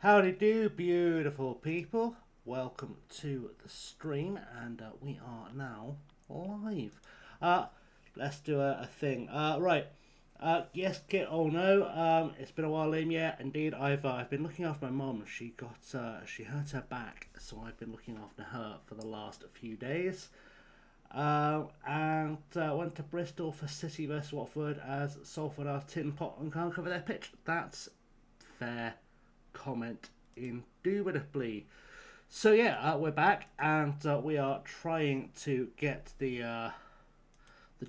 Howdy do, beautiful people. Welcome to the stream, and we are now live. Uh, let's do a thing. Right. Yes, Kit. Oh no. It's been a while, Liam. Yeah, indeed. I've been looking after my mum. She hurt her back, so I've been looking after her for the last few days. And went to Bristol for City vs Watford as Salford are tin pot and can't cover their pitch. That's fair comment indubitably. So yeah, we're back and we are trying to get the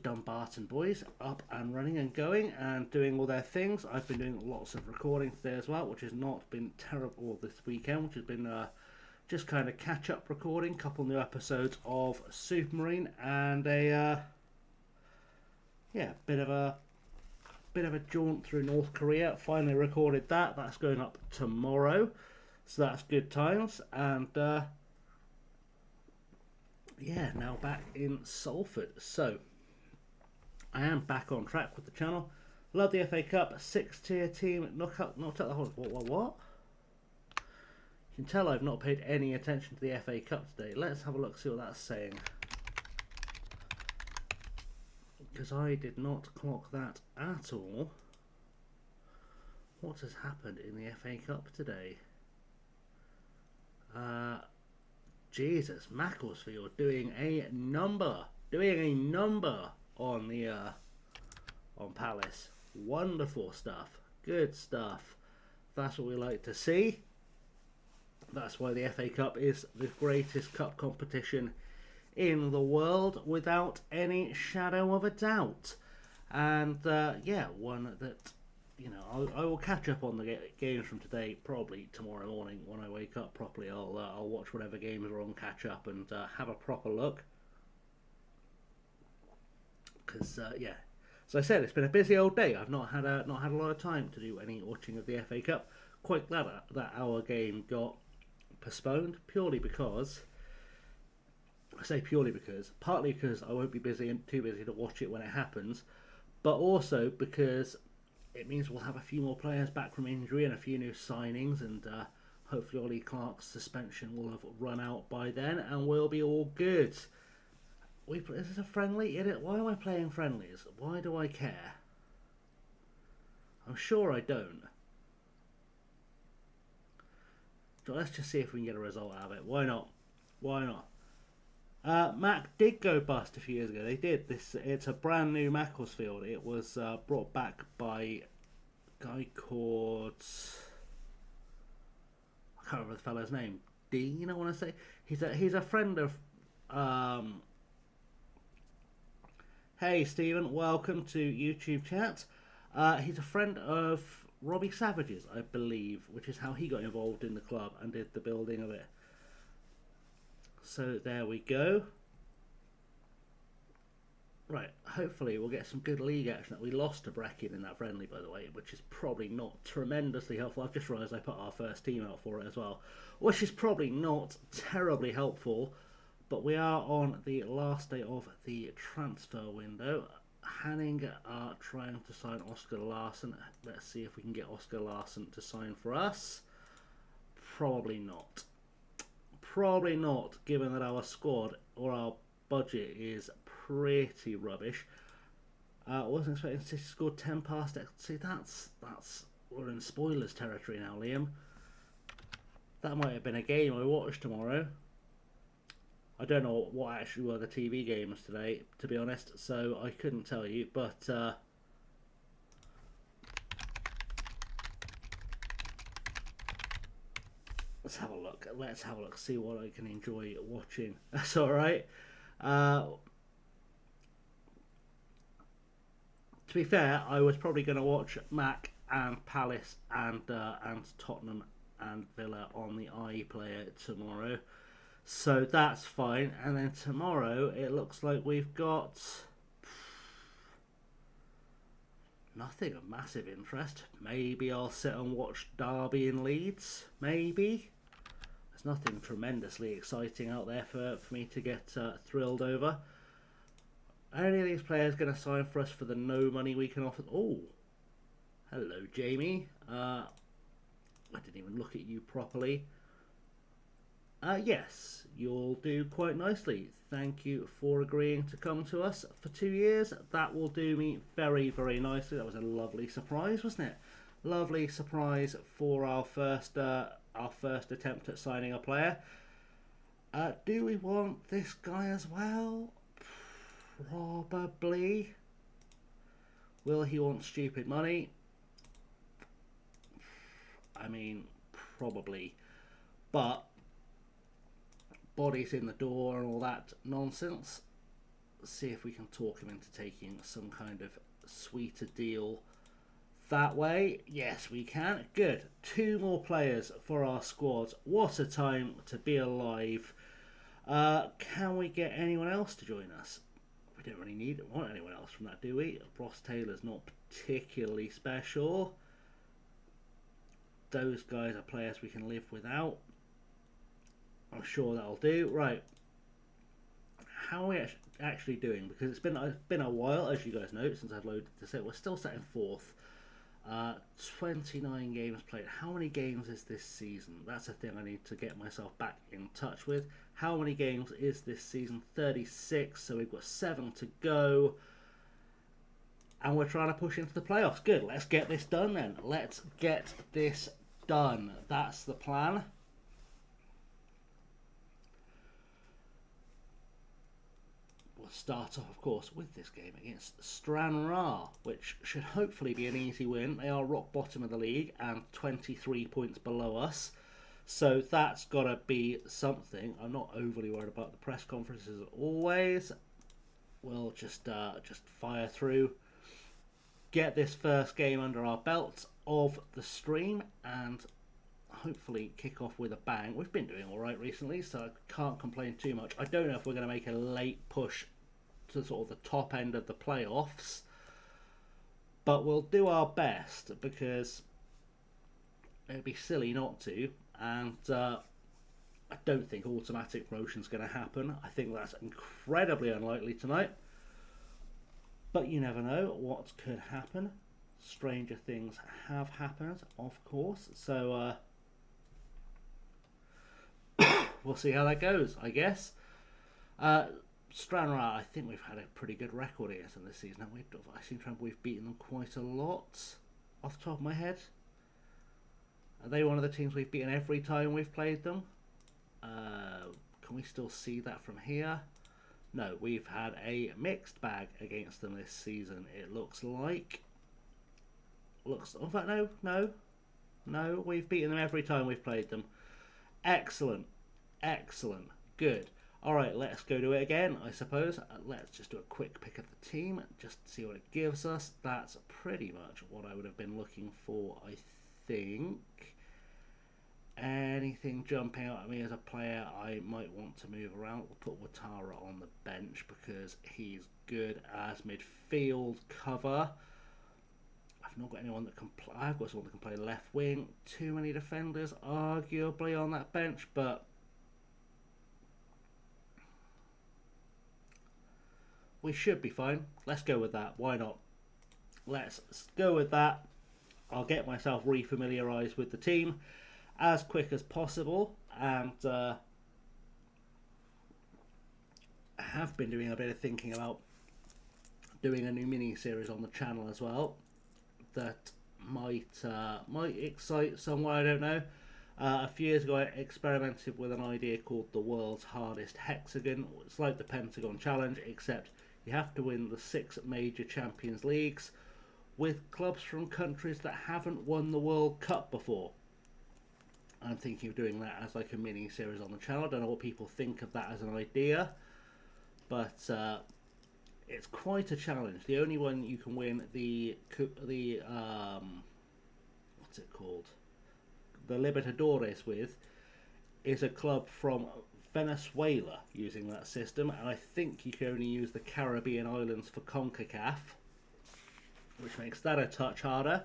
Dumbarton boys up and running and going and doing all their things. I've been doing lots of recording today as well, which has not been terrible this weekend, which has been just kind of catch up recording, couple new episodes of Supermarine and a bit of a jaunt through North Korea. Finally recorded that. That's going up tomorrow, so that's good times. And now back in Salford. So I am back on track with the channel. Love the FA Cup, 6-tier team, knocked out the whole. What? You can tell I've not paid any attention to the FA Cup today. Let's have a look, see what that's saying. Because I did not clock that at all. What has happened in the FA Cup today? Jesus, Macclesfield doing a number on the on Palace. Wonderful stuff, good stuff. That's what we like to see. That's why the FA Cup is the greatest cup competition in the world, without any shadow of a doubt. And one that, I will catch up on the games from today probably tomorrow morning when I wake up properly. I'll watch whatever games are on, catch up, and have a proper look. Because as I said, it's been a busy old day. I've not had a lot of time to do any watching of the FA Cup. Quite glad that our game got postponed, purely because. I say purely because, partly because I won't be too busy to watch it when it happens, but also because it means we'll have a few more players back from injury and a few new signings, and hopefully Ollie Clark's suspension will have run out by then, and we'll be all good. Is this a friendly? Why am I playing friendlies? Why do I care? I'm sure I don't. So let's just see if we can get a result out of it. Why not? Mac did go bust a few years ago. They did. It's a brand new Macclesfield. It was brought back by a guy called, I can't remember the fellow's name. Dean, I want to say. He's a friend of. Hey Stephen, welcome to YouTube chat. He's a friend of Robbie Savage's, I believe, which is how he got involved in the club and did the building of it. So there we go. Right, hopefully we'll get some good league action. We lost to Brecon in that friendly, by the way, which is probably not tremendously helpful. I've just realised I put our first team out for it as well, which is probably not terribly helpful. But we are on the last day of the transfer window. Hanning are trying to sign Oscar Larsson. Let's see if we can get Oscar Larsson to sign for us. Probably not. Probably not, given that our squad or our budget is pretty rubbish. I wasn't expecting City to score 10 past X. See, that's we're in spoilers territory now, Liam. That might have been a game I watched tomorrow. I don't know what actually were the TV games today, to be honest, so I couldn't tell you, but let's have a look, see what I can enjoy watching. That's alright. To be fair, I was probably going to watch Mac and Palace and Tottenham and Villa on the iPlayer tomorrow. So that's fine. And then tomorrow it looks like we've got nothing of massive interest. Maybe I'll sit and watch Derby and Leeds. Maybe. There's nothing tremendously exciting out there for me to get thrilled over. Are any of these players going to sign for us for the no money we can offer? Oh, hello, Jamie. I didn't even look at you properly. Yes, you'll do quite nicely. Thank you for agreeing to come to us for 2 years. That will do me very, very nicely. That was a lovely surprise, wasn't it? Lovely surprise for our first attempt at signing a player. Do we want this guy as well? Probably. Will he want stupid money? I mean, probably. But bodies in the door and all that nonsense. See if we can talk him into taking some kind of sweeter deal that way. Yes, we can. Good. 2 more players for our squad. What a time to be alive. Can we get anyone else to join us? We don't really want anyone else from that, do we? Ross Taylor's not particularly special. Those guys are players we can live without. I'm sure that'll do. Right. How are we actually doing? Because it's been a while, as you guys know, since I've loaded this out. We're still sat in 4th. 29 games played. How many games is this season? That's a thing I need to get myself back in touch with. How many games is this season? 36. So we've got 7 to go. And we're trying to push into the playoffs. Good. Let's get this done then. Let's get this done. That's the plan. Start off, of course, with this game against Stranraer, which should hopefully be an easy win. They are rock bottom of the league and 23 points below us, so that's got to be something. I'm not overly worried about the press conferences as always. We'll just fire through, get this first game under our belts of the stream, and hopefully kick off with a bang. We've been doing all right recently, so I can't complain too much. I don't know if we're going to make a late push to sort of the top end of the playoffs, but we'll do our best because it'd be silly not to. And I don't think automatic promotion is going to happen. I think that's incredibly unlikely tonight, but you never know what could happen. Stranger things have happened, of course, so we'll see how that goes, I guess. Stranraer, I think we've had a pretty good record against them this season. I seem to remember we've beaten them quite a lot, off the top of my head. Are they one of the teams we've beaten every time we've played them? Can we still see that from here? No, we've had a mixed bag against them this season, it looks like. In fact, no, we've beaten them every time we've played them. Excellent, good. Alright, let's go do it again, I suppose. Let's just do a quick pick of the team, just to see what it gives us. That's pretty much what I would have been looking for, I think. Anything jumping out at me as a player I might want to move around? We'll put Watara on the bench because he's good as midfield cover. I've not got anyone that can play. I've got someone that can play left wing. Too many defenders, arguably, on that bench, but we should be fine. Let's go with that. Why not? Let's go with that. I'll get myself re-familiarised with the team as quick as possible, and I have been doing a bit of thinking about doing a new mini-series on the channel as well that might excite someone, I don't know. A few years ago I experimented with an idea called the world's hardest hexagon. It's like the Pentagon Challenge, except you have to win the 6 major Champions Leagues with clubs from countries that haven't won the World Cup before. I'm thinking of doing that as like a mini-series on the channel. I don't know what people think of that as an idea, but it's quite a challenge. The only one you can win the what's it called? The Libertadores with is a club from Venezuela using that system, and I think you can only use the Caribbean islands for CONCACAF, which makes that a touch harder.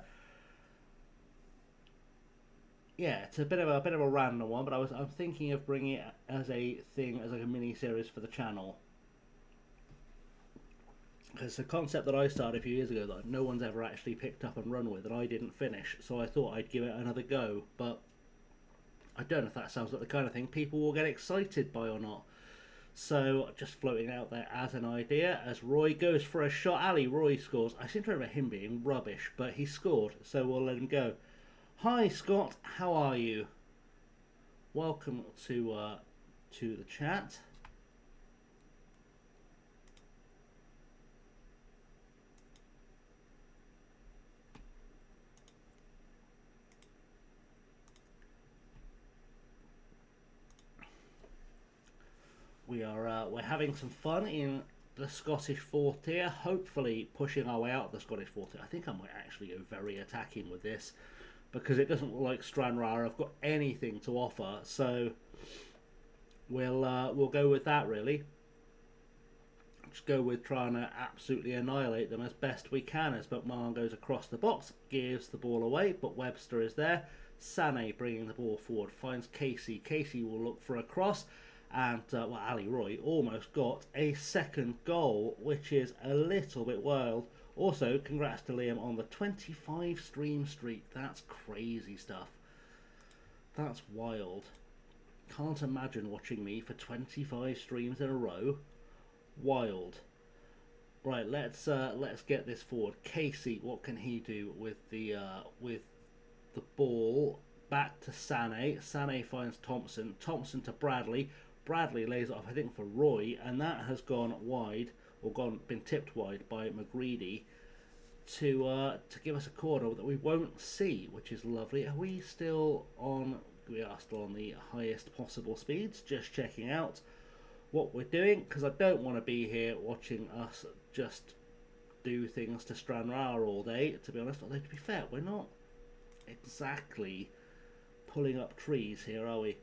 Yeah, it's a bit of a random one, but I'm thinking of bringing it as a thing, as like a mini series for the channel. It's a concept that I started a few years ago that no one's ever actually picked up and run with, and I didn't finish, so I thought I'd give it another go. But I don't know if that sounds like the kind of thing people will get excited by or not. So just floating out there as an idea. As Roy goes for a shot, Ali Roy scores. I seem to remember him being rubbish, but he scored, so we'll let him go. Hi Scott, how are you? Welcome to the chat. We're having some fun in the Scottish fourth tier, hopefully pushing our way out of the Scottish fourth tier. I think I might actually go very attacking with this, because it doesn't look like Stranraer have got anything to offer, so we'll go with that really. Just go with trying to absolutely annihilate them as best we can. As McMahon goes across the box, gives the ball away, but Webster is there. Sané bringing the ball forward, finds Casey. Casey will look for a cross, and Ali Roy almost got a second goal, which is a little bit wild. Also, congrats to Liam on the 25 stream streak. That's crazy stuff. That's wild. Can't imagine watching me for 25 streams in a row. Wild. Right, let's get this forward. Casey, what can he do with the ball? Back to Sané. Sané finds Thompson. Thompson to Bradley. Bradley lays it off, I think, for Roy, and that has gone wide, or been tipped wide by McGreedy to give us a corner that we won't see, which is lovely. Are we still on? We are still on the highest possible speeds. Just checking out what we're doing, because I don't want to be here watching us just do things to Stranraer all day, to be honest. Although, to be fair, we're not exactly pulling up trees here, are we?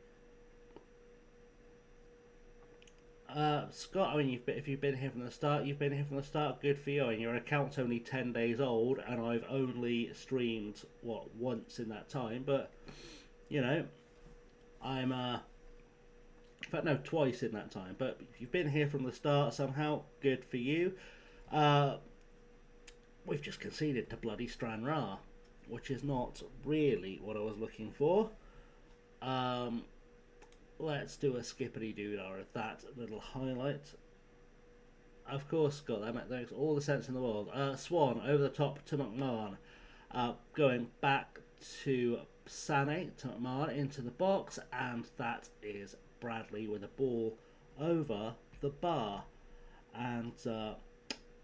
Scott, I mean, if you've been here from the start, you've been here from the start. Good for you. And your account's only 10 days old, and I've only streamed once in that time. But you know, I'm in fact no, twice in that time. But if you've been here from the start somehow, good for you. We've just conceded to bloody Stranraer, which is not really what I was looking for. Let's do a skippity-doo-dah of that little highlight. Of course, Scott, that makes all the sense in the world. Swan over the top to McMahon. Going back to Sané, to McMahon, into the box, and that is Bradley with a ball over the bar. And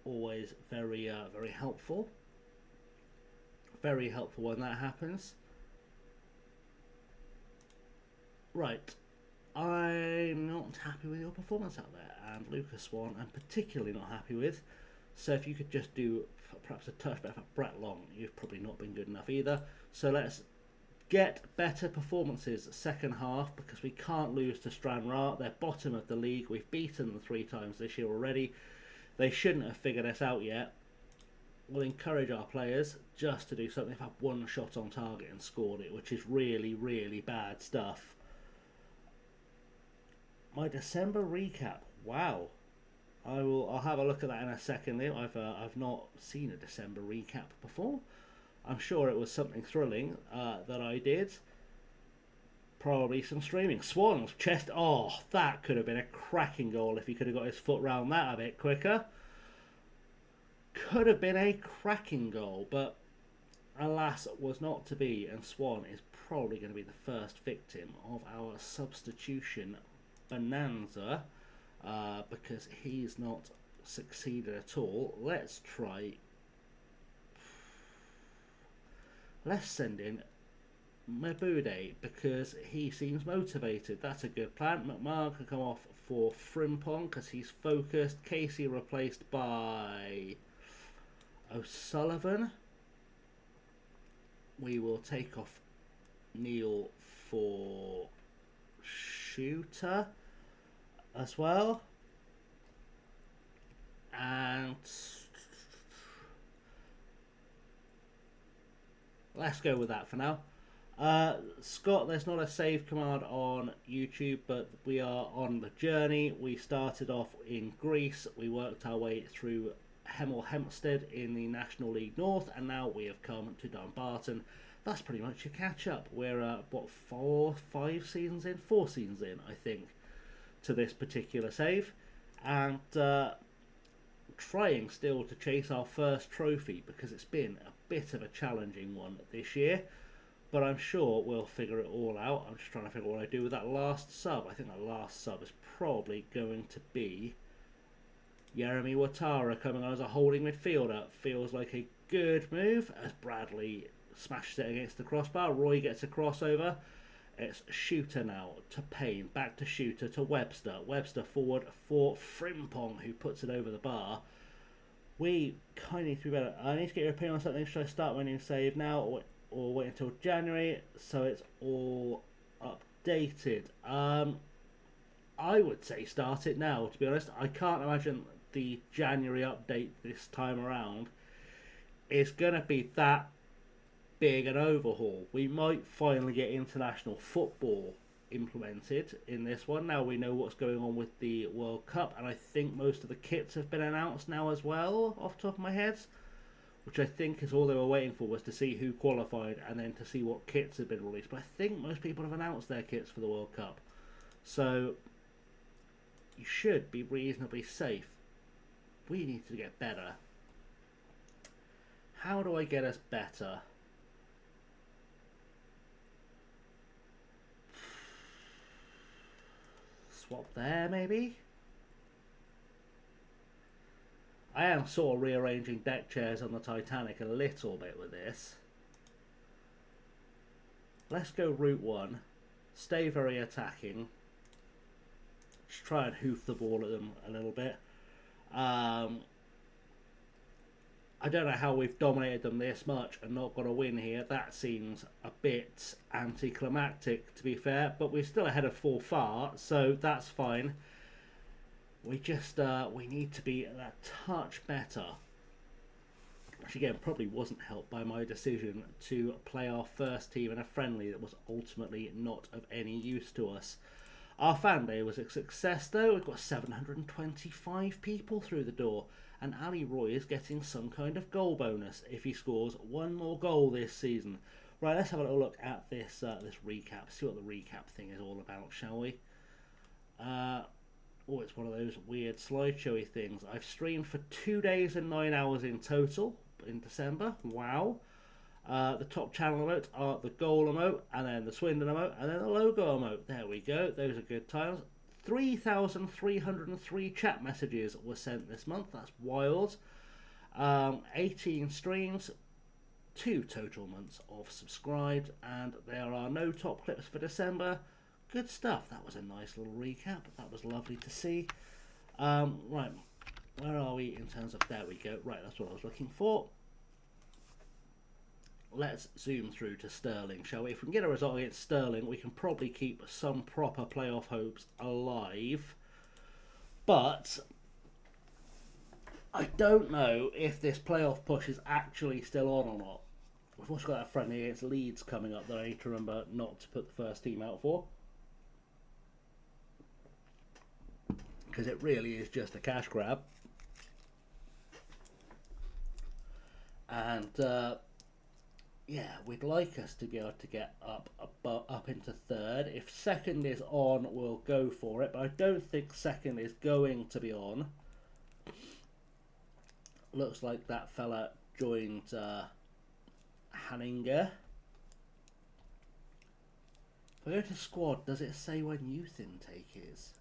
always very helpful. Very helpful when that happens. Right. I'm not happy with your performance out there, and Lucas Swan I'm particularly not happy with. So if you could just do perhaps a touch better for Brett Long, you've probably not been good enough either. So let's get better performances second half, because we can't lose to Stranraer. They're bottom of the league. We've beaten them 3 times this year already. They shouldn't have figured us out yet. We'll encourage our players just to do something. They've had 1 shot on target and scored it, which is really, really bad stuff. My December recap. Wow. I'll have a look at that in a second. I've not seen a December recap before. I'm sure it was something thrilling that I did. Probably some streaming. Swan's chest. Oh, that could have been a cracking goal if he could have got his foot round that a bit quicker. Could have been a cracking goal, but alas, was not to be. And Swan is probably going to be the first victim of our substitution bonanza, because he's not succeeded at all. Let's send in Mabude, because he seems motivated. That's a good plan. McMahon can come off for Frimpong because he's focused. Casey replaced by O'Sullivan. We will take off Neil for Shooter as well, and let's go with that for now. Scott, there's not a save command on YouTube, but we are on the journey. We started off in Greece, we worked our way through Hemel Hempstead in the National League North, and now we have come to Dumbarton. That's pretty much your catch-up. We're, 4 seasons in? 4 seasons in, I think, to this particular save. And trying still to chase our first trophy, because it's been a bit of a challenging one this year. But I'm sure we'll figure it all out. I'm just trying to figure out what I do with that last sub. I think that last sub is probably going to be Jeremy Watara coming on as a holding midfielder. Feels like a good move as Bradley smashes it against the crossbar. Roy gets a crossover. It's Shooter now to Payne. Back to Shooter to Webster. Webster forward for Frimpong, who puts it over the bar. We kind of need to be better. I need to get your opinion on something. Should I start my new save now or wait until January so it's all updated? I would say start it now, to be honest. I can't imagine the January update this time around is going to be that big an overhaul. We might finally get international football implemented in this one. Now we know what's going on with the World Cup, and I think most of the kits have been announced now as well, off the top of my head, which I think is all they were waiting for, was to see who qualified and then to see what kits have been released. But I think most people have announced their kits for the World Cup, so you should be reasonably safe. We need to get better. How do I get us better? Swap there, maybe? I am sort of rearranging deck chairs on the Titanic a little bit with this. Let's go route 1. Stay very attacking. Just try and hoof the ball at them a little bit. I don't know how we've dominated them this much and not got a win here. That seems a bit anticlimactic, to be fair, but we're still ahead of 4 far, so that's fine. We just we need to be a touch better. Which again probably wasn't helped by my decision to play our first team in a friendly that was ultimately not of any use to us. Our fan day was a success though. We've got 725 people through the door, and Ali Roy is getting some kind of goal bonus if he scores 1 more goal this season. Right, let's have a little look at this this recap, see what the recap thing is all about, shall we? Oh, it's one of those weird slideshowy things. I've streamed for 2 days and 9 hours in total in December. Wow. The top channel emote are the goal emote, and then the Swindon emote, and then the logo emote. There we go. Those are good times. 3,303 chat messages were sent this month. That's wild. 18 streams, 2 total months of subscribed, and there are no top clips for December. Good stuff. That was a nice little recap. That was lovely to see. Right, where are we in terms of... There we go. Right, that's what I was looking for. Let's zoom through to Sterling, shall we? If we can get a result against Sterling, we can probably keep some proper playoff hopes alive. But I don't know if this playoff push is actually still on or not. We've also got that friendly against Leeds coming up that I need to remember not to put the first team out for. Because it really is just a cash grab. And yeah, we'd like us to be able to get up into 3rd. If 2nd is on, we'll go for it. But I don't think 2nd is going to be on. Looks like that fella joined Hanninger. If I go to squad, does it say when youth intake is?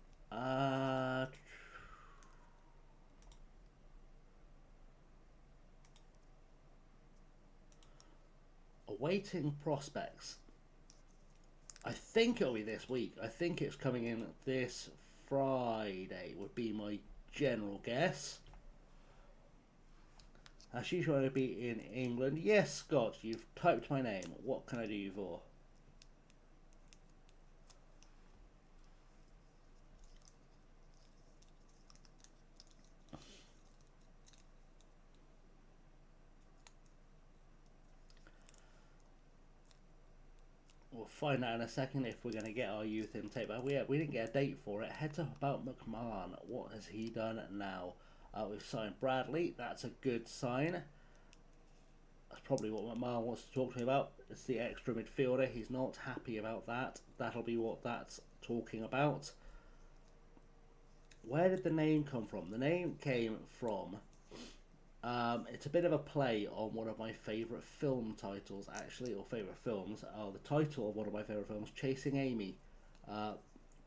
Awaiting prospects. I think it'll be this week. I think it's coming in this Friday would be my general guess. She's going to be in England. Yes, Scott, you've typed my name. What can I do you for? We'll find out in a second if we're going to get our youth intake, but we didn't get a date for it. Heads up about McMahon. What has he done now? We've signed Bradley. That's a good sign. That's probably what my mum wants to talk to me about. It's the extra midfielder. He's not happy about that. That'll be what that's talking about. Where did the name come from? The name came from... it's a bit of a play on one of my favourite film titles, actually, or favourite films. The title of one of my favourite films, Chasing Amy.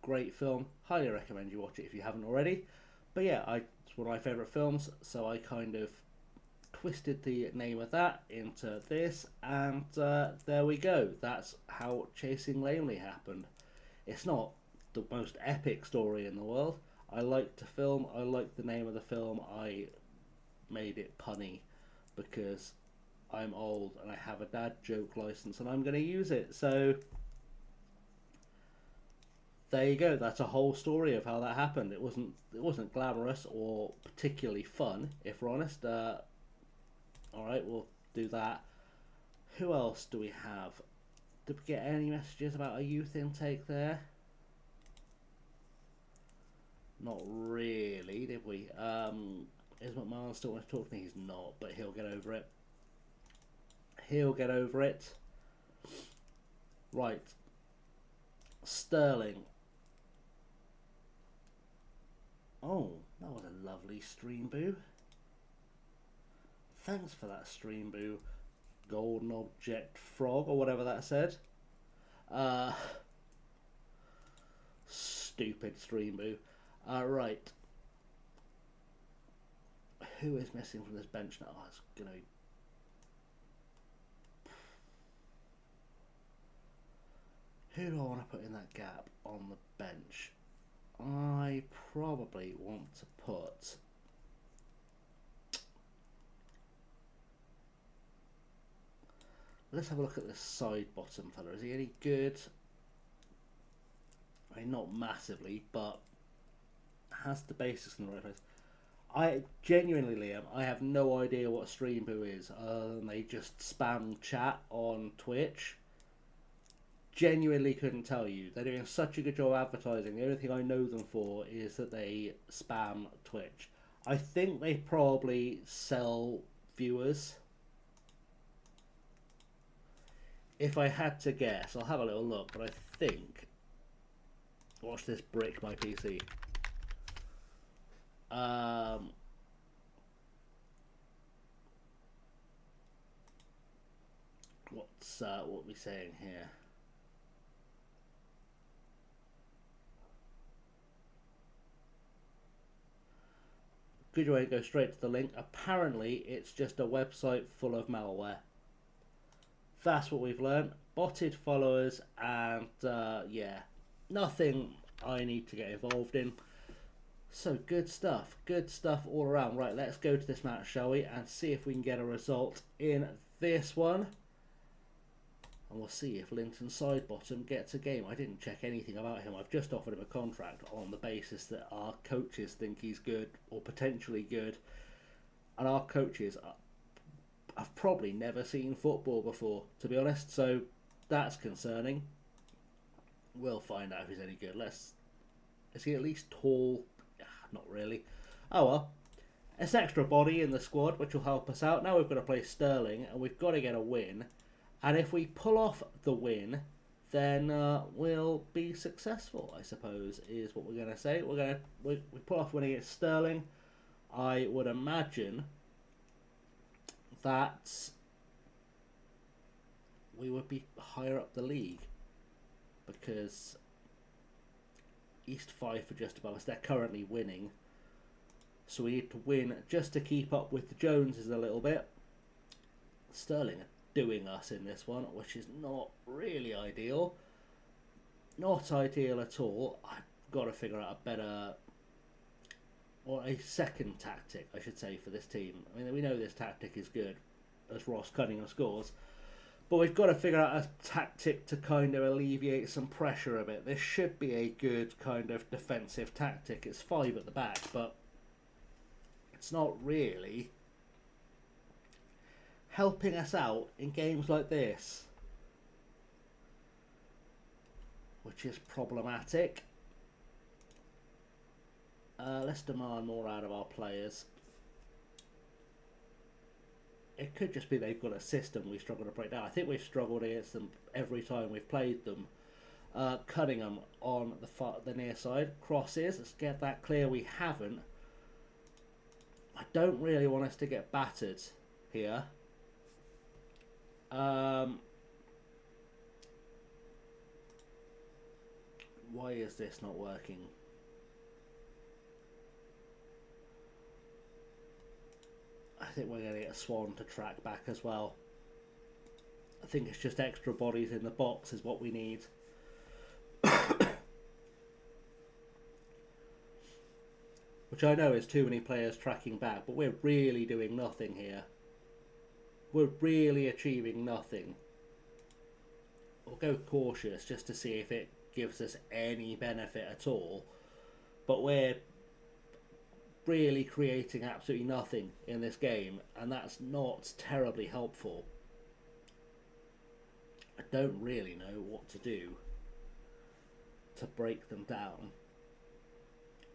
Great film. Highly recommend you watch it if you haven't already. But yeah, it's one of my favourite films, so I kind of twisted the name of that into this, and there we go. That's how Chasing Amy happened. It's not the most epic story in the world. I liked the film, I liked the name of the film, I made it punny because I'm old and I have a dad joke license and I'm going to use it. So there you go. That's a whole story of how that happened. It wasn't glamorous or particularly fun, if we're honest. All right, we'll do that. Who else do we have? Did we get any messages about a youth intake there? Not really, did we? Is McMahon still want to talk to me? He's not, but he'll get over it. He'll get over it. Right. Sterling. Oh, that was a lovely stream boo. Thanks for that stream boo. Golden object frog, or whatever that said. Stupid stream boo. Right. Who is missing from this bench now? Oh, it's going to be... Who do I want to put in that gap on the bench? I probably want to put... Let's have a look at this side bottom fella. Is he any good? I mean, not massively, but has the basics in the right place. I genuinely, Liam, I have no idea what Stream Boo is, other than they just spam chat on Twitch. Genuinely couldn't tell you. They're doing such a good job advertising. The only thing I know them for is that they spam Twitch. I think they probably sell viewers. If I had to guess, I'll have a little look, but I think... Watch this brick my PC. What are we saying here? Good way to go straight to the link. Apparently, it's just a website full of malware. That's what we've learned. Botted followers, and yeah, nothing I need to get involved in. So good stuff all around. Right, let's go to this match, shall we, and see if we can get a result in this one. And we'll see if Linton Sidebottom gets a game. I didn't check anything about him. I've just offered him a contract on the basis that our coaches think he's good or potentially good. And our coaches have probably never seen football before, to be honest. So that's concerning. We'll find out if he's any good. Is he at least tall? Not really. Oh well. It's extra body in the squad, which will help us out. Now we've got to play Sterling, and we've got to get a win. And if we pull off the win, then we'll be successful, I suppose, is what we're going to say. We pull off winning against Sterling. I would imagine that we would be higher up the league, because East 5 are just above us. They're currently winning, so we need to win just to keep up with the Joneses a little bit. Sterling are doing us in this one, which is not really ideal. Not ideal at all. I've got to figure out a better, or a second tactic, I should say, for this team. I mean, we know this tactic is good, as Ross Cunningham scores, but we've got to figure out a tactic to kind of alleviate some pressure a bit. This should be a good kind of defensive tactic. It's 5 at the back, but it's not really helping us out in games like this, which is problematic. Let's demand more out of our players. It could just be they've got a system we struggle to break down. I think we've struggled against them every time we've played them. Cunningham on the near side. Crosses, let's get that clear. We haven't. I don't really want us to get battered here. Why is this not working? I think we're going to get a Swan to track back as well. I think it's just extra bodies in the box is what we need. Which I know is too many players tracking back, but we're really doing nothing here. We're really achieving nothing. We'll go cautious just to see if it gives us any benefit at all. But we're really creating absolutely nothing in this game, and that's not terribly helpful. I don't really know what to do to break them down.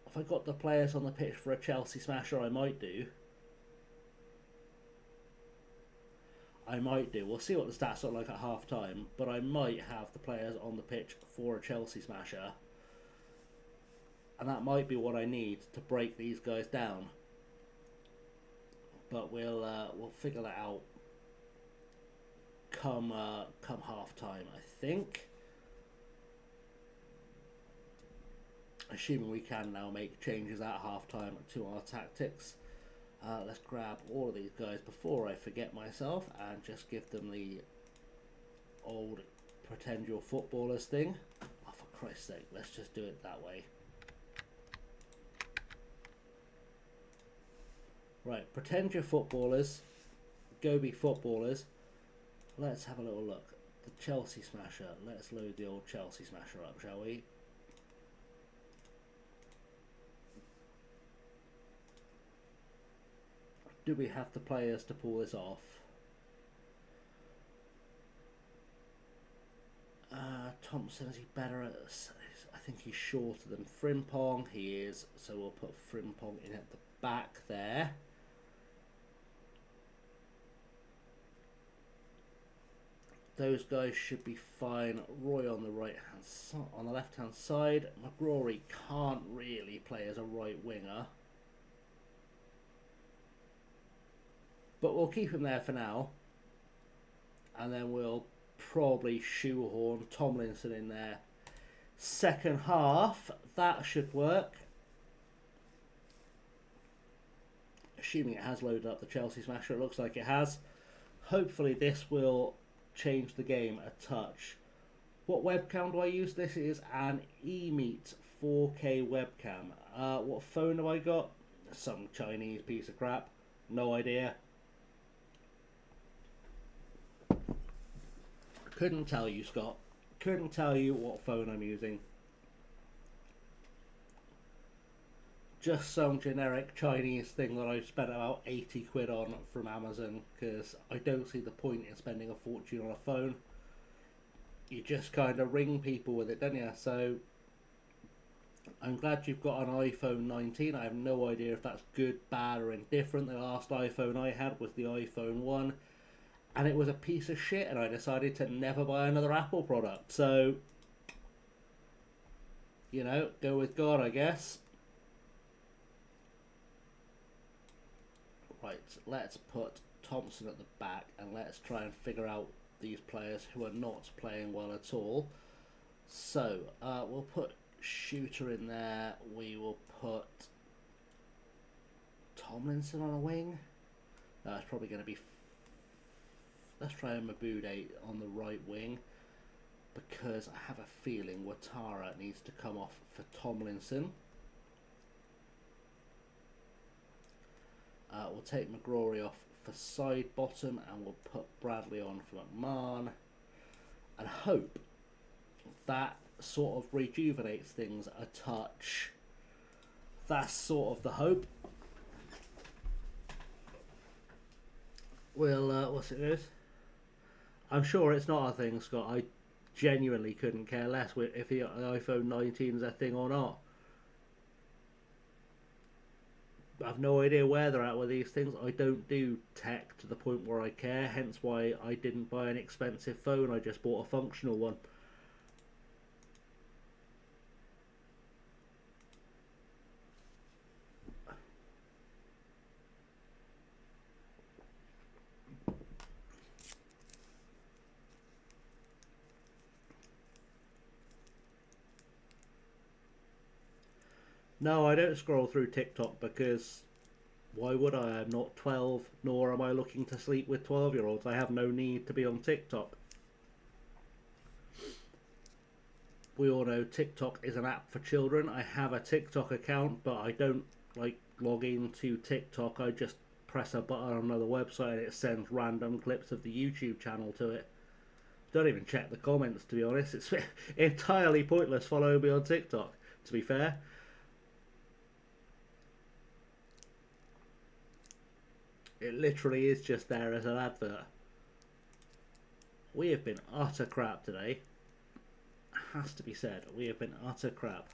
If I got the players on the pitch for a Chelsea smasher, I might do. We'll see what the stats look like at half time, but I might have the players on the pitch for a Chelsea smasher. And that might be what I need to break these guys down. But we'll figure that out come half time, I think. Assuming we can now make changes at half time to our tactics. Let's grab all of these guys before I forget myself and just give them the old pretend you're footballers thing. Oh, for Christ's sake, let's just do it that way. Right, pretend you're footballers. Go be footballers. Let's have a little look. The Chelsea smasher. Let's load the old Chelsea smasher up, shall we? Do we have the players to pull this off? Thompson, is he better at... I think he's shorter than Frimpong. He is, so we'll put Frimpong in at the back there. Those guys should be fine. Roy on the on the left hand side. McGrory can't really play as a right winger, but we'll keep him there for now, and then we'll probably shoehorn Tomlinson in there. Second half, that should work. Assuming it has loaded up the Chelsea smasher, it looks like it has. Hopefully this will change the game a touch. What webcam do I use? This is an eMeet 4K webcam. What phone have I got? Some Chinese piece of crap. No idea. Couldn't tell you, Scott. Couldn't tell you what phone I'm using. Just some generic Chinese thing that I've spent about 80 quid on from Amazon, because I don't see the point in spending a fortune on a phone. You just kind of ring people with it, don't you? So I'm glad you've got an iPhone 19. I have no idea if that's good, bad or indifferent. The last iPhone I had was the iPhone 1, and it was a piece of shit, and I decided to never buy another Apple product. So, you know, go with God, I guess. Right, let's put Thompson at the back and let's try and figure out these players who are not playing well at all. So, we'll put Shooter in there. We will put Tomlinson on a wing. No, it's probably going to be... Let's try Mabude on the right wing, because I have a feeling Ouattara needs to come off for Tomlinson. We'll take McGrory off for side bottom, and we'll put Bradley on for McMahon, and hope that sort of rejuvenates things a touch. That's sort of the hope. We'll see this. I'm sure it's not a thing, Scott. I genuinely couldn't care less if the iPhone 19 is a thing or not. I've no idea where they're at with these things. I don't do tech to the point where I care, hence why I didn't buy an expensive phone. I just bought a functional one. No, I don't scroll through TikTok because why would I? I'm not 12, nor am I looking to sleep with 12-year-olds. I have no need to be on TikTok. We all know TikTok is an app for children. I have a TikTok account, but I don't like log into TikTok. I just press a button on another website and it sends random clips of the YouTube channel to it. Don't even check the comments, to be honest. It's entirely pointless following me on TikTok, to be fair. It literally is just there as an advert. We have been utter crap today. Has to be said, we have been utter crap.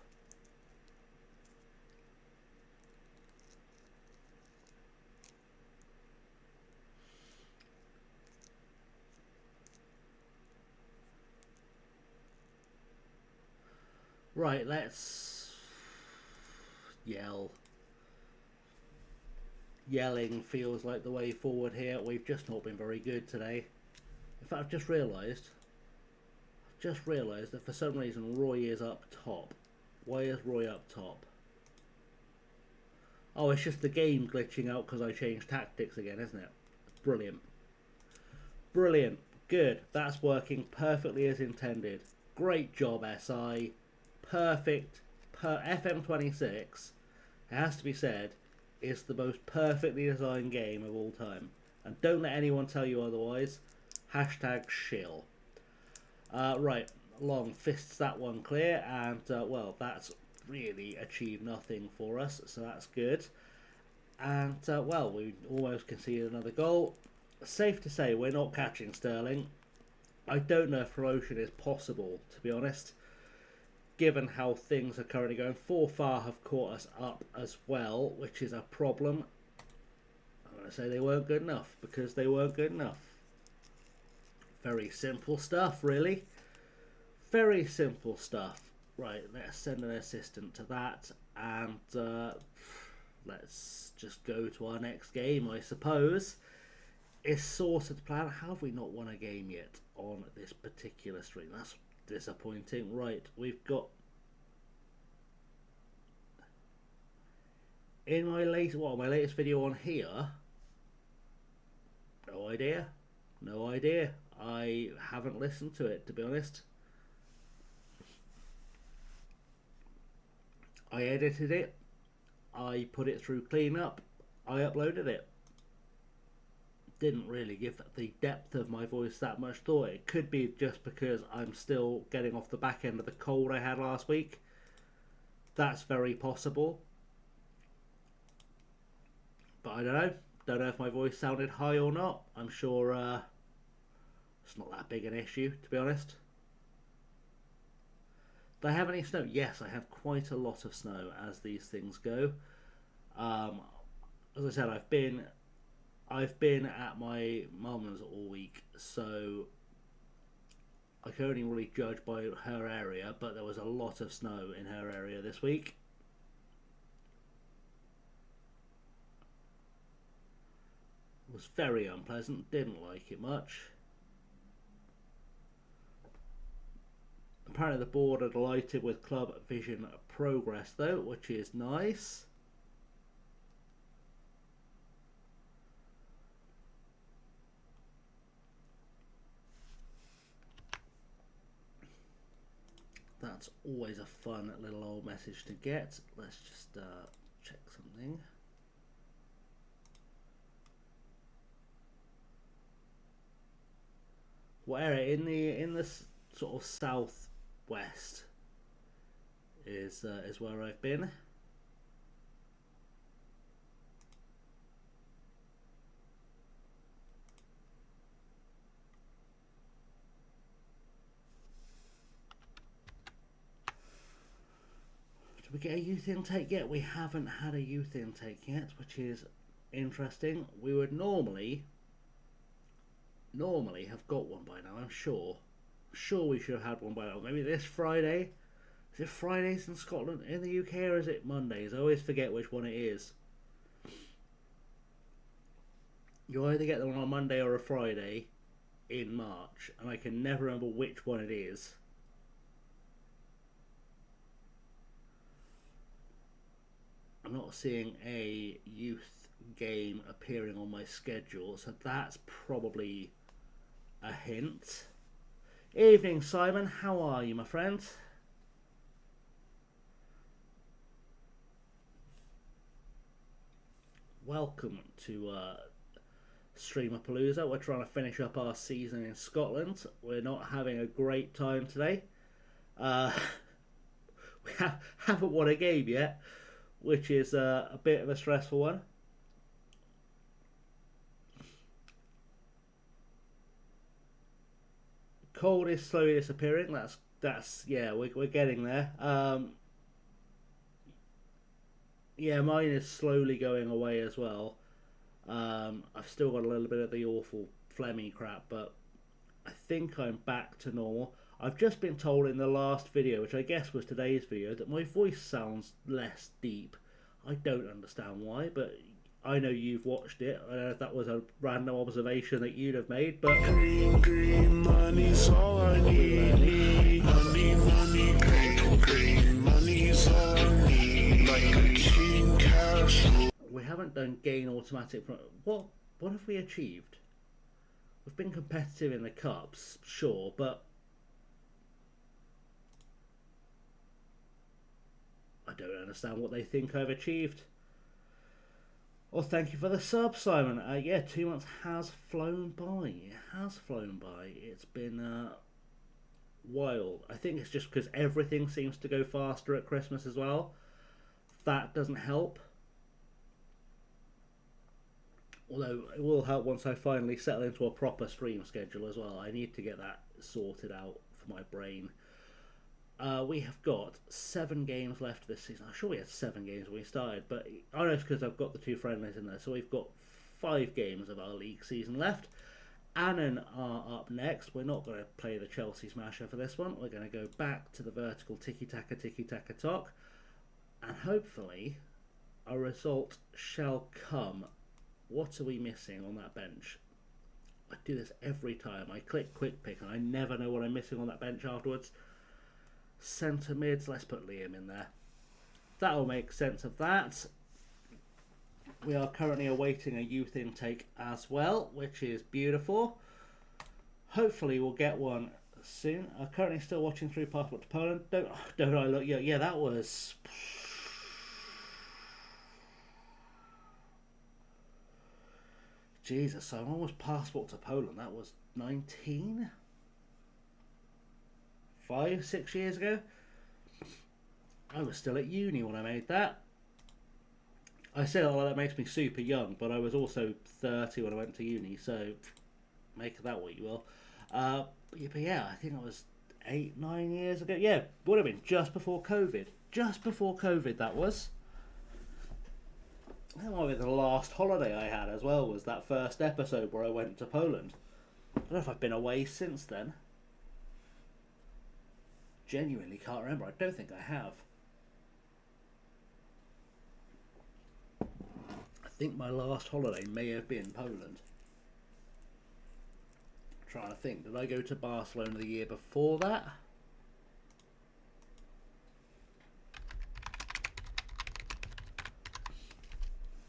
Right, let's yell. Yelling feels like the way forward here. We've just not been very good today. In fact, I've just realised that for some reason Roy is up top. Why is Roy up top? Oh, it's just the game glitching out because I changed tactics again, isn't it? Brilliant. Brilliant. Good. That's working perfectly as intended. Great job, SI. Perfect. FM26, it has to be said, is the most perfectly designed game of all time. And don't let anyone tell you otherwise. Hashtag shill. Right, Long fists that one clear, and well, that's really achieved nothing for us, so that's good. And well, we almost conceded another goal. Safe to say we're not catching Sterling. I don't know if promotion is possible, to be honest, given how things are currently going. Forfar have caught us up as well, which is a problem. I'm going to say they weren't good enough, because they weren't good enough. Very simple stuff, really. Very simple stuff. Right, let's send an assistant to that, and let's just go to our next game, I suppose. Is sort of the plan. How have we not won a game yet on this particular stream? That's disappointing. Right, we've got in my latest video on here. No idea. No idea. I haven't listened to it, to be honest. I edited it. I put it through cleanup. I uploaded it. Didn't really give the depth of my voice that much thought. It could be just because I'm still getting off the back end of the cold I had last week. That's very possible. But I don't know. Don't know if my voice sounded high or not. I'm sure it's not that big an issue, to be honest. Do I have any snow? Yes, I have quite a lot of snow as these things go. As I said, I've been at my mum's all week, so I can only really judge by her area, but there was a lot of snow in her area this week. It was very unpleasant, didn't like it much. Apparently the board are delighted with Club Vision progress though, which is nice. That's always a fun little old message to get. Let's just check something. What area in the sort of southwest is where I've been. Did we get a youth intake yet? We haven't had a youth intake yet, which is interesting. We would normally have got one by now, I'm sure. Sure we should have had one by now. Maybe this Friday. Is it Fridays in Scotland, in the UK, or is it Mondays? I always forget which one it is. You either get them on a Monday or a Friday in March, and I can never remember which one it is. I'm not seeing a youth game appearing on my schedule, so that's probably a hint. Evening, Simon. How are you, my friend? Welcome to Streamerpalooza. We're trying to finish up our season in Scotland. We're not having a great time today. We haven't won a game yet, which is a bit of a stressful one. Cold is slowly disappearing. That's yeah, we're getting there. Yeah, mine is slowly going away as well. I've still got a little bit of the awful phlegmy crap, but I think I'm back to normal. I've just been told in the last video, which I guess was today's video, that my voice sounds less deep. I don't understand why, but I know you've watched it. I don't know if that was a random observation that you'd have made, but green money's all I need. Money, green money's all I need. Like a king castle. We haven't done gain automatic. What have we achieved? We've been competitive in the cups, sure, but I don't understand what they think I've achieved. Well, thank you for the sub, Simon. Yeah, 2 months has flown by. It has flown by. It's been wild. I think it's just because everything seems to go faster at Christmas as well. That doesn't help. Although it will help once I finally settle into a proper stream schedule as well. I need to get that sorted out for my brain. We have got 7 games left this season. I'm sure we had 7 games when we started, but I know it's because I've got the 2 friendlies in there. So we've got 5 games of our league season left. Annan are up next. We're not going to play the Chelsea Smasher for this one. We're going to go back to the vertical tiki-taka talk. And hopefully a result shall come. What are we missing on that bench? I do this every time. I click quick pick and I never know what I'm missing on that bench afterwards. Centre mids, let's put Liam in there. That'll make sense of that. We are currently awaiting a youth intake as well, which is beautiful. Hopefully we'll get one soon. I'm currently still watching through Passport to Poland. Don't I look? Yeah, that was... Jesus, so I'm almost Passport to Poland. That was 19? 5-6 years ago. I was still at uni when I made that. I say that makes me super young, but I was also 30 when I went to uni, so make of that what you will. But yeah, I think it was 8-9 years ago. Yeah, would have been just before COVID. Just before COVID, that was. That might be the last holiday I had as well, was that first episode where I went to Poland. I don't know if I've been away since then. Genuinely can't remember. I don't think I have. I think my last holiday may have been Poland. I'm trying to think, did I go to Barcelona the year before that?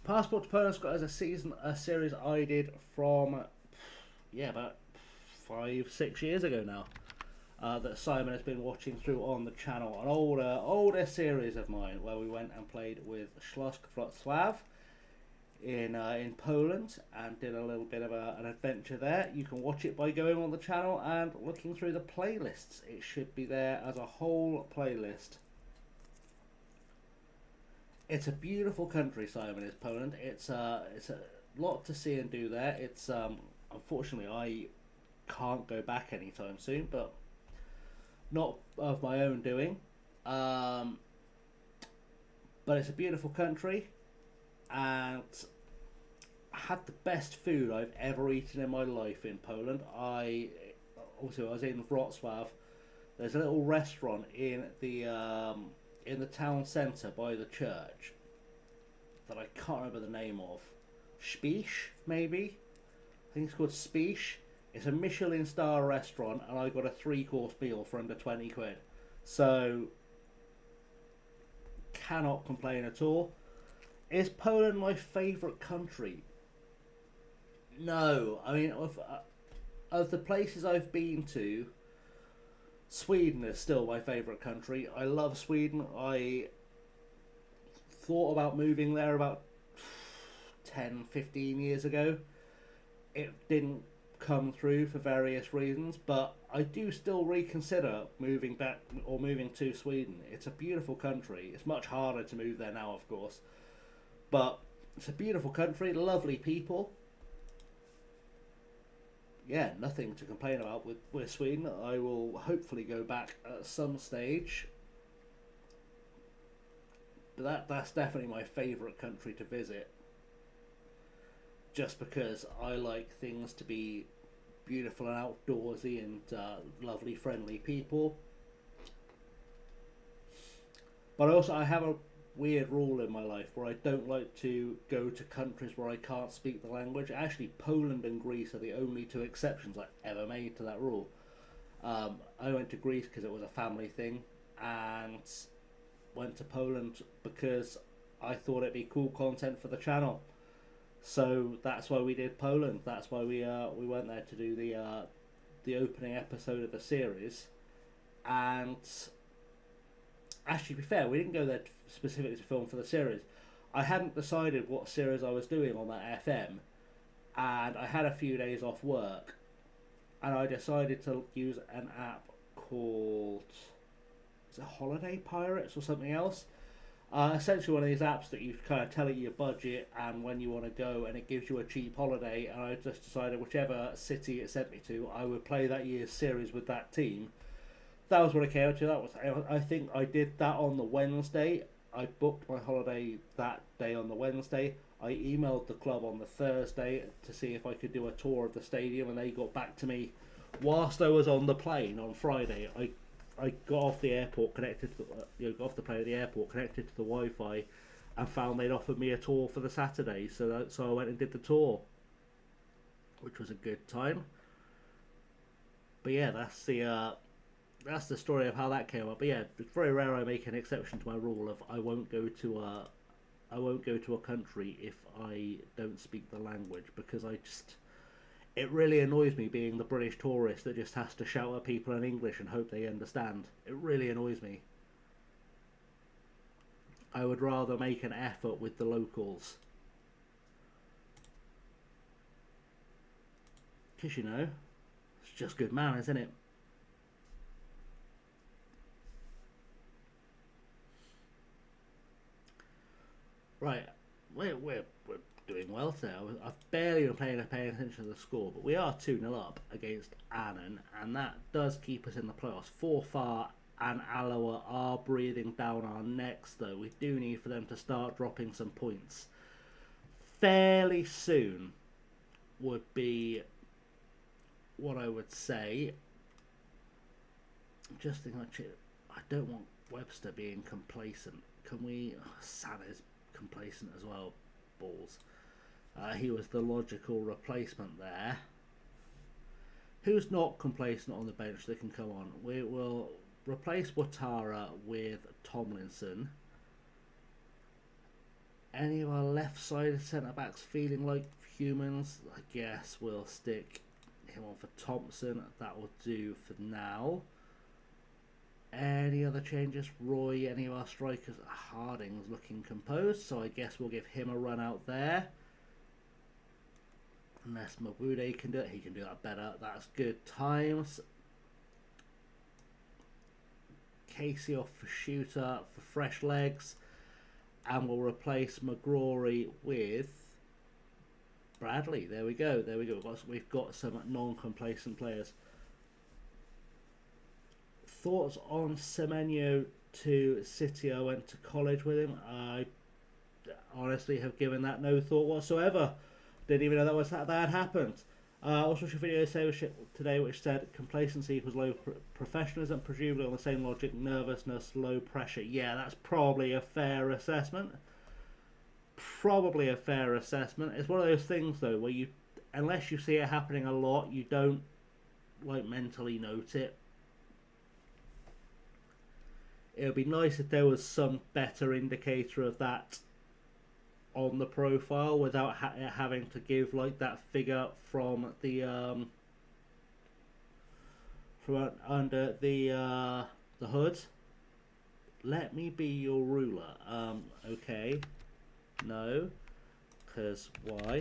Passport to Poland's got as a series I did from about 5-6 years ago now. That Simon has been watching through on the channel. An older series of mine where we went and played with Śląsk Wrocław in Poland and did a little bit of an adventure there. You can watch it by going on the channel and looking through the playlists. It should be there as a whole playlist. It's a beautiful country, Simon, is Poland. It's a lot to see and do there. It's unfortunately I can't go back anytime soon, but not of my own doing. But it's a beautiful country, and I had the best food I've ever eaten in my life in Poland. I was in Wrocław. There's a little restaurant in the town centre by the church that I can't remember the name of. Spish, maybe? I think it's called Spish. It's a Michelin star restaurant, and I got a 3-course meal for under 20 quid. So, cannot complain at all. Is Poland my favourite country? No. I mean, of the places I've been to, Sweden is still my favourite country. I love Sweden. I thought about moving there about 10, 15 years ago. It didn't come through for various reasons, but I do still reconsider moving back or moving to Sweden. It's a beautiful country. It's much harder to move there now, of course, but it's a beautiful country, lovely people. Yeah, nothing to complain about with Sweden. I will hopefully go back at some stage, but that's definitely my favourite country to visit, just because I like things to be beautiful and outdoorsy and lovely, friendly people. But also, I have a weird rule in my life where I don't like to go to countries where I can't speak the language. Actually, Poland and Greece are the only two exceptions I've ever made to that rule. I went to Greece because it was a family thing, and went to Poland because I thought it'd be cool content for the channel. So that's why we did Poland. That's why we went there to do the opening episode of the series. And actually, to be fair, we didn't go there specifically to film for the series. I hadn't decided what series I was doing on that FM, and I had a few days off work, and I decided to use an app called, is it Holiday Pirates or something else? Essentially one of these apps that you kind of tell it your budget and when you want to go, and it gives you a cheap holiday. And I just decided whichever city it sent me to, I would play that year's series with that team. That was what I came to. I think I did that on the Wednesday. I booked my holiday that day on the Wednesday. I emailed the club on the Thursday to see if I could do a tour of the stadium, and they got back to me whilst I was on the plane on Friday. I got off the airport, connected to got off the plane at the airport, connected to the Wi-Fi, and found they'd offered me a tour for the Saturday. So I went and did the tour, which was a good time. But yeah, that's the story of how that came up. But yeah, it's very rare I make an exception to my rule of I won't go to a country if I don't speak the language, because it really annoys me being the British tourist that just has to shout at people in English and hope they understand. It really annoys me. I would rather make an effort with the locals. Because, it's just good manners, isn't it? Right, we're doing well today. I've barely been paying attention to the score, but we are 2-0 up against Annan, and that does keep us in the playoffs. Forfar and Alloa are breathing down our necks, though. We do need for them to start dropping some points fairly soon, would be what I would say. Just think I don't want Webster being complacent. Can we? Santa's complacent as well. Balls. He was the logical replacement there. Who's not complacent on the bench that can come on? We will replace Watara with Tomlinson. Any of our left-sided centre-backs feeling like humans? I guess we'll stick him on for Thompson. That will do for now. Any other changes? Roy, any of our strikers? Harding's looking composed, so I guess we'll give him a run out there. Unless Mabude can do it, he can do that better. That's good times. Casey off for shooter for fresh legs. And we'll replace McGrory with Bradley. There we go. We've got some non-complacent players. thoughts on Semenyo to City? I went to college with him. I honestly have given that no thought whatsoever. Didn't even know that had happened. Also, watched a video today which said complacency equals low professionalism, presumably on the same logic, nervousness, low pressure. Yeah, that's probably a fair assessment. Probably a fair assessment. It's one of those things though where you, unless you see it happening a lot, you don't like mentally note it. It would be nice if there was some better indicator of that on the profile without having to give like that figure from the from under the hood. Let me be your ruler. Okay. No. Because why?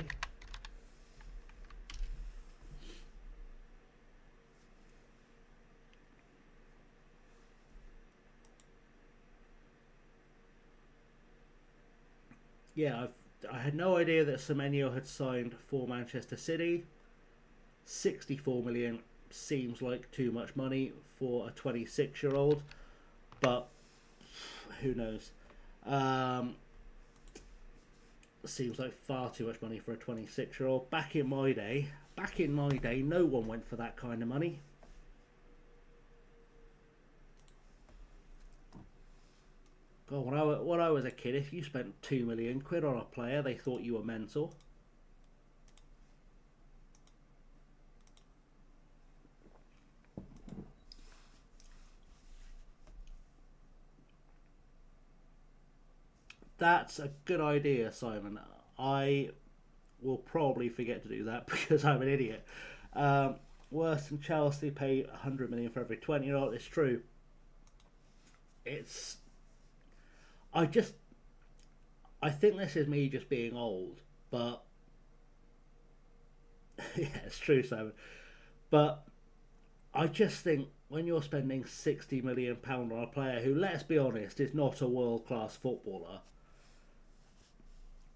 Yeah, I had no idea that Semenyo had signed for Manchester City. 64 million seems like too much money for a 26-year-old, but who knows? Seems like far too much money for a 26-year-old. Back in my day, no one went for that kind of money. God, when I was a kid, if you spent £2 million on a player, they thought you were mental. That's a good idea, Simon. I will probably forget to do that because I'm an idiot. Worse than Chelsea pay 100 million for every 20-year-old. It's true. I think this is me just being old, but yeah, it's true, Simon. But I just think when you're spending £60 million on a player who, let's be honest, is not a world-class footballer,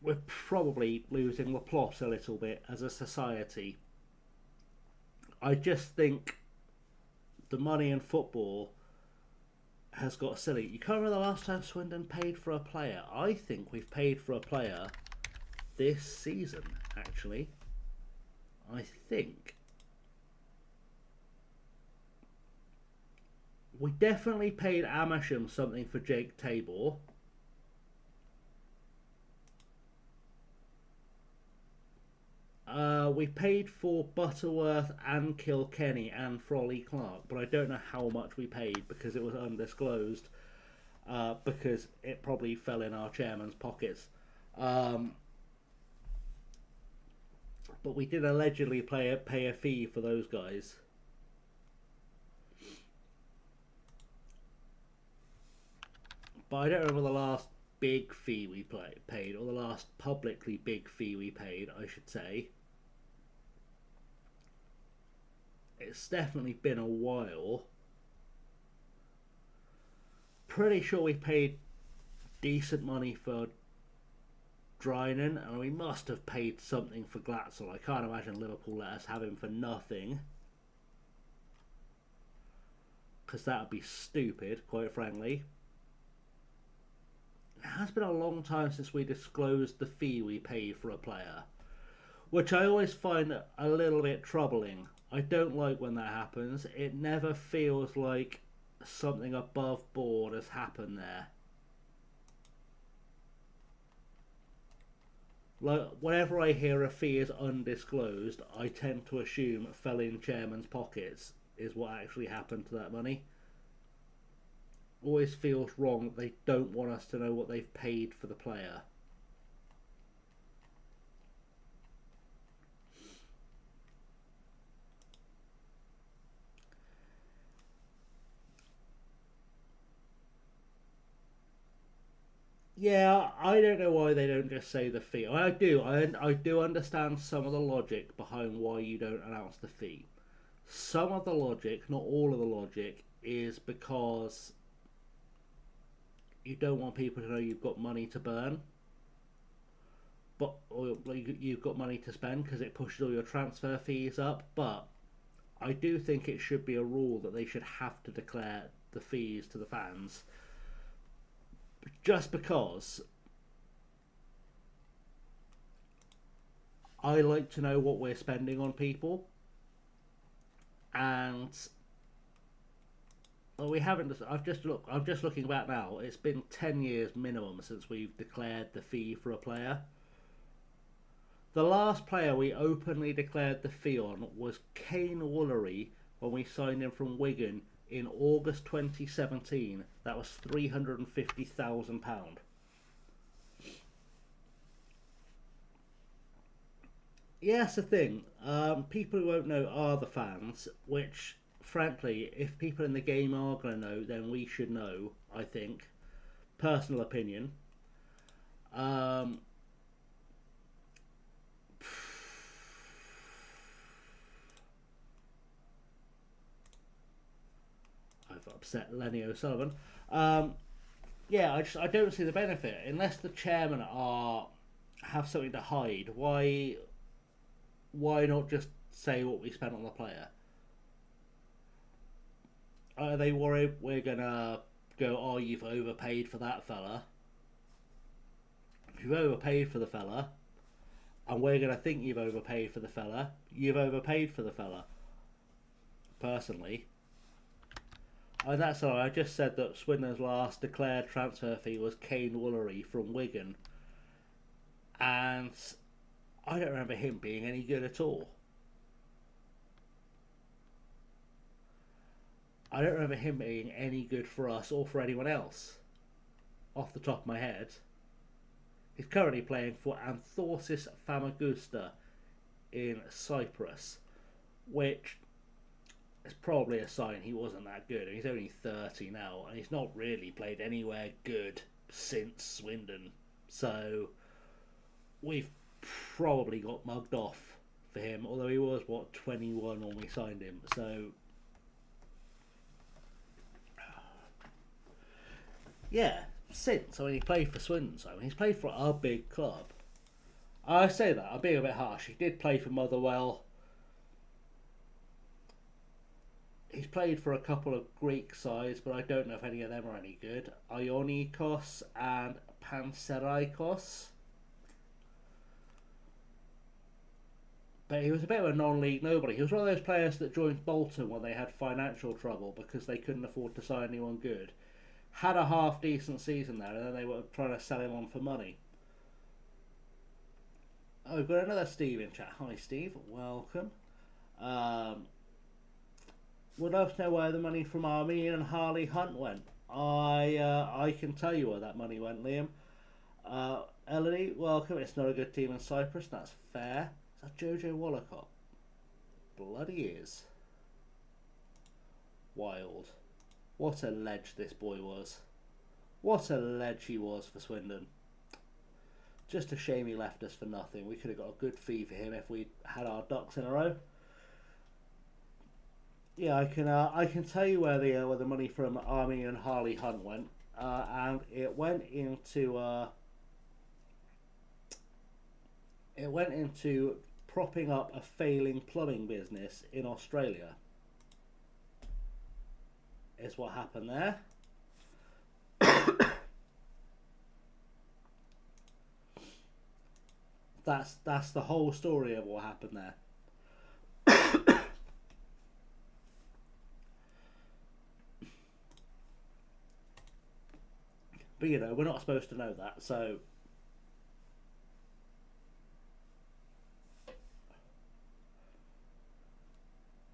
we're probably losing the plot a little bit as a society. I just think the money in football has got silly. You can't remember the last time Swindon paid for a player. I think we've paid for a player this season, actually. I think. We definitely paid Amersham something for Jake Tabor. We paid for Butterworth and Kilkenny and Froley Clark, but I don't know how much we paid because it was undisclosed, because it probably fell in our chairman's pockets. But we did allegedly pay a fee for those guys. But I don't remember the last big fee we paid, or the last publicly big fee we paid, I should say. It's definitely been a while. Pretty sure we paid decent money for Drinan, and we must have paid something for Glatzel. I can't imagine Liverpool let us have him for nothing, because that would be stupid, quite frankly. It has been a long time since we disclosed the fee we paid for a player, which I always find a little bit troubling. I don't like when that happens. It never feels like something above board has happened there. Like, whenever I hear a fee is undisclosed, I tend to assume it fell in chairman's pockets is what actually happened to that money. Always feels wrong that they don't want us to know what they've paid for the player. Yeah, I don't know why they don't just say the fee. I do understand some of the logic behind why you don't announce the fee. Some of the logic, not all of the logic, is because you don't want people to know you've got money to burn, or you've got money to spend, because it pushes all your transfer fees up. But I do think it should be a rule that they should have to declare the fees to the fans, just because I like to know what we're spending on people, and well, we haven't. I'm just looking back now. It's been 10 years minimum since we've declared the fee for a player. The last player we openly declared the fee on was Kane Woolery when we signed him from Wigan in August 2017. That was £350,000. Yeah, that's the thing. People who won't know are the fans, which, frankly, if people in the game are going to know, then we should know, I think. Personal opinion. Um, I've upset Lenny O'Sullivan. Yeah, I don't see the benefit unless the chairman have something to hide. Why not just say what we spent on the player? Are they worried we're gonna go, oh, you've overpaid for that fella? If you've overpaid for the fella, and we're gonna think you've overpaid for the fella, you've overpaid for the fella. Personally. And that's all. I just said that Swindon's last declared transfer fee was Kane Woolery from Wigan. And I don't remember him being any good at all. I don't remember him being any good for us or for anyone else. Off the top of my head. He's currently playing for Anthorsis Famagusta in Cyprus, which is probably a sign he wasn't that good. He's only 30 now, and he's not really played anywhere good since Swindon. So we've probably got mugged off for him, although he was, 21 when we signed him. So yeah, since. I mean, he played for Swindon, so he's played for a big club. I say that, I'm being a bit harsh. He did play for Motherwell. He's played for a couple of Greek sides, but I don't know if any of them are any good. Ionikos and Panserikos. But he was a bit of a non-league nobody. He was one of those players that joined Bolton when they had financial trouble because they couldn't afford to sign anyone good. Had a half-decent season there, and then they were trying to sell him on for money. Oh, we've got another Steve in chat. Hi, Steve. Welcome. Would love to know where the money from Armenian and Harley Hunt went. I can tell you where that money went, Liam. Elodie, welcome. It's not a good team in Cyprus. That's fair. Is that Jojo Wallacott? Bloody is. Wild. What a ledge this boy was. What a ledge he was for Swindon. Just a shame he left us for nothing. We could have got a good fee for him if we had our ducks in a row. Yeah, I can tell you where the money from Army and Harley Hunt went, and it went into propping up a failing plumbing business in Australia. Is what happened there. That's the whole story of what happened there. But you know, we're not supposed to know that, so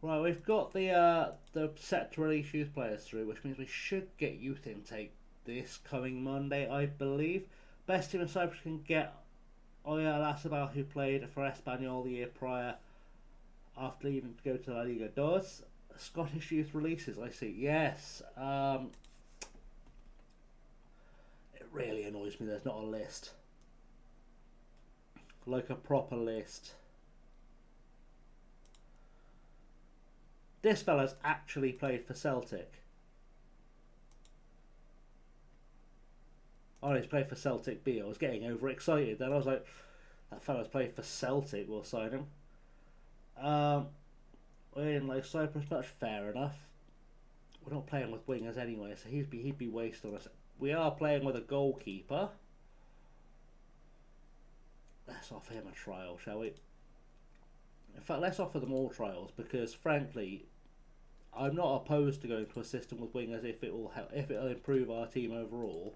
right, we've got the set to release youth players through, which means we should get youth intake this coming Monday, I believe. Best team in Cyprus can get Oya Lasabal, who played for Espanyol the year prior after leaving to go to La Liga Dos. Scottish youth releases, I see. Yes. It really annoys me there's not a list. Like a proper list. This fella's actually played for Celtic. Oh, he's played for Celtic B. I was getting overexcited. Then I was like, that fella's played for Celtic. We'll sign him. in like Cyprus much, fair enough. We're not playing with wingers anyway, so he'd be wasted on us. We are playing with a goalkeeper. Let's offer him a trial, shall we? In fact, let's offer them all trials because, frankly, I'm not opposed to going to a system with wingers if it will help, if it'll improve our team overall.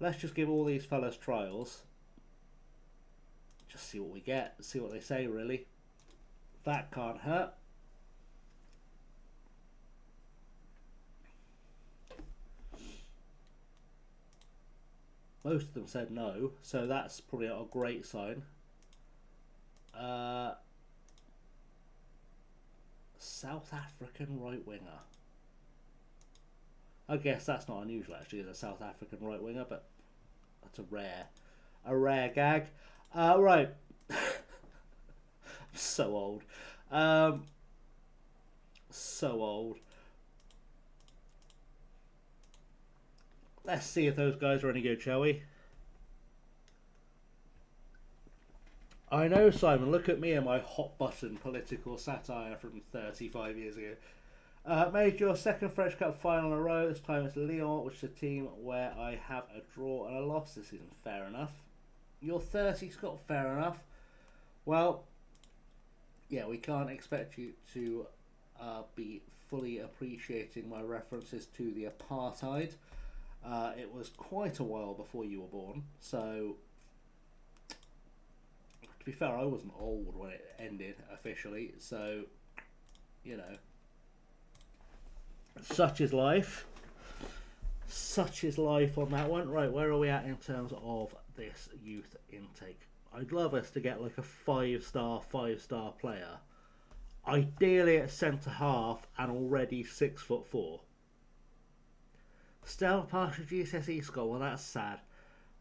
Let's just give all these fellas trials. Just see what we get, see what they say. Really, that can't hurt. Most of them said no, so that's probably not a great sign. South African right winger. I guess that's not unusual actually, as a South African right winger, but that's a rare gag. Right. I'm so old. So old. Let's see if those guys are any good, shall we? I know, Simon, look at me and my hot button political satire from 35 years ago. Made your second French Cup final in a row. This time it's Lyon, which is a team where I have a draw and a loss this season. Fair enough. You're 30, Scott. Fair enough. Well, yeah, we can't expect you to be fully appreciating my references to the apartheid. It was quite a while before you were born, so to be fair, I wasn't old when it ended officially, so, you know, such is life. Such is life on that one. Right, where are we at in terms of this youth intake? I'd love us to get like a five-star player. Ideally at centre half and already 6'4". Still partial GCSE score. Well, that's sad.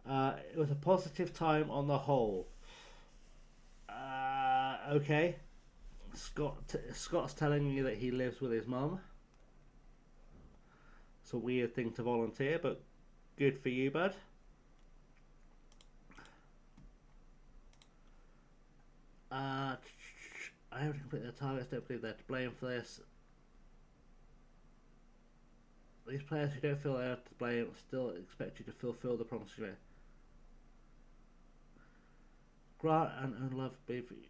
It was a positive time on the whole. Okay. Scott's telling me that he lives with his mum. It's a weird thing to volunteer, but good for you, bud. I haven't completed the targets. Don't believe they're to blame for this. These players who don't feel they are to blame still expect you to fulfill the promises you made. Grant and unloved baby.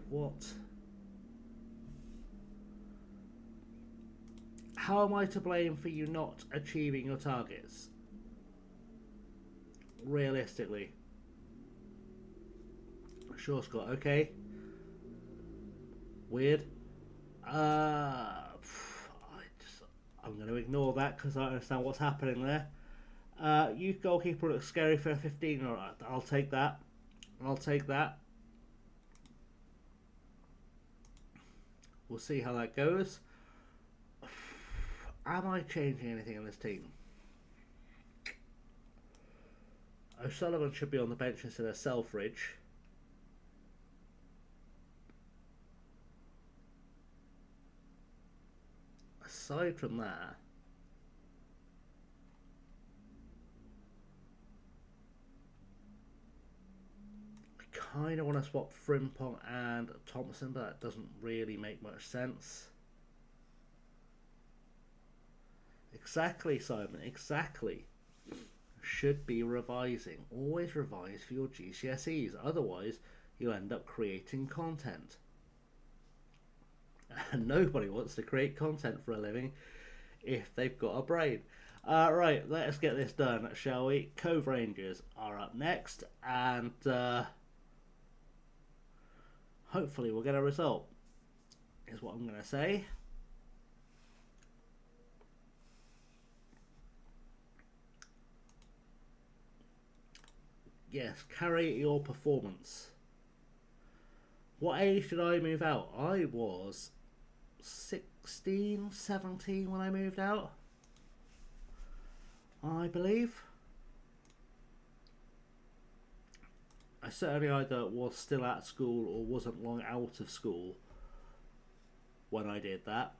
What? How am I to blame for you not achieving your targets? Realistically. Sure, Scott. Okay. Weird. I'm going to ignore that because I don't understand what's happening there. Youth goalkeeper looks scary for a 15. Alright, I'll take that. I'll take that. We'll see how that goes. Am I changing anything in this team? O'Sullivan should be on the bench instead of Selfridge. Aside from that, I kind of want to swap Frimpong and Thompson, but that doesn't really make much sense. Exactly, Simon, exactly. Should be revising. Always revise for your GCSEs, otherwise you'll end up creating content. And nobody wants to create content for a living if they've got a brain. Right, let's get this done, shall we? Cove Rangers are up next, and hopefully we'll get a result, is what I'm going to say. Yes, carry your performance. What age did I move out? I was 16, 17 when I moved out, I believe. I certainly either was still at school or wasn't long out of school when I did that.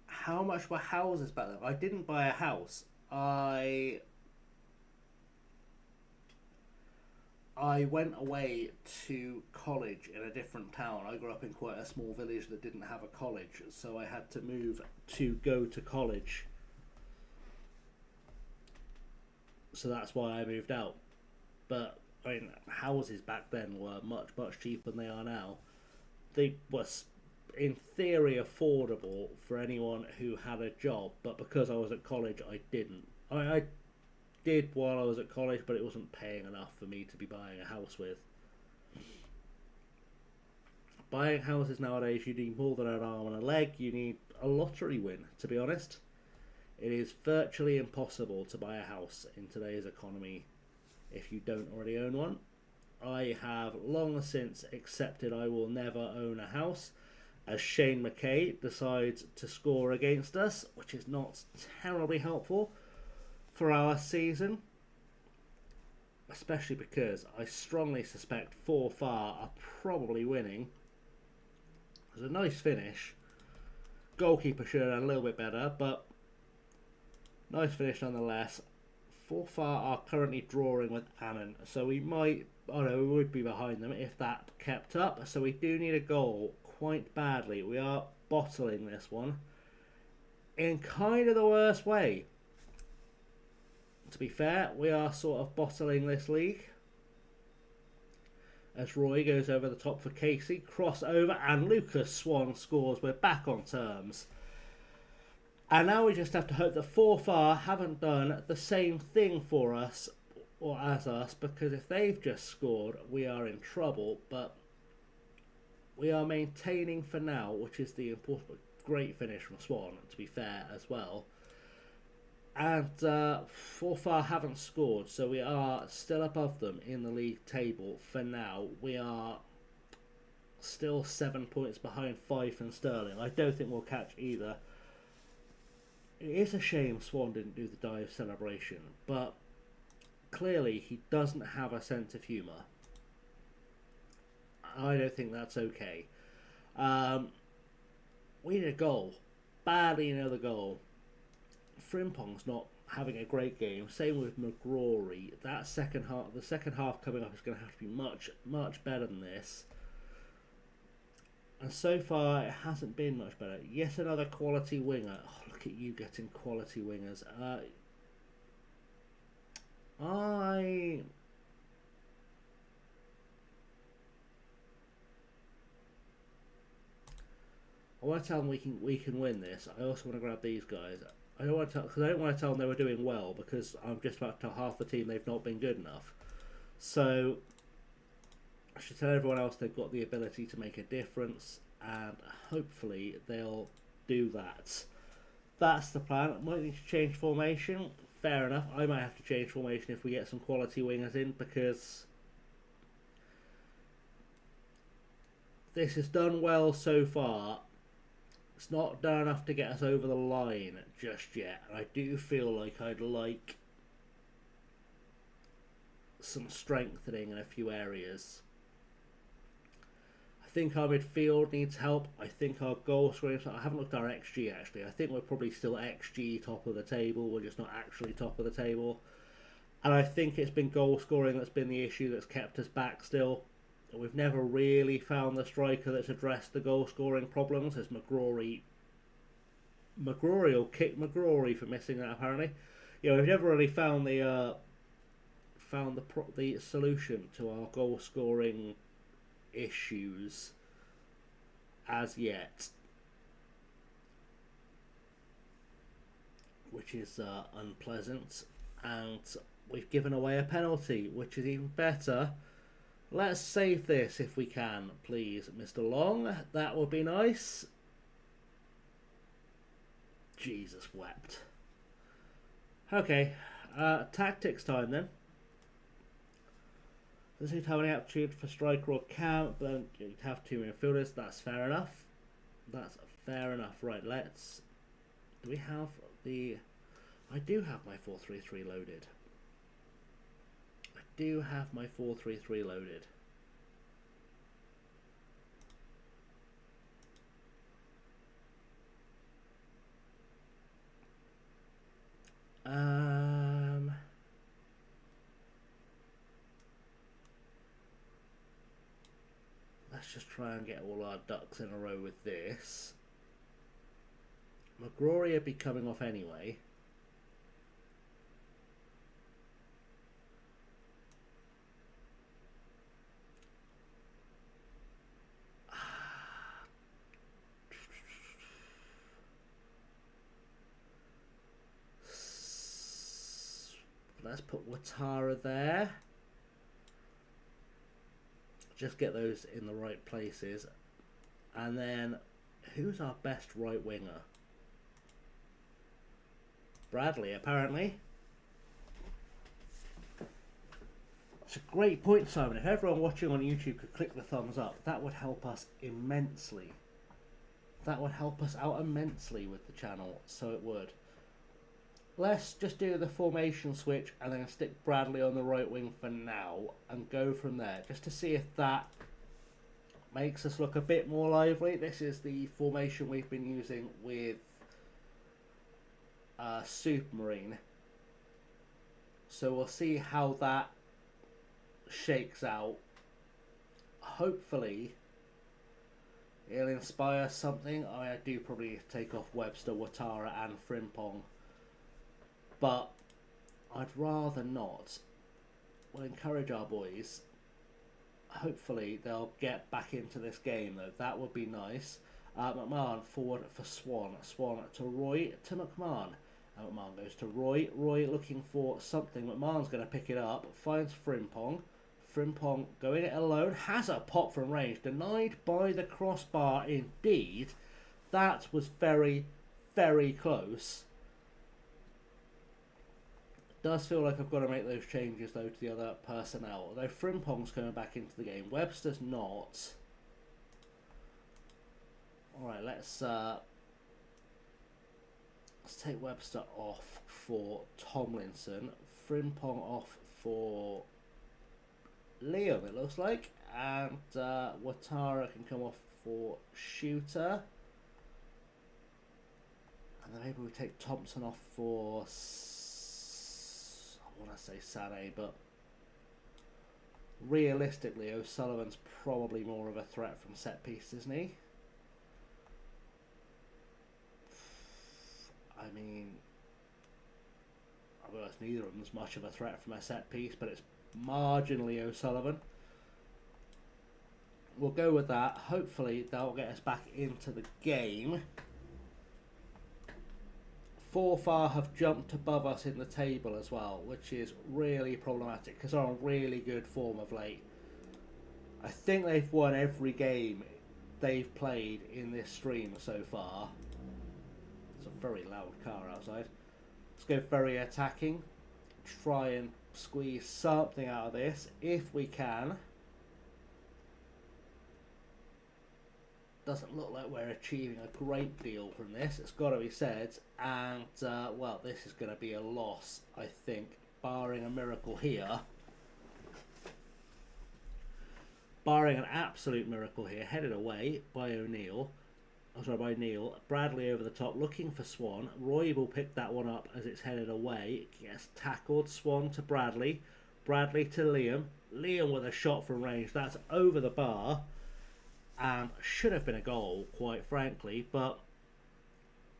How much were houses back then? I didn't buy a house I went away to college in a different town. I grew up in quite a small village that didn't have a college, so I had to move to go to college. So that's why I moved out. But I mean, houses back then were much, much cheaper than they are now. They were, in theory, affordable for anyone who had a job, but because I was at college, I didn't. I did while I was at college, but it wasn't paying enough for me to be buying a house with. Buying houses nowadays, you need more than an arm and a leg. You need a lottery win, to be honest. It is virtually impossible to buy a house in today's economy if you don't already own one. I have long since accepted I will never own a house, as Shane McKay decides to score against us, which is not terribly helpful for our season, especially because I strongly suspect Forfar are probably winning. It was a nice finish. Goalkeeper should have done a little bit better, but nice finish nonetheless. Forfar are currently drawing with Annan, so we might, we would be behind them if that kept up. So we do need a goal quite badly. We are bottling this one in kind of the worst way. To be fair, we are sort of bottling this league. As Roy goes over the top for Casey, crossover, and Lucas Swan scores. We're back on terms. And now we just have to hope that Forfar haven't done the same thing for us, or as us, because if they've just scored, we are in trouble. But we are maintaining for now, which is the important. Great finish from Swan, to be fair, as well. And Forfar haven't scored, so we are still above them in the league table for now. We are still 7 points behind Fife and Stirling. I don't think we'll catch either. It is a shame Swan didn't do the dive celebration, but clearly he doesn't have a sense of humour. I don't think that's okay. We need a goal. Badly need another goal. Frimpong's not having a great game. Same with McGrory. The second half coming up is going to have to be much, much better than this. And so far, it hasn't been much better. Yet another quality winger. Oh, look at you getting quality wingers. I want to tell them we can win this. I also want to grab these guys. I don't want to tell them they were doing well, because I'm just about to tell half the team they've not been good enough. So I should tell everyone else they've got the ability to make a difference, and hopefully they'll do that. That's the plan. I might need to change formation. Fair enough. I might have to change formation if we get some quality wingers in, because this has done well so far. It's not done enough to get us over the line just yet. And I do feel like I'd like some strengthening in a few areas. I think our midfield needs help. I think our goal scoring... I haven't looked at our XG actually. I think we're probably still XG top of the table. We're just not actually top of the table. And I think it's been goal scoring that's been the issue that's kept us back still. We've never really found the striker that's addressed the goal scoring problems. As McGrory will kick McGrory for missing that apparently. We've never really found the solution to our goal scoring issues as yet, which is unpleasant. And we've given away a penalty, which is even better. Let's save this if we can, please, Mr. Long. That would be nice. Jesus wept. Okay, tactics time then. Doesn't need to have any aptitude for striker or count, but you have two midfielders. That's fair enough. Right, let's... Do we have the... I do have my 4-3-3 loaded. Do have my 4-3-3 loaded. Let's just try and get all our ducks in a row with this. McGrory would be coming off anyway. Let's put Watara there. Just get those in the right places. And then, who's our best right winger? Bradley, apparently. It's a great point, Simon. If everyone watching on YouTube could click the thumbs up, that would help us immensely. That would help us out immensely with the channel, so it would. Let's just do the formation switch and then stick Bradley on the right wing for now and go from there, just to see if that makes us look a bit more lively. This is the formation we've been using with Supermarine. So we'll see how that shakes out. Hopefully it'll inspire something. I do probably take off Webster, Watara and Frimpong, but I'd rather not. We'll encourage our boys. Hopefully they'll get back into this game though. That would be nice. McMahon forward for Swan. Swan to Roy to McMahon. McMahon goes to Roy. Roy looking for something. McMahon's going to pick it up. Finds Frimpong. Frimpong going it alone. Has a pop from range. Denied by the crossbar indeed. That was very, very close. Does feel like I've got to make those changes though to the other personnel. Although Frimpong's coming back into the game. Webster's not. Alright, let's take Webster off for Tomlinson. Frimpong off for Liam, it looks like. And Watara can come off for Shooter. And then maybe we take Thompson off for... I want to say Sané, but realistically O'Sullivan's probably more of a threat from set piece, isn't he? I mean, I'll be honest, neither of them's much of a threat from a set piece, but it's marginally O'Sullivan. We'll go with that. Hopefully that'll get us back into the game. Forfar have jumped above us in the table as well, which is really problematic because they're on really good form of late. I think they've won every game they've played in this stream so far. It's a very loud car outside. Let's go very attacking. Try and squeeze something out of this if we can. Doesn't look like we're achieving a great deal from this, it's got to be said, and well, this is going to be a loss, I think, barring a miracle here. Barring an absolute miracle here, headed away by O'Neill. Oh, sorry, by Neil. Bradley over the top, looking for Swan. Roy will pick that one up as it's headed away. Gets tackled. Swan to Bradley. Bradley to Liam. Liam with a shot from range. That's over the bar. And should have been a goal, quite frankly, but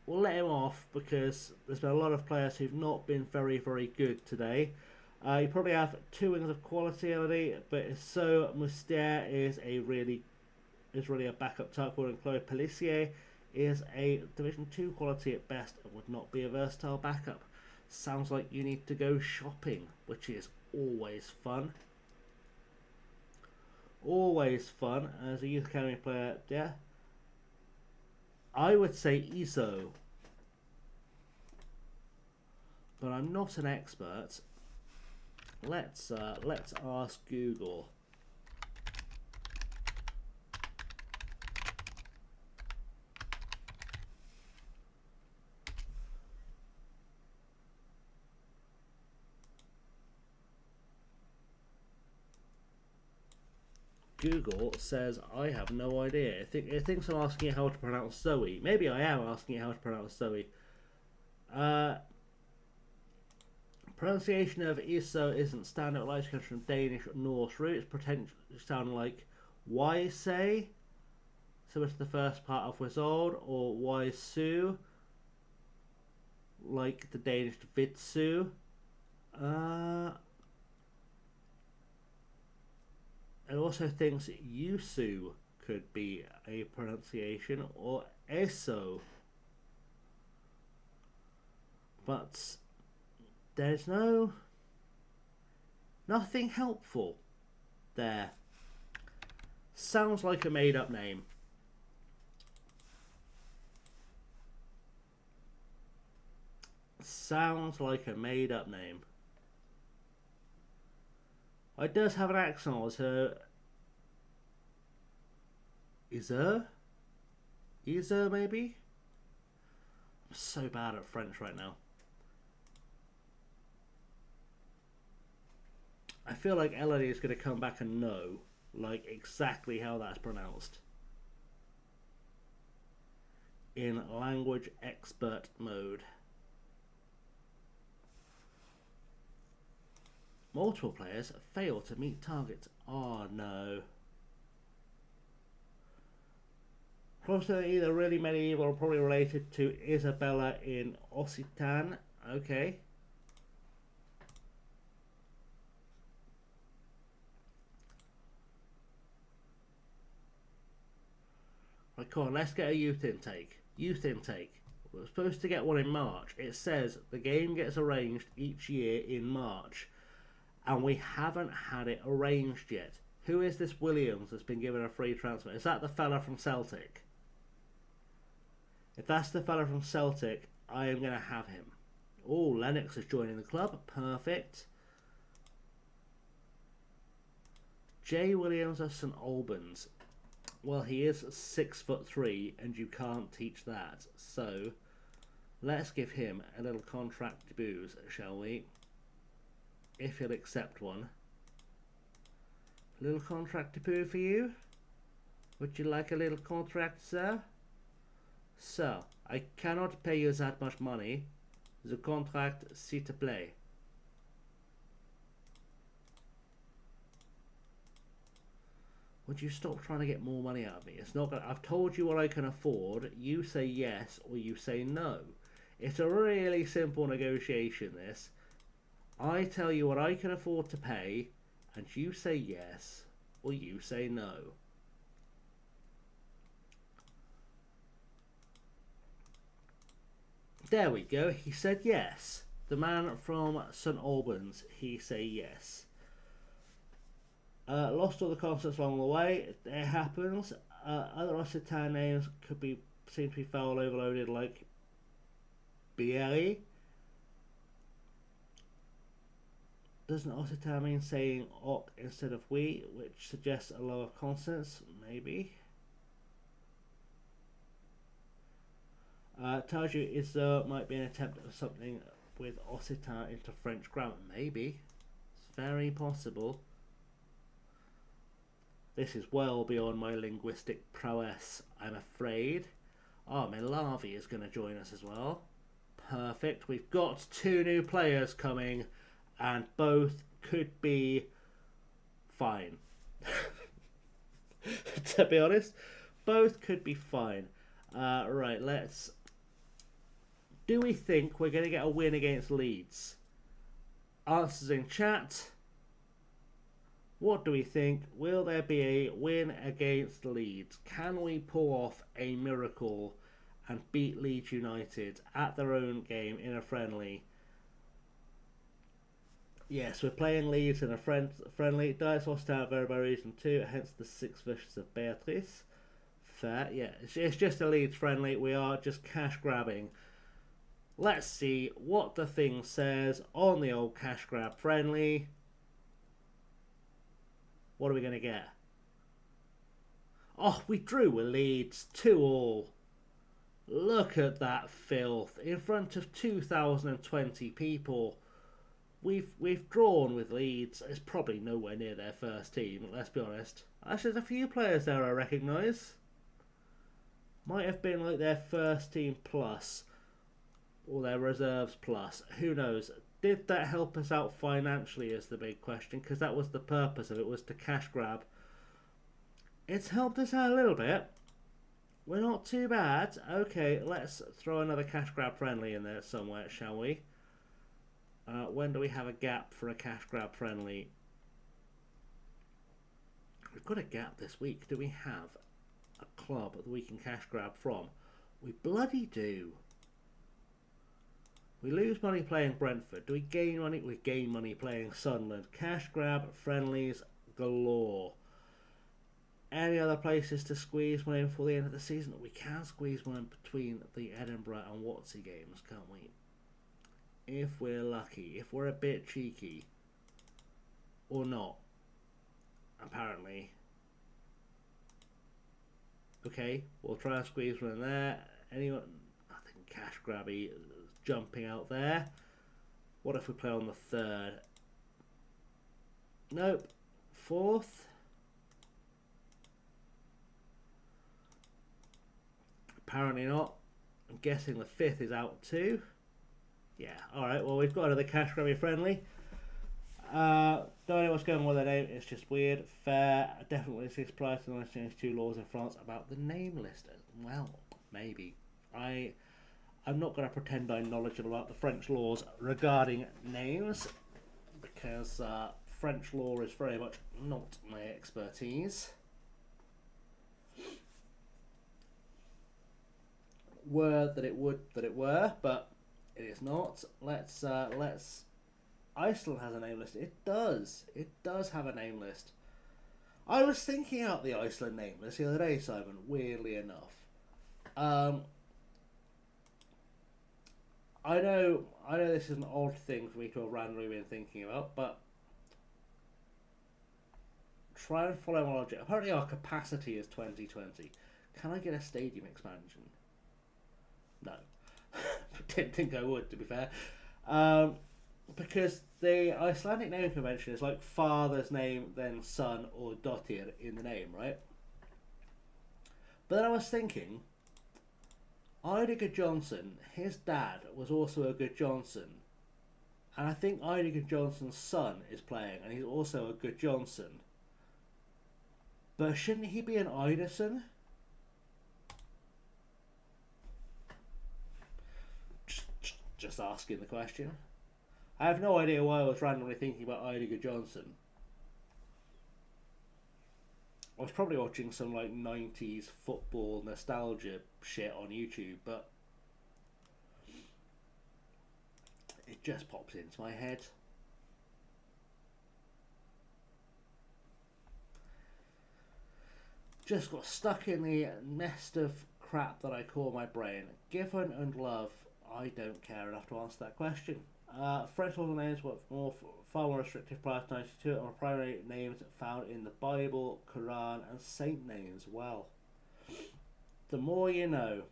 we'll let him off because there's been a lot of players who've not been very, very good today. You probably have two wings of quality already, but so Moustier is really a backup type for, and Chloe Pelissier is a Division 2 quality at best and would not be a versatile backup. Sounds like you need to go shopping, which is always fun. Always fun as a youth academy player. Yeah, I would say ISO, but I'm not an expert. Let's ask Google. Google says I have no idea. It thinks I'm asking it how to pronounce Zoe. Maybe I am asking it how to pronounce Zoe. Pronunciation of Iso isn't standard. It likely comes from Danish or Norse roots. Potentially sound like wise say, similar to the first part of Wizard, or wise Sue, like the Danish Vitsu. It also thinks Yusu could be a pronunciation, or Eso. But there's nothing helpful there. Sounds like a made up name. Sounds like a made up name. It does have an accent, so Iser maybe? I'm so bad at French right now. I feel like Elodie is going to come back and know, like, exactly how that's pronounced. In language expert mode. Multiple players fail to meet targets. Oh no. Probably either really medieval or probably related to Isabella in Occitan. Okay. Right, come on, let's get a youth intake. Youth intake. We're supposed to get one in March. It says the game gets arranged each year in March. And we haven't had it arranged yet. Who is this Williams that's been given a free transfer? Is that the fella from Celtic? If that's the fella from Celtic, I am going to have him. Oh, Lennox is joining the club. Perfect. Jay Williams of St Albans. Well, he is 6'3", and you can't teach that. So, let's give him a little contract to booze, shall we? If he'll accept one. A little contract to poo for you? Would you like a little contract, sir? Sir, I cannot pay you that much money. The contract, s'il te plaît. Would you stop trying to get more money out of me? It's not gonna, I've told you what I can afford. You say yes or you say no. It's a really simple negotiation, this. I tell you what I can afford to pay, and you say yes or you say no. There we go. He said yes. The man from St Albans, he say yes. Lost all the concepts along the way. It happens. Other Occitan names seem to be foul overloaded, like Bieri. Doesn't Occitan mean saying "ok" instead of "we," which suggests a lower consonants? Maybe. Tells you might be an attempt at something with Occitan into French grammar. Maybe. It's very possible. This is well beyond my linguistic prowess, I'm afraid. Oh, Milavi is going to join us as well. Perfect. We've got 2 new players coming, and both could be fine. To be honest, both could be fine. Right, let's... Do we think we're going to get a win against Leeds? Answers in chat. What do we think? Will there be a win against Leeds? Can we pull off a miracle and beat Leeds United at their own game in a friendly? Yes, we're playing Leeds in a friendly. Dice lost out very by reason too, hence the 6 wishes of Beatrice. Fair, yeah. It's just a Leeds friendly. We are just cash grabbing. Let's see what the thing says on the old cash grab friendly. What are we going to get? Oh, we drew with Leeds 2-2. Look at that filth in front of 2,020 people. We've drawn with Leeds. It's probably nowhere near their first team, let's be honest. Actually, there's a few players there I recognise. Might have been like their first team plus, or their reserves plus. Who knows? did that help us out financially is the big question, because that was the purpose of it, was to cash grab. It's helped us out a little bit. We're not too bad. Okay, let's throw another cash grab friendly in there somewhere, shall we? When do we have a gap for a cash grab friendly? We've got a gap this week. Do we have a club that we can cash grab from? We bloody do. We lose money playing Brentford. Do we gain money? We gain money playing Sunderland. Cash grab friendlies galore. Any other places to squeeze one in for the end of the season? We can squeeze one in between the Edinburgh and Watsea games, can't we? If we're lucky. If we're a bit cheeky. Or not. Apparently. Okay, we'll try and squeeze one in there. Anyone? I think cash grabby jumping out there. What if we play on the 3rd? Nope. 4th? Apparently not. I'm guessing the 5th is out too. Yeah, alright, well we've got another cash grabby friendly. Don't know what's going on with the name, it's just weird. Fair, definitely seems prior to the 1992 laws in France about the name list. Well, maybe. I'm not going to pretend I'm knowledgeable about the French laws regarding names, because French law is very much not my expertise. Were that it were, but it is not. Let's Iceland has a name list. It does have a name list. I was thinking out the Iceland name list the other day, Simon, weirdly enough. I know this is an odd thing for me to have randomly been thinking about, but try and follow my logic. Apparently our capacity is 2020. Can I get a stadium expansion? No. Didn't think I would, to be fair. Because the Icelandic naming convention is like father's name, then son, or dottir in the name, right? But then I was thinking, Eidiger Johnson, his dad was also a good Johnson. And I think Eidiger Johnson's son is playing, and he's also a good Johnson. But shouldn't he be an Eiderson? Just asking the question. I have no idea why I was randomly thinking about Eidiger Johnson. I was probably watching some like 90s football nostalgia shit on YouTube, but it just pops into my head. Just got stuck in the nest of crap that I call my brain. Given and love, I don't care enough to answer that question. French laws names were far more restrictive prior to 92 and were primary names found in the Bible, Quran and saint names. Well, the more you know.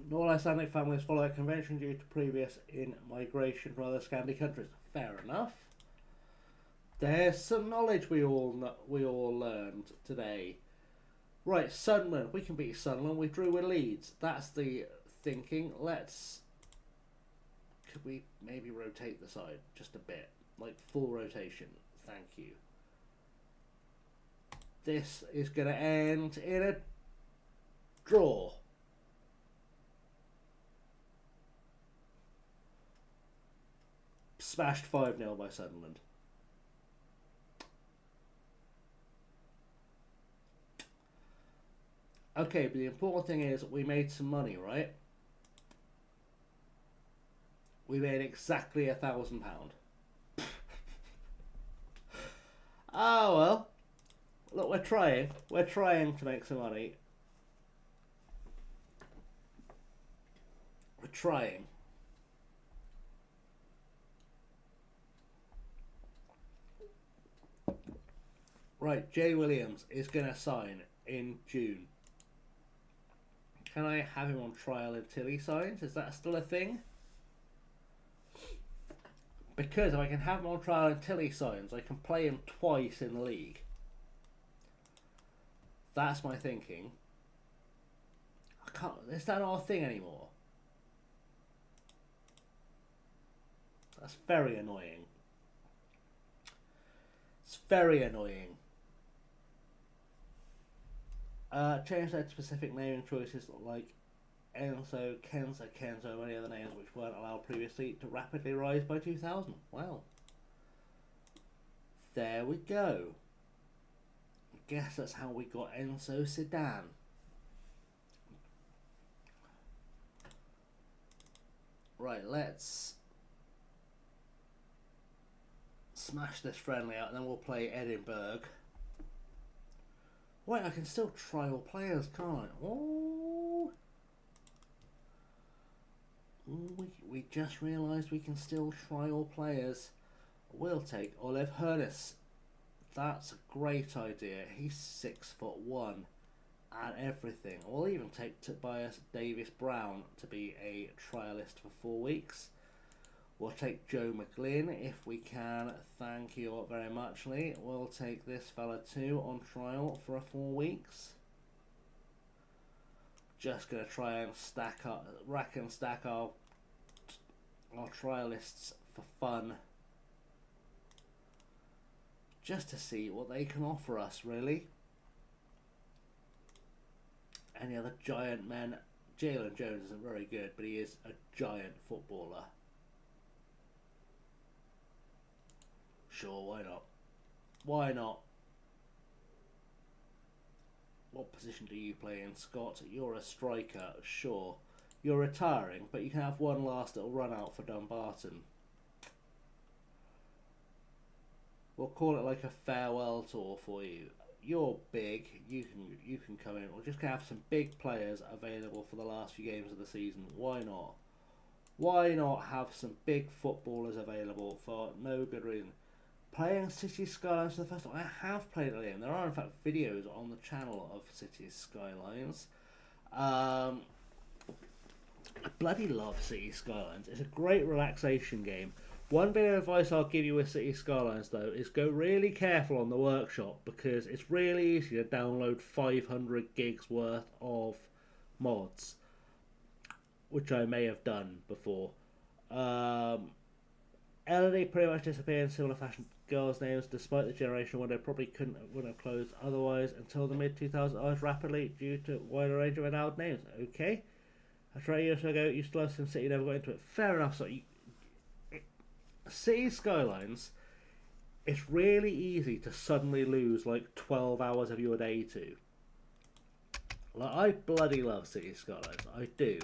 Non-Icelandic families follow that convention due to previous in-migration from other Scandi countries. Fair enough. There's some knowledge we all learned today. Right, Sunderland. We can beat Sunderland. We drew with Leeds. That's the thinking. Could we maybe rotate the side just a bit? Like full rotation. Thank you. This is going to end in a draw. Smashed 5-0 by Sunderland. Okay, but the important thing is we made some money, right? We made exactly £1,000. Oh well. Look, we're trying. We're trying to make some money. We're trying. Right, Jay Williams is going to sign in June. Can I have him on trial until he signs? Is that still a thing? Because if I can have him on trial until he signs, I can play him twice in the league. That's my thinking. I can't. Is that not a thing anymore? That's very annoying. It's very annoying. Change their specific naming choices like Enzo, Kenzo, and any other names which weren't allowed previously to rapidly rise by 2000. Wow. There we go. I guess that's how we got Enzo Sedan. Right, let's smash this friendly out and then we'll play Edinburgh. Wait, I can still trial players, can't I? Oh. We just realised we can still trial players. We'll take Olive Hurnis. That's a great idea. He's 6'1" and everything. We'll even take Tobias Davis Brown to be a trialist for 4 weeks. We'll take Joe McGlynn if we can. Thank you very much, Lee. We'll take this fella too on trial for 4 weeks. Just gonna try and rack and stack our trialists for fun. Just to see what they can offer us, really. Any other giant men? Jalen Jones isn't very good, but he is a giant footballer. Sure, why not? Why not? What position do you play in, Scott? You're a striker, sure. You're retiring, but you can have one last little run out for Dumbarton. We'll call it like a farewell tour for you. You're big, you can come in. We're just gonna have some big players available for the last few games of the season. Why not? Why not have some big footballers available for no good reason? Playing City Skylines for the first time. I have played it in. There are in fact videos on the channel of City Skylines. I bloody love City Skylines. It's a great relaxation game. One bit of advice I'll give you with City Skylines though is go really careful on the workshop because it's really easy to download 500 gigs worth of mods, which I may have done before. Elodie pretty much disappeared in similar fashion to girls' names, despite the generation window probably wouldn't have closed otherwise until the mid-2000s rapidly due to wider range of allowed names. Okay. After 8 years ago, you still have SimCity, never got into it. Fair enough. So City Skylines, it's really easy to suddenly lose like 12 hours of your day to. Like, I bloody love City Skylines, I do.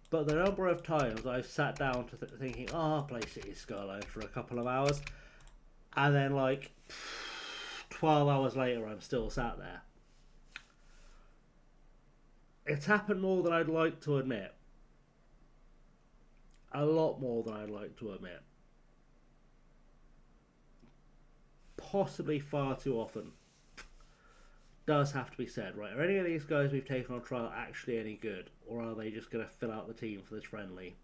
But the number of times I've sat down to thinking, oh, I'll play City Skylines for a couple of hours, and then like 12 hours later I'm still sat there. It's happened more than I'd like to admit. A lot more than I'd like to admit. Possibly far too often. Does have to be said, right? Are any of these guys we've taken on trial actually any good? Or are they just going to fill out the team for this friendly?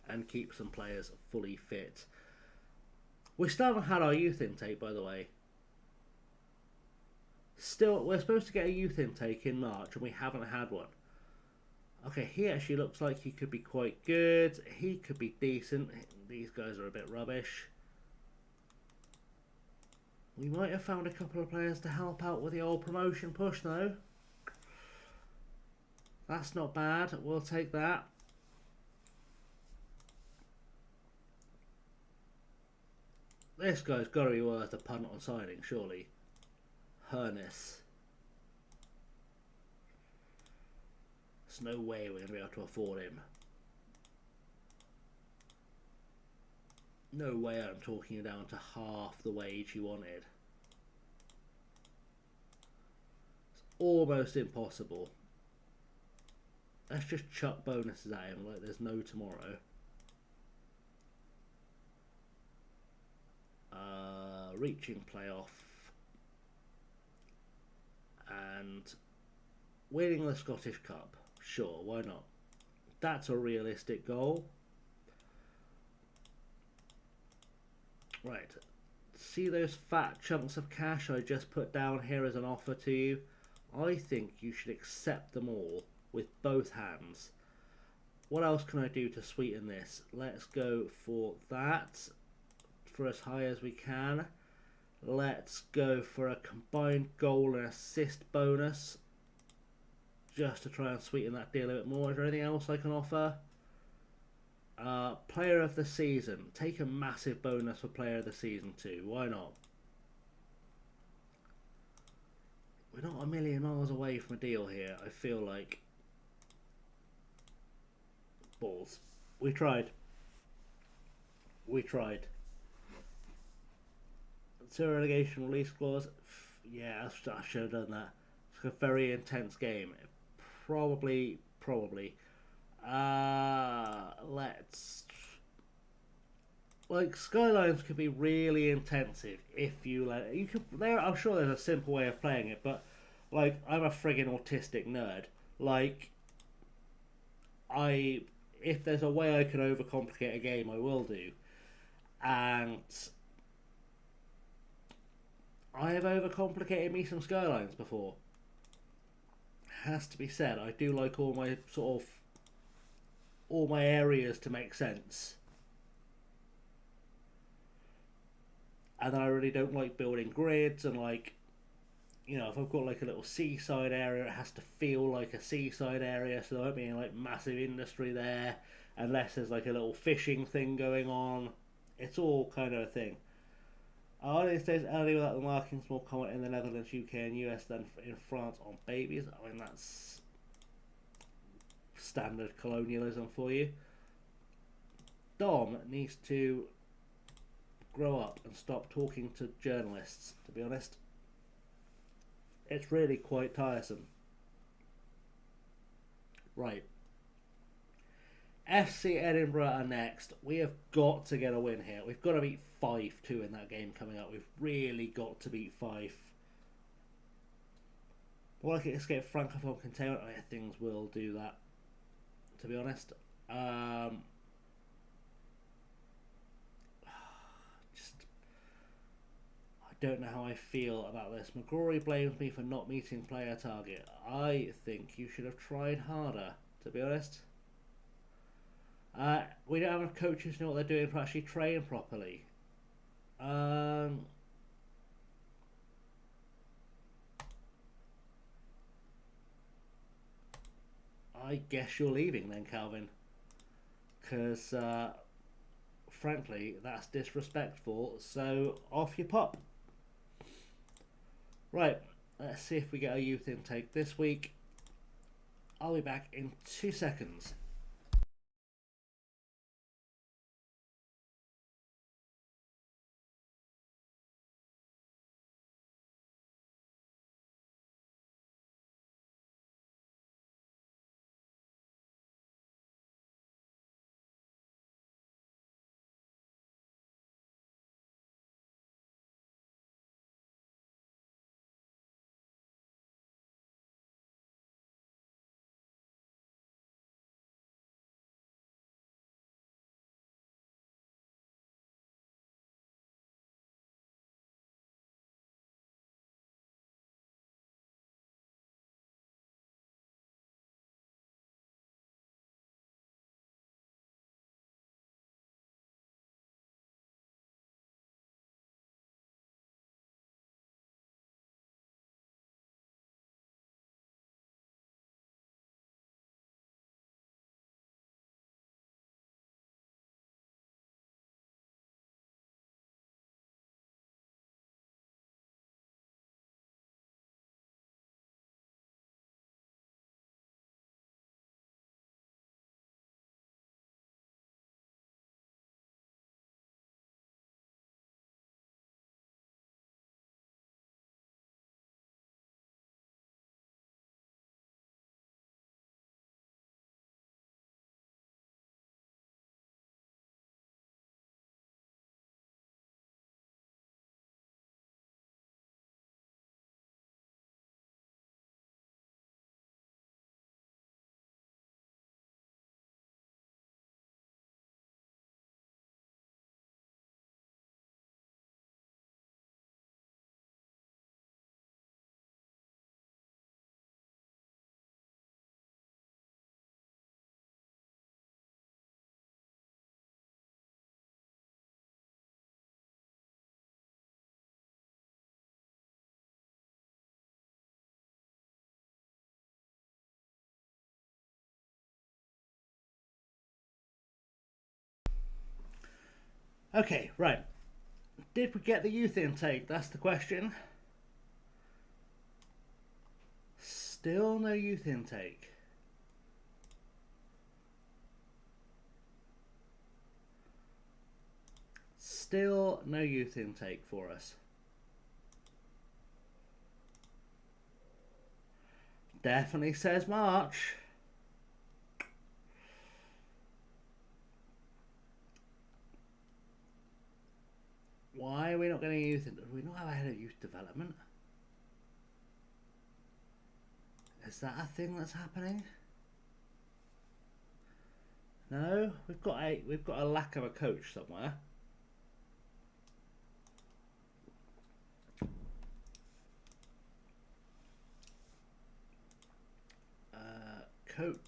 And keep some players fully fit. We still haven't had our youth intake, by the way. Still, we're supposed to get a youth intake in March, and we haven't had one. Okay, he actually looks like he could be quite good. He could be decent. These guys are a bit rubbish. We might have found a couple of players to help out with the old promotion push, though. That's not bad. We'll take that. This guy's got to be worth a punt on signing, surely. Hurnis. There's no way we're going to be able to afford him. No way I'm talking him down to half the wage he wanted. It's almost impossible. Let's just chuck bonuses at him like there's no tomorrow. Reaching playoff. And winning the Scottish Cup. Sure, why not? That's a realistic goal. Right. See those fat chunks of cash I just put down here as an offer to you? I think you should accept them all with both hands. what else can I do to sweeten this? Let's go for that, for as high as we can. Let's go for a combined goal and assist bonus, just to try and sweeten that deal a bit more. Is there anything else I can offer? Player of the season. Take a massive bonus for player of the season too. Why not? We're not a million miles away from a deal here, I feel like. Balls. We tried. We tried. Zero relegation release clause. Yeah, I should have done that. It's a very intense game. Probably. Let's. Like, Skylines could be really intensive if you let you could. There, I'm sure there's a simple way of playing it, but like, I'm a friggin' autistic nerd. Like, if there's a way I can overcomplicate a game, I will do. And I have overcomplicated me some Skylines before. Has to be said, I do like all my all my areas to make sense. And I really don't like building grids, and like, you know, if I've got like a little seaside area, it has to feel like a seaside area, so there won't be any like massive industry there unless there's like a little fishing thing going on. It's all kind of a thing. It stays early without the markings more common in the Netherlands, UK, and US than in France on babies. I mean, that's standard colonialism for you. Dom needs to grow up and stop talking to journalists, to be honest. It's really quite tiresome. Right. FC Edinburgh are next. We have got to get a win here. We've got to beat Fife too in that game coming up. We've really got to beat Fife. Well, I can escape Francophone containment. I think things will do that, to be honest. Just, I don't know how I feel about this. McGrory blames me for not meeting player target. I think you should have tried harder, to be honest. We don't have enough coaches who know what they're doing to actually train properly. I guess you're leaving then, Calvin. Because, frankly, that's disrespectful. So, off you pop. Right, let's see if we get a youth intake this week. I'll be back in 2 seconds. Okay, right. Did we get the youth intake? That's the question. Still no youth intake. Still no youth intake for us. Definitely says March. Why are we not getting youth? Do we not have a head of youth development? Is that a thing that's happening? No, we've got a lack of a coach somewhere. Coach.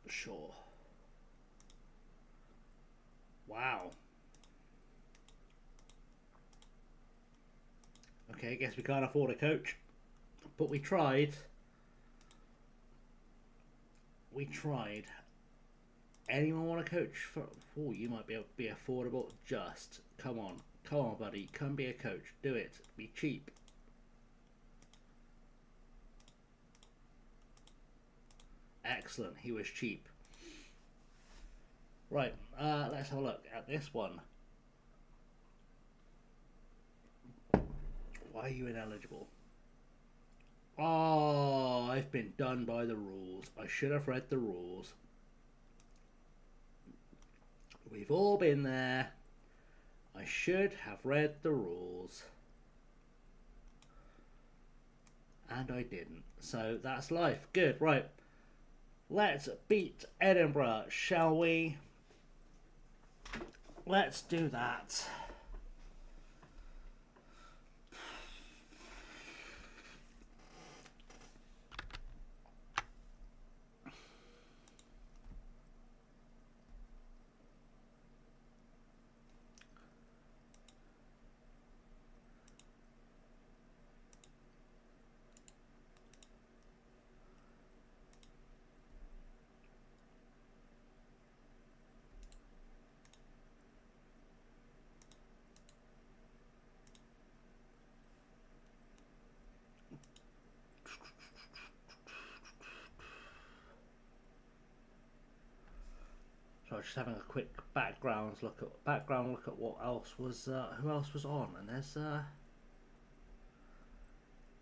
Sure. Wow. Okay, I guess we can't afford a coach, but we tried. We tried. Anyone want to coach for? Oh, you might be able to be affordable. Just come on, buddy, come be a coach. Do it. Be cheap. Excellent. He was cheap. Right. Let's have a look at this one. Why are you ineligible? Oh, I've been done by the rules. I should have read the rules. We've all been there. I should have read the rules. And I didn't. So that's life. Good, right. Let's beat Edinburgh, shall we? Let's do that. So just having a quick background look at what else was who else was on, and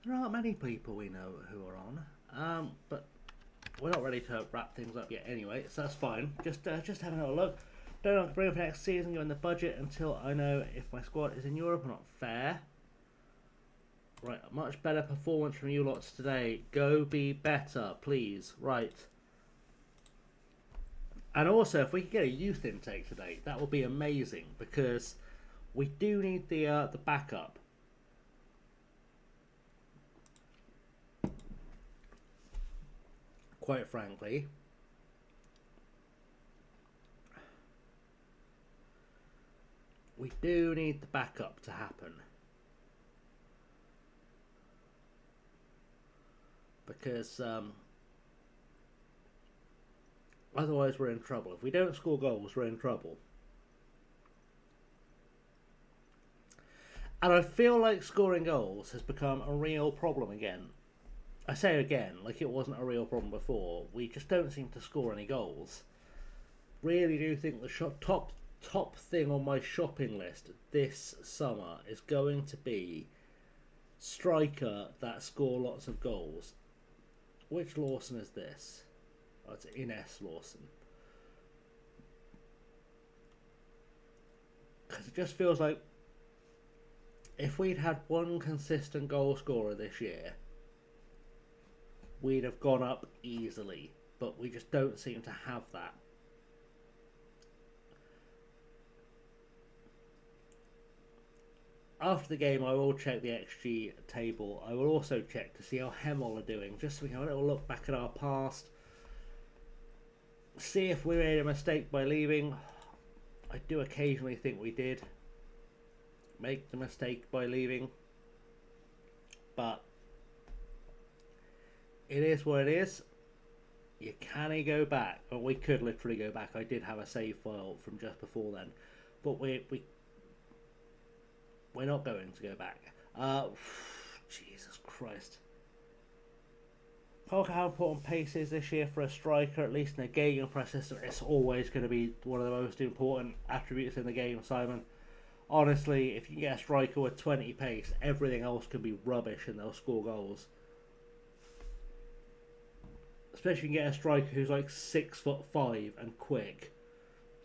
there aren't many people we know who are on, but we're not ready to wrap things up yet anyway, so that's fine. Just having a look. Don't know what to bring for next season. Go in the budget until I know if my squad is in Europe or not. Fair. Right, a much better performance from you lots today. Go be better, please. Right. And also, if we could get a youth intake today, that would be amazing, because we do need the backup. Quite frankly. We do need the backup to happen. Because otherwise we're in trouble. If we don't score goals, we're in trouble. And I feel like scoring goals has become a real problem again. I say again, like it wasn't a real problem before. We just don't seem to score any goals. Really do think the top thing on my shopping list this summer is going to be striker that score lots of goals. Which Lawson is this? Oh, it's Ines Lawson. Because it just feels like if we'd had one consistent goal scorer this year, we'd have gone up easily. But we just don't seem to have that. After the game, I will check the XG table. I will also check to see how Hemel are doing, just so we can have a little look back at our past. See if we made a mistake by leaving. I do occasionally think we did make the mistake by leaving. but it is what it is. You can't go back. Well, we could literally go back. I did have a save file from just before then, but we're not going to go back. Jesus Christ. Look how important pace is this year for a striker, at least in a game press system. It's always going to be one of the most important attributes in the game, Simon. Honestly, if you can get a striker with 20 pace, everything else can be rubbish and they'll score goals. Especially if you can get a striker who's like 6'5" and quick.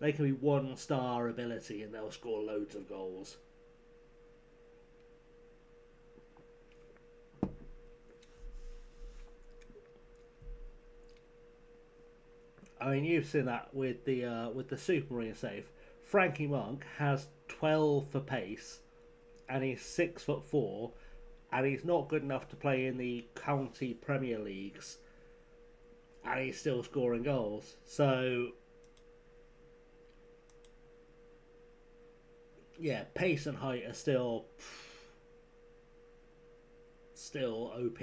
They can be 1-star ability and they'll score loads of goals. I mean, you've seen that with the Supermarine save. Frankie Monk has 12 for pace, and he's 6'4", and he's not good enough to play in the county Premier Leagues, and he's still scoring goals. So, yeah, pace and height are still OP.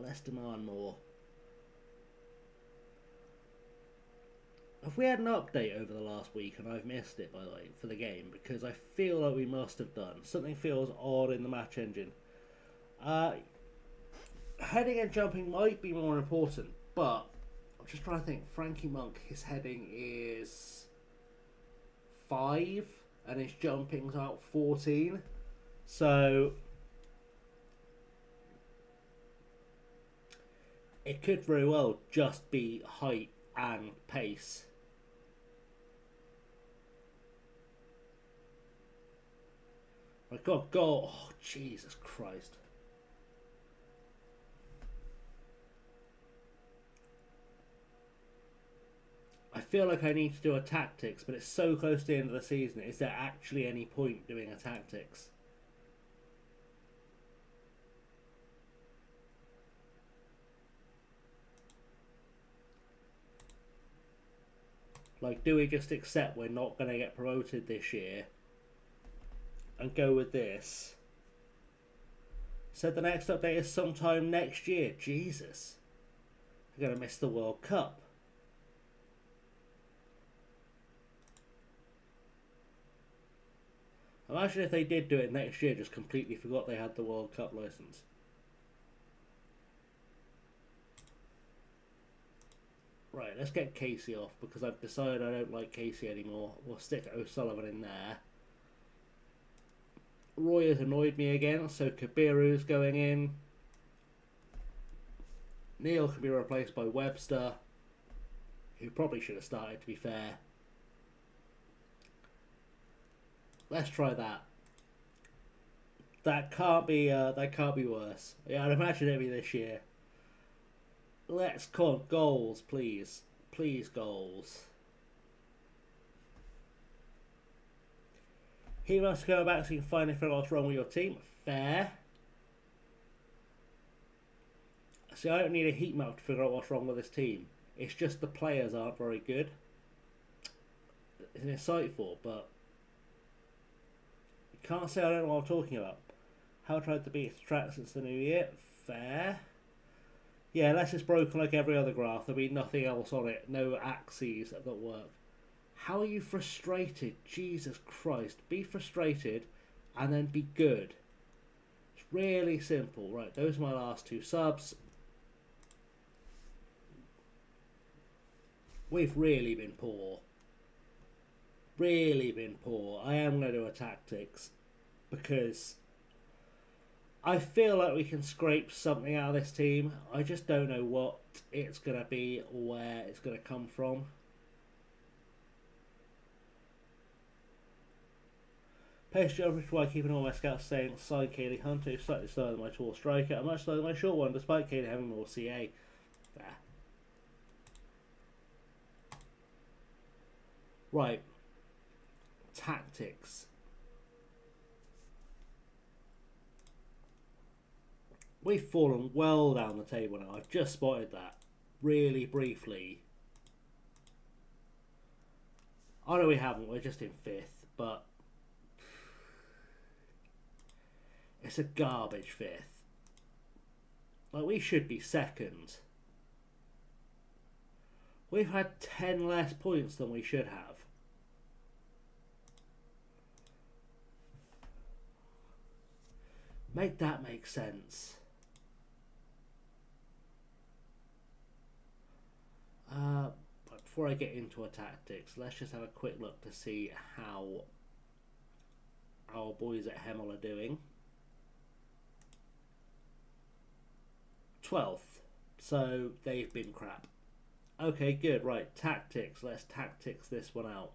Let's demand more. Have we had an update over the last week and I've missed it, by the way, for the game? Because I feel like we must have done. Something feels odd in the match engine. Heading and jumping might be more important, but I'm just trying to think. Frankie Monk, his heading is 5 and his jumping's about 14. So it could very well just be height and pace. My God, goal! Oh, Jesus Christ! I feel like I need to do a tactics, but it's so close to the end of the season. Is there actually any point doing a tactics? Like, do we just accept we're not going to get promoted this year and go with this? Said the next update is sometime next year. Jesus. We're going to miss the World Cup. Imagine if they did do it next year, just completely forgot they had the World Cup license. Right, let's get Casey off because I've decided I don't like Casey anymore. We'll stick O'Sullivan in there. Roy has annoyed me again, so Kabiru's going in. Neil can be replaced by Webster, who probably should have started, to be fair. Let's try that. That can't be worse. Yeah, I'd imagine it'd be this year. Let's call goals, please. Please, goals. He must go back so you can find anything else wrong with your team. Fair. See, I don't need a heat map to figure out what's wrong with this team. It's just the players aren't very good. It's insightful, but you can't say I don't know what I'm talking about. How tried to beat the track since the new year. Fair. Yeah, unless it's broken like every other graph, there'll be nothing else on it. No axes that work. How are you frustrated? Jesus Christ. Be frustrated and then be good. It's really simple. Right, those are my last two subs. We've really been poor. Really been poor. I am going to do a tactics because I feel like we can scrape something out of this team. I just don't know what it's going to be or where it's going to come from. Pace geography while keeping all my scouts saying side Kaylee Hunter, slightly slower than my tall striker, and much slower than my short one, despite Kaylee having more CA. There. Right. Tactics. We've fallen well down the table now. I've just spotted that. Really briefly. I know we haven't. We're just in 5th. But It's a garbage 5th. Like, we should be 2nd. We've had 10 less points than we should have. Make that make sense. But before I get into our tactics, let's just have a quick look to see how our boys at Hemel are doing. 12th. So they've been crap. Okay, good. Right, tactics. Let's tactics this one out.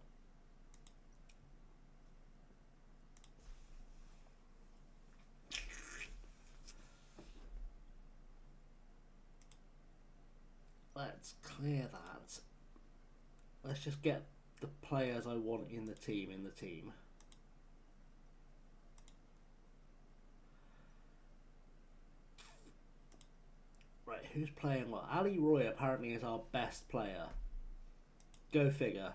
Let's clear that. Let's just get the players I want in the team Right, who's playing what? Ali Roy apparently is our best player. Go figure.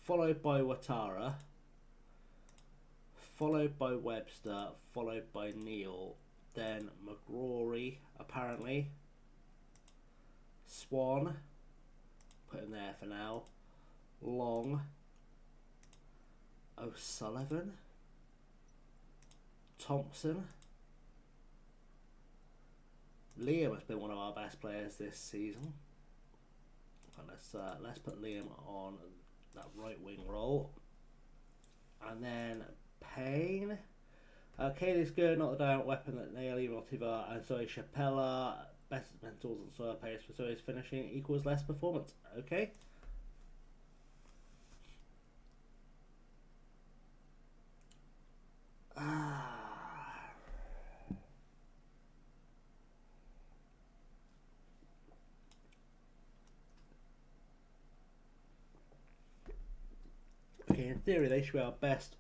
Followed by Ouattara. Followed by Webster. Followed by Neil. Then McGrory, apparently. Swan. Put him there for now. Long. O'Sullivan. Thompson. Liam has been one of our best players this season. Let's put Liam on that right wing role. And then Payne. Kaylee's good, not the dominant weapon that Naili Motiva and Zoe Chapella. Best mentals and slower pace for Zoe's finishing equals less performance. Okay. Okay, in theory they should be our best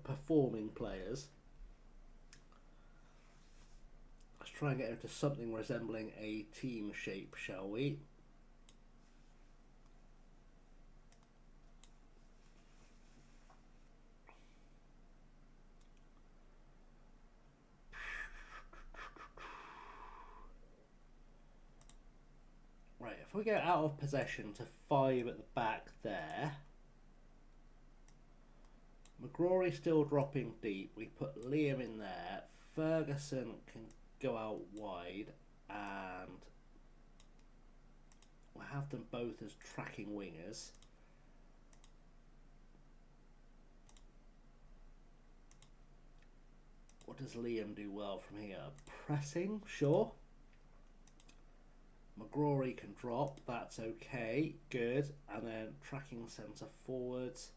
performing players. Let's try and get into something resembling a team shape, shall we? Right, if we get out of possession to 5 at the back there. McGrory still dropping deep. We put Liam in there. Ferguson can go out wide, and we'll have them both as tracking wingers. What does Liam do well from here? Pressing, sure. McGrory can drop, that's okay, good. And then tracking centre forwards.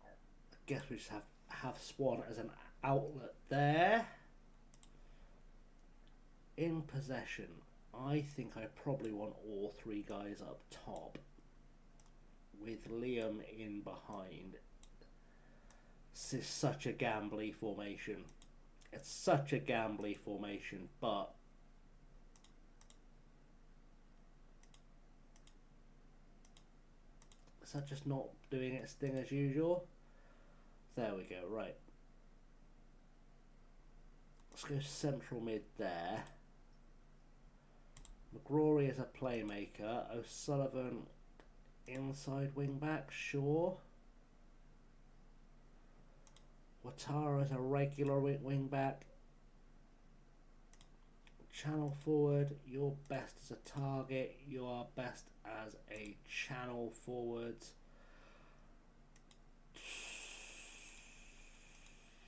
I guess we just have Swan as an outlet there. In possession, I think I probably want all 3 guys up top with Liam in behind. This is such a gambly formation. It's such a gambly formation, but is that just not doing its thing as usual? There we go, right. Let's go central mid there. McGrory is a playmaker. O'Sullivan inside wing back, sure. Ouattara is a regular wing back. Channel forward, you're best as a target, you are best as a channel forward.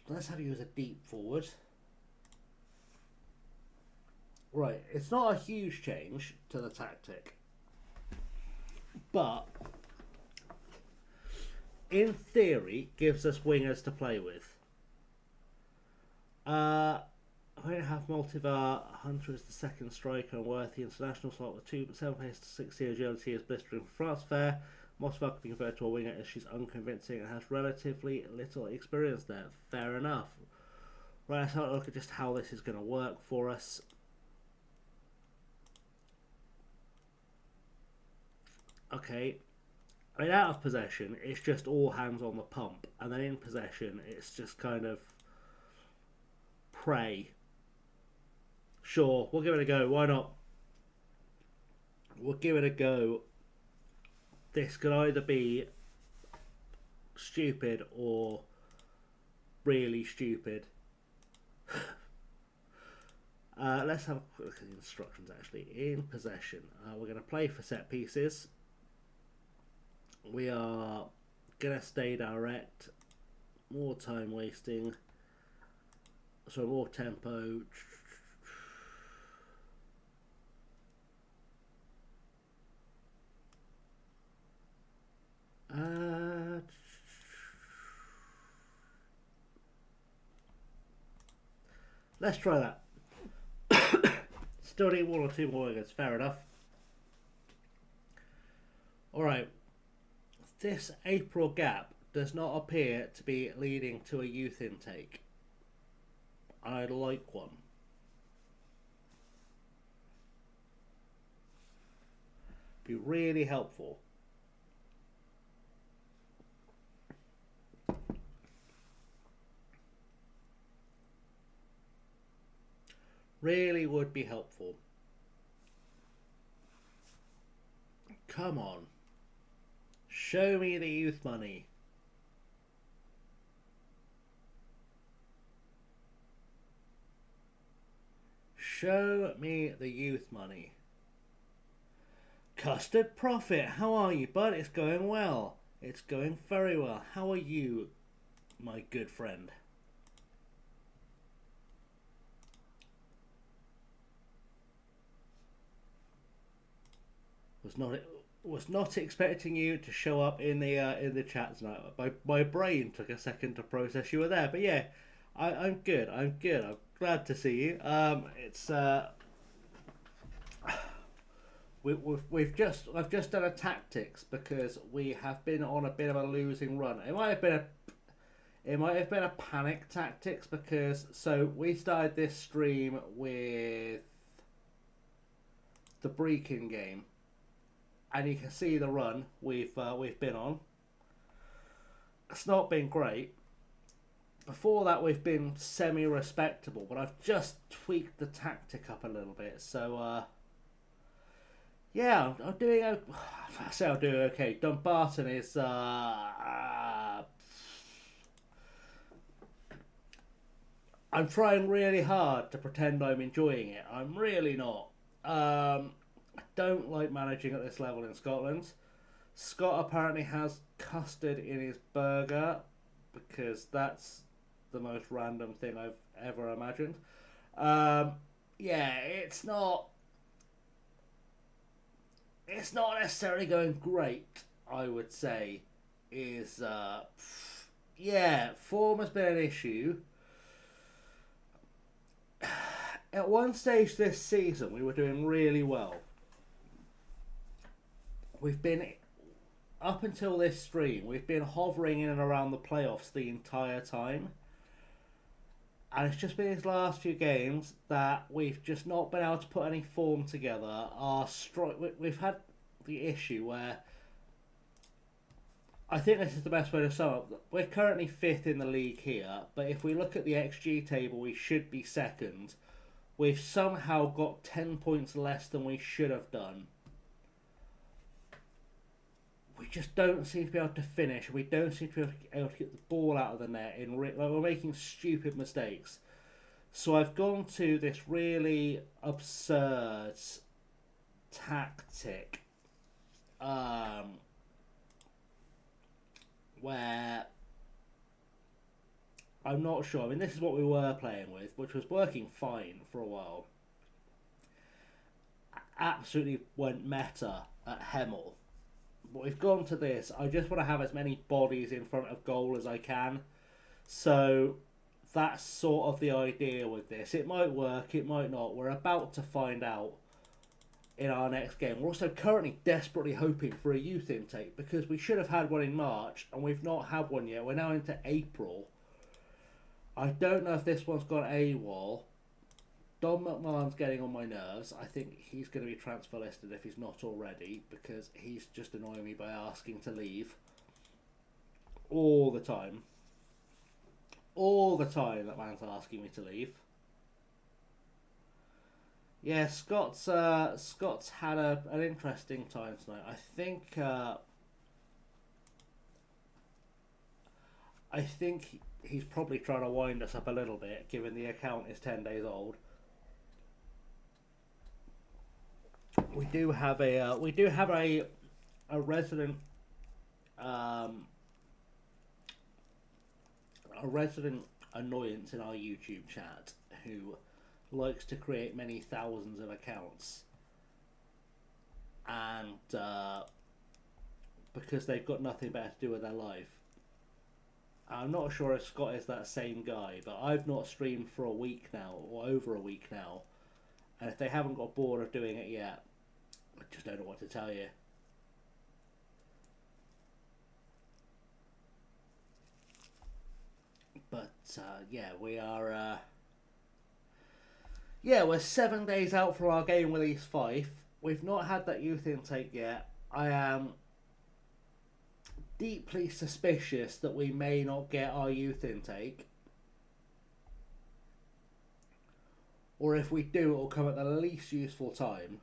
Let's have you as a deep forward. Right, it's not a huge change to the tactic, but in theory gives us wingers to play with. I have Multivar. Hunter is the second striker and worthy international slot with 7 pace to 60 agility is blistering for France fair. Multivar can be converted to a winger as she's unconvincing and has relatively little experience there. Fair enough. Right, let's have a look at just how this is going to work for us. Okay, I mean, out of possession, it's just all hands on the pump, and then in possession, it's just kind of pray. Sure, we'll give it a go. Why not? We'll give it a go. This could either be stupid or really stupid. Let's have a quick look at the instructions actually. In possession, we're going to play for set pieces. We are going to stay direct. More time wasting. So more tempo. Let's try that. Still need one or two more words, fair enough. Alright. This April gap does not appear to be leading to a youth intake. I'd like one. Be really helpful. Really would be helpful. Come on. Show me the youth money. Show me the youth money. Custard Prophet, how are you, bud? It's going well. It's going very well. How are you, my good friend? Was not expecting you to show up in the chat tonight. My brain took a second to process you were there, but yeah, I'm good. I'm glad to see you. I've just done a tactics because we have been on a bit of a losing run. It might have been a panic tactics because we started this stream with the Brecon game. And you can see the run we've been on. It's not been great. Before that, we've been semi-respectable, but I've just tweaked the tactic up a little bit. So, yeah, I'm doing. I say I'm doing okay. Dumbarton is. I'm trying really hard to pretend I'm enjoying it. I'm really not. I don't like managing at this level in Scotland. Scott apparently has custard in his burger because that's the most random thing I've ever imagined. Yeah, it's not necessarily going great, I would say. Yeah, form has been an issue. At one stage this season, we were doing really well. We've been, up until this stream, we've been hovering in and around the playoffs the entire time. And it's just been these last few games that we've just not been able to put any form together. We've had the issue where, I think this is the best way to sum up. We're currently 5th in the league here, but if we look at the XG table, we should be 2nd. We've somehow got 10 points less than we should have done. We just don't seem to be able to finish. We don't seem to be able to get the ball out of the net. We're making stupid mistakes. So I've gone to this really absurd tactic where I'm not sure. I mean, this is what we were playing with, which was working fine for a while. Absolutely went meta at Hemel. But we've gone to this. I just want to have as many bodies in front of goal as I can. So that's sort of the idea with this. It might work, it might not. We're about to find out in our next game. We're also currently desperately hoping for a youth intake because we should have had one in March and we've not had one yet. We're now into April. I don't know if this one's gone AWOL. Don McMahon's getting on my nerves. I think he's going to be transfer listed if he's not already, because he's just annoying me by asking to leave all the time. All the time that man's asking me to leave. Yeah, Scott's had an interesting time tonight. I think he's probably trying to wind us up a little bit, given the account is 10 days old. We do have a resident annoyance in our YouTube chat who likes to create many thousands of accounts, and because they've got nothing better to do with their life. I'm not sure if Scott is that same guy, but I've not streamed for a week now, or over a week now, and if they haven't got bored of doing it yet, I just don't know what to tell you. But yeah, we are. Yeah, we're 7 days out from our game with East Fife. We've not had that youth intake yet. I am deeply suspicious that we may not get our youth intake. Or if we do, it will come at the least useful time.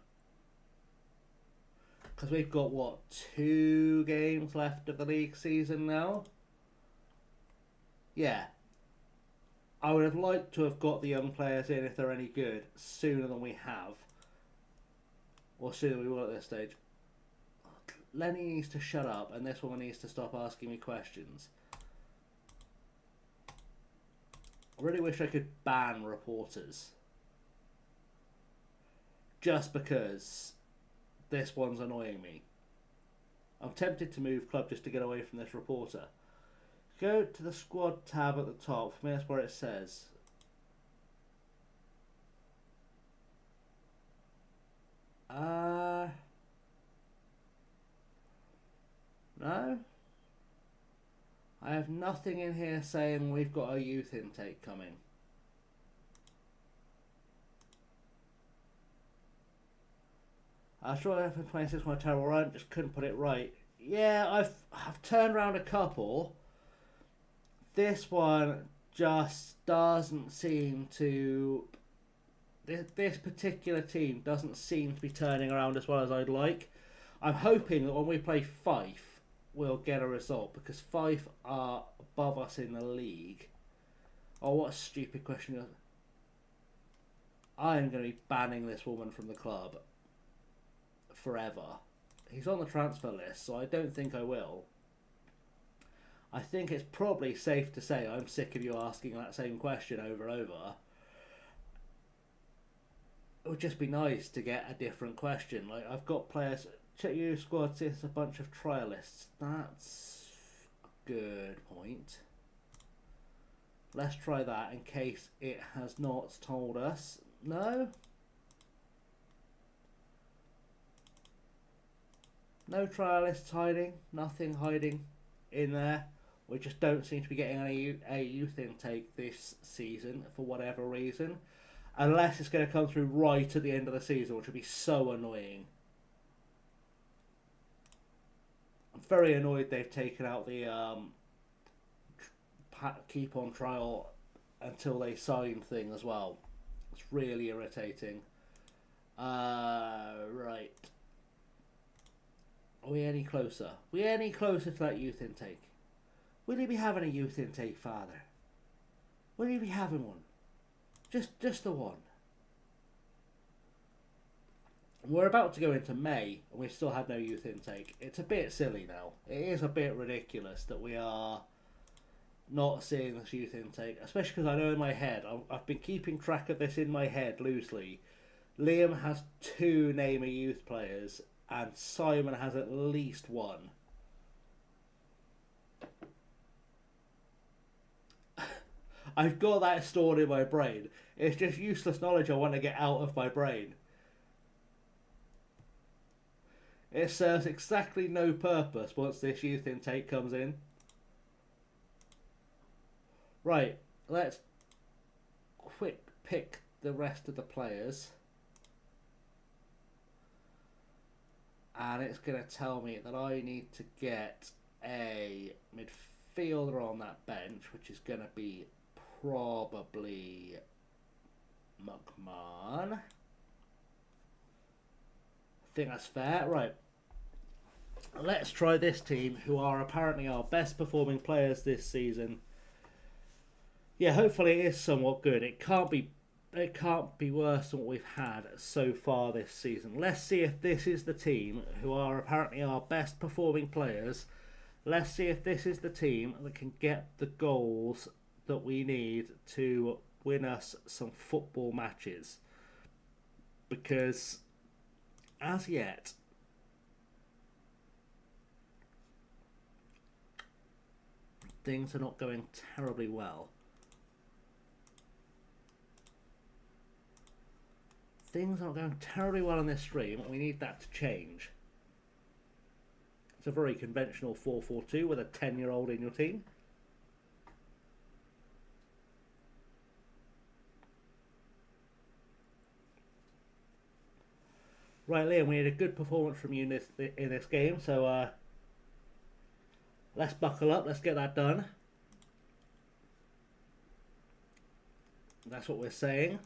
Because we've got, what, 2 games left of the league season now? Yeah. I would have liked to have got the young players in, if they're any good, sooner than we have. Or sooner than we will at this stage. Lenny needs to shut up, and this woman needs to stop asking me questions. I really wish I could ban reporters. Just because this one's annoying me. I'm tempted to move club just to get away from this reporter. Go to the squad tab at the top. For me, that's where it says. No? I have nothing in here saying we've got a youth intake coming. I sure FM26 my terrible run, just couldn't put it right. Yeah, I've turned around a couple. This one just doesn't seem to. This particular team doesn't seem to be turning around as well as I'd like. I'm hoping that when we play Fife, we'll get a result, because Fife are above us in the league. Oh, what a stupid question. I'm going to be banning this woman from the club forever. He's on the transfer list, so I don't think I will. I think it's probably safe to say I'm sick of you asking that same question over and over. It would just be nice to get a different question. Like, I've got players. Check your squad, see it's a bunch of trialists. That's a good point. Let's try that in case it has not told us. No? No trialists hiding. Nothing hiding in there. We just don't seem to be getting a youth intake this season for whatever reason. Unless it's going to come through right at the end of the season, which would be so annoying. I'm very annoyed they've taken out the keep on trial until they sign thing as well. It's really irritating. Right. Are we any closer? Are we any closer to that youth intake? Will you be having a youth intake, Father? Will you be having one? Just the one. We're about to go into May and we've still had no youth intake. It's a bit silly now. It is a bit ridiculous that we are not seeing this youth intake, especially because I know in my head, I've been keeping track of this in my head loosely. Liam has 2 name a youth players and Simon has at least 1. I've got that stored in my brain. It's just useless knowledge I want to get out of my brain. It serves exactly no purpose once this youth intake comes in. Right, let's quick pick the rest of the players, and it's going to tell me that I need to get a midfielder on that bench, which is going to be probably McMahon. I think that's fair. Right. Let's try this team, who are apparently our best performing players this season. Yeah, hopefully it is somewhat good. It can't be worse than what we've had so far this season. Let's see if this is the team, who are apparently our best performing players. Let's see if this is the team that can get the goals that we need to win us some football matches. Because as yet, things are not going terribly well. Things are not going terribly well on this stream. We need that to change. It's a very conventional 4-4-2 with a 10-year-old in your team. Right, Liam, we need a good performance from you in this game, so let's buckle up, let's get that done. That's what we're saying.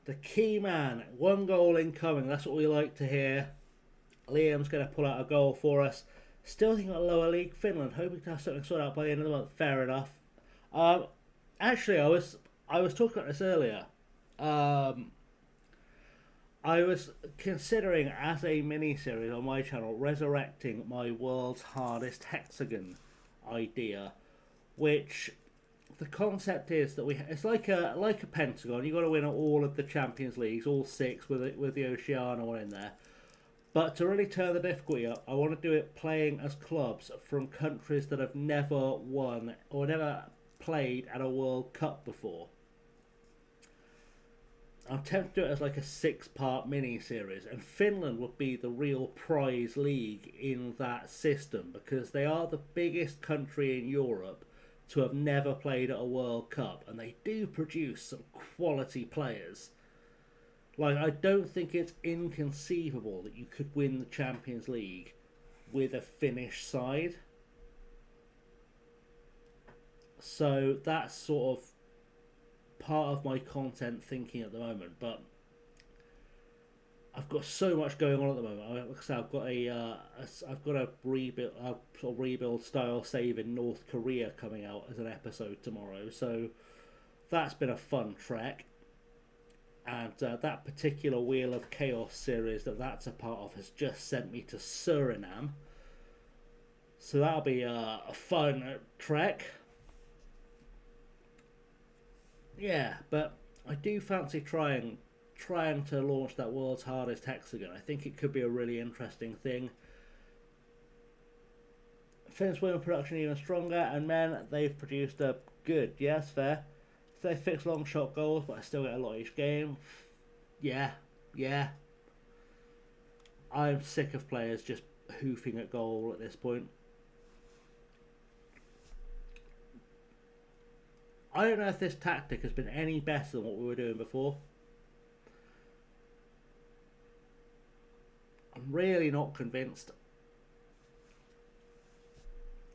The key man, 1 goal incoming, that's what we like to hear. Liam's going to pull out a goal for us. Still thinking about lower league Finland, hoping to have something sorted out by the end of the month. Fair enough. Actually, I was talking about this earlier. I was considering, as a mini-series on my channel, resurrecting my world's hardest hexagon idea, which the concept is that it's like a pentagon. You've got to win all of the Champions Leagues, all 6 with the Oceania one in there. But to really turn the difficulty up, I want to do it playing as clubs from countries that have never won or never played at a World Cup before. I'm tempted to do it as like a 6-part mini-series, and Finland would be the real prize league in that system because they are the biggest country in Europe to have never played at a World Cup, and they do produce some quality players. Like, I don't think it's inconceivable that you could win the Champions League with a Finnish side. So that's sort of part of my content thinking at the moment, but I've got so much going on at the moment. Like I said, I've got a rebuild style save in North Korea coming out as an episode tomorrow, so that's been a fun trek. And that particular Wheel of Chaos series that's a part of has just sent me to Suriname, so that'll be a fun trek. Yeah, but I do fancy trying to launch that world's hardest hexagon. I think it could be a really interesting thing. Finnish women production even stronger, and men, they've produced a good. Yes, fair. So they fix long shot goals, but I still get a lot each game. Yeah. I'm sick of players just hoofing at goal at this point. I don't know if this tactic has been any better than what we were doing before. I'm really not convinced.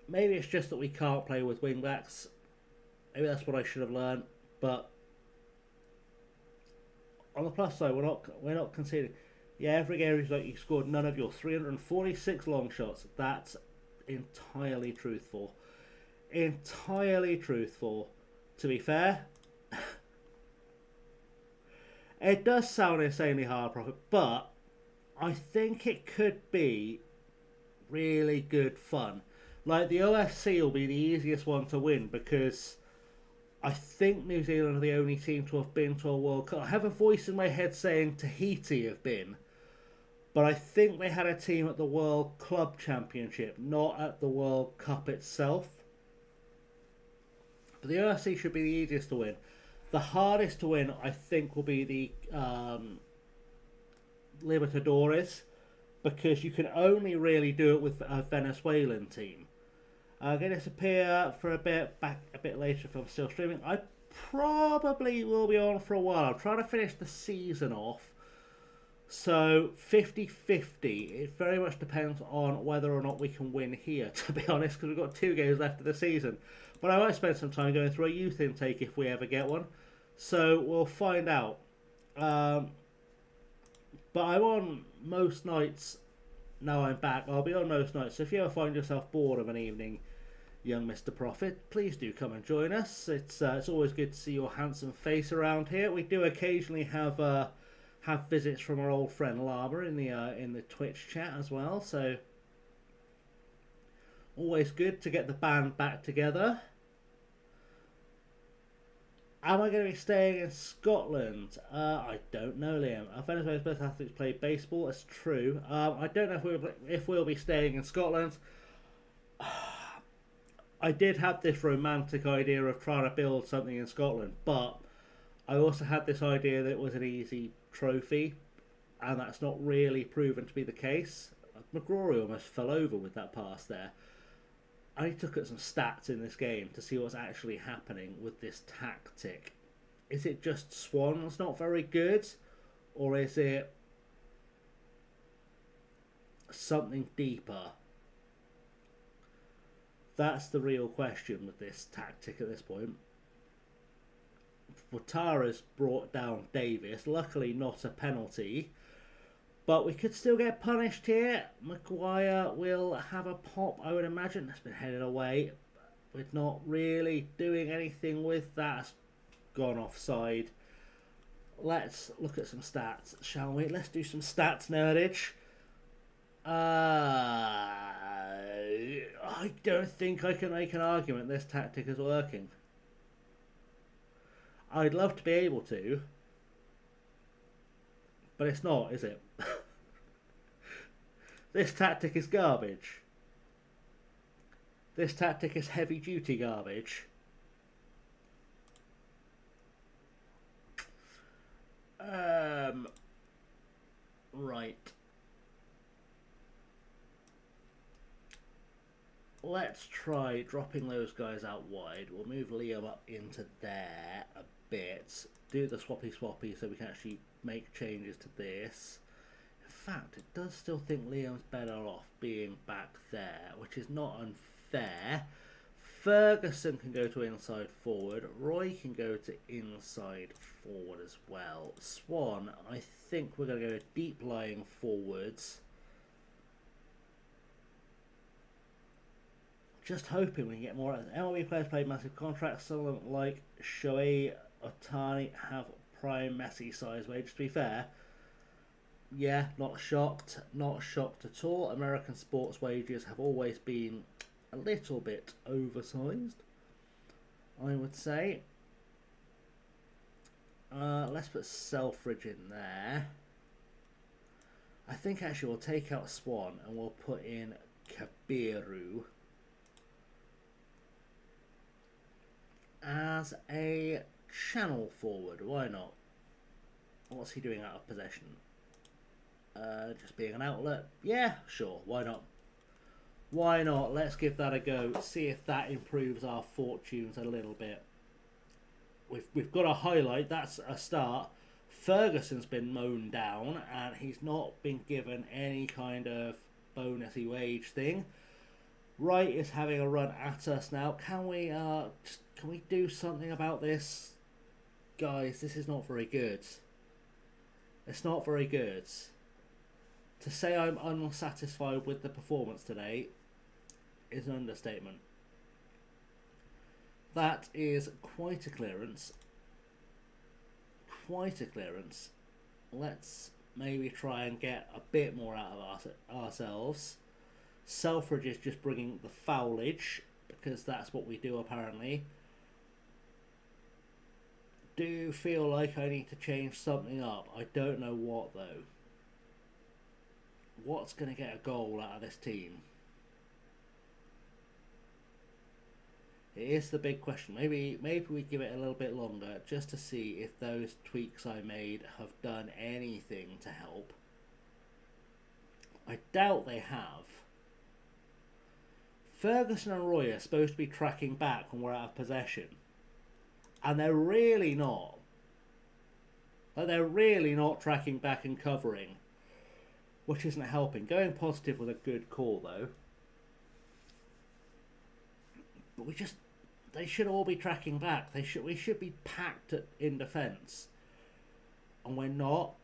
Maybe it's just that we can't play with wing backs. Maybe that's what I should have learned. But on the plus side, we're not conceding. Yeah, every game is like you scored none of your 346 long shots. That's entirely truthful. Entirely truthful. To be fair, it does sound insanely hard, Prophet, but I think it could be really good fun. Like, the OFC will be the easiest one to win because I think New Zealand are the only team to have been to a World Cup. I have a voice in my head saying Tahiti have been, but I think they had a team at the World Club Championship, not at the World Cup itself. But the OFC should be the easiest to win. The hardest to win, I think, will be the Libertadores, because you can only really do it with a Venezuelan team. I'm going to disappear for a bit, back a bit later if I'm still streaming. I probably will be on for a while. I'm trying to finish the season off. So 50-50. It very much depends on whether or not we can win here, to be honest, because we've got 2 games left of the season. But I might spend some time going through a youth intake if we ever get one. So we'll find out. But I'm on most nights. Now I'm back. I'll be on most nights. So if you ever find yourself bored of an evening, young Mr. Prophet, please do come and join us. It's always good to see your handsome face around here. We do occasionally have visits from our old friend Lama in the Twitch chat as well. So always good to get the band back together. Am I going to be staying in Scotland? I don't know, Liam. Venezuela's best athletes play baseball. It's true. I don't know if we'll be staying in Scotland. I did have this romantic idea of trying to build something in Scotland, but I also had this idea that it was an easy trophy, and that's not really proven to be the case. McGrory almost fell over with that pass there. I need to look at some stats in this game to see what's actually happening with this tactic. Is it just Swan's not very good? Or is it something deeper? That's the real question with this tactic at this point. Watara's brought down Davis. Luckily not a penalty. But we could still get punished here. Maguire will have a pop, I would imagine. That's been headed away. We're not really doing anything with that. It's gone offside. Let's look at some stats, shall we? Let's do some stats nerdage. I don't think I can make an argument this tactic is working. I'd love to be able to. But it's not, is it? This tactic is garbage. This tactic is heavy duty garbage. Right. Let's try dropping those guys out wide. We'll move Liam up into there a bit. Do the swappy so we can actually make changes to this. In fact, it does still think Liam's better off being back there, which is not unfair. Ferguson can go to inside forward. Roy can go to inside forward as well. Swan, I think we're going to go deep lying forwards. Just hoping we can get more. MLB players play massive contracts. Some of them, like Shohei Ohtani, have prime Messi size wage. To be fair, yeah, not shocked. Not shocked at all. American sports wages have always been a little bit oversized, I would say. Let's put Selfridge in there. I think actually we'll take out Swan and we'll put in Kabiru as a channel forward. Why not? What's he doing out of possession? Just being an outlet. Yeah, sure. Why not? Why not? Let's give that a go. See if that improves our fortunes a little bit. We've got a highlight. That's a start. Ferguson's been mown down and he's not been given any kind of bonusy wage thing. Wright is having a run at us now. Can we do something about this? Guys, this is not very good. It's not very good. To say I'm unsatisfied with the performance today is an understatement. That is quite a clearance. Quite a clearance. Let's maybe try and get a bit more out of ourselves. Selfridge is just bringing the foulage, because that's what we do apparently. Do feel like I need to change something up. I don't know what though. What's going to get a goal out of this team? It is the big question. Maybe we give it a little bit longer just to see if those tweaks I made have done anything to help. I doubt they have. Ferguson and Roy are supposed to be tracking back when we're out of possession. And they're really not. Like, they're really not tracking back and covering, which isn't helping. Going positive was a good call, though. But they should all be tracking back. We should be packed in defence, and we're not.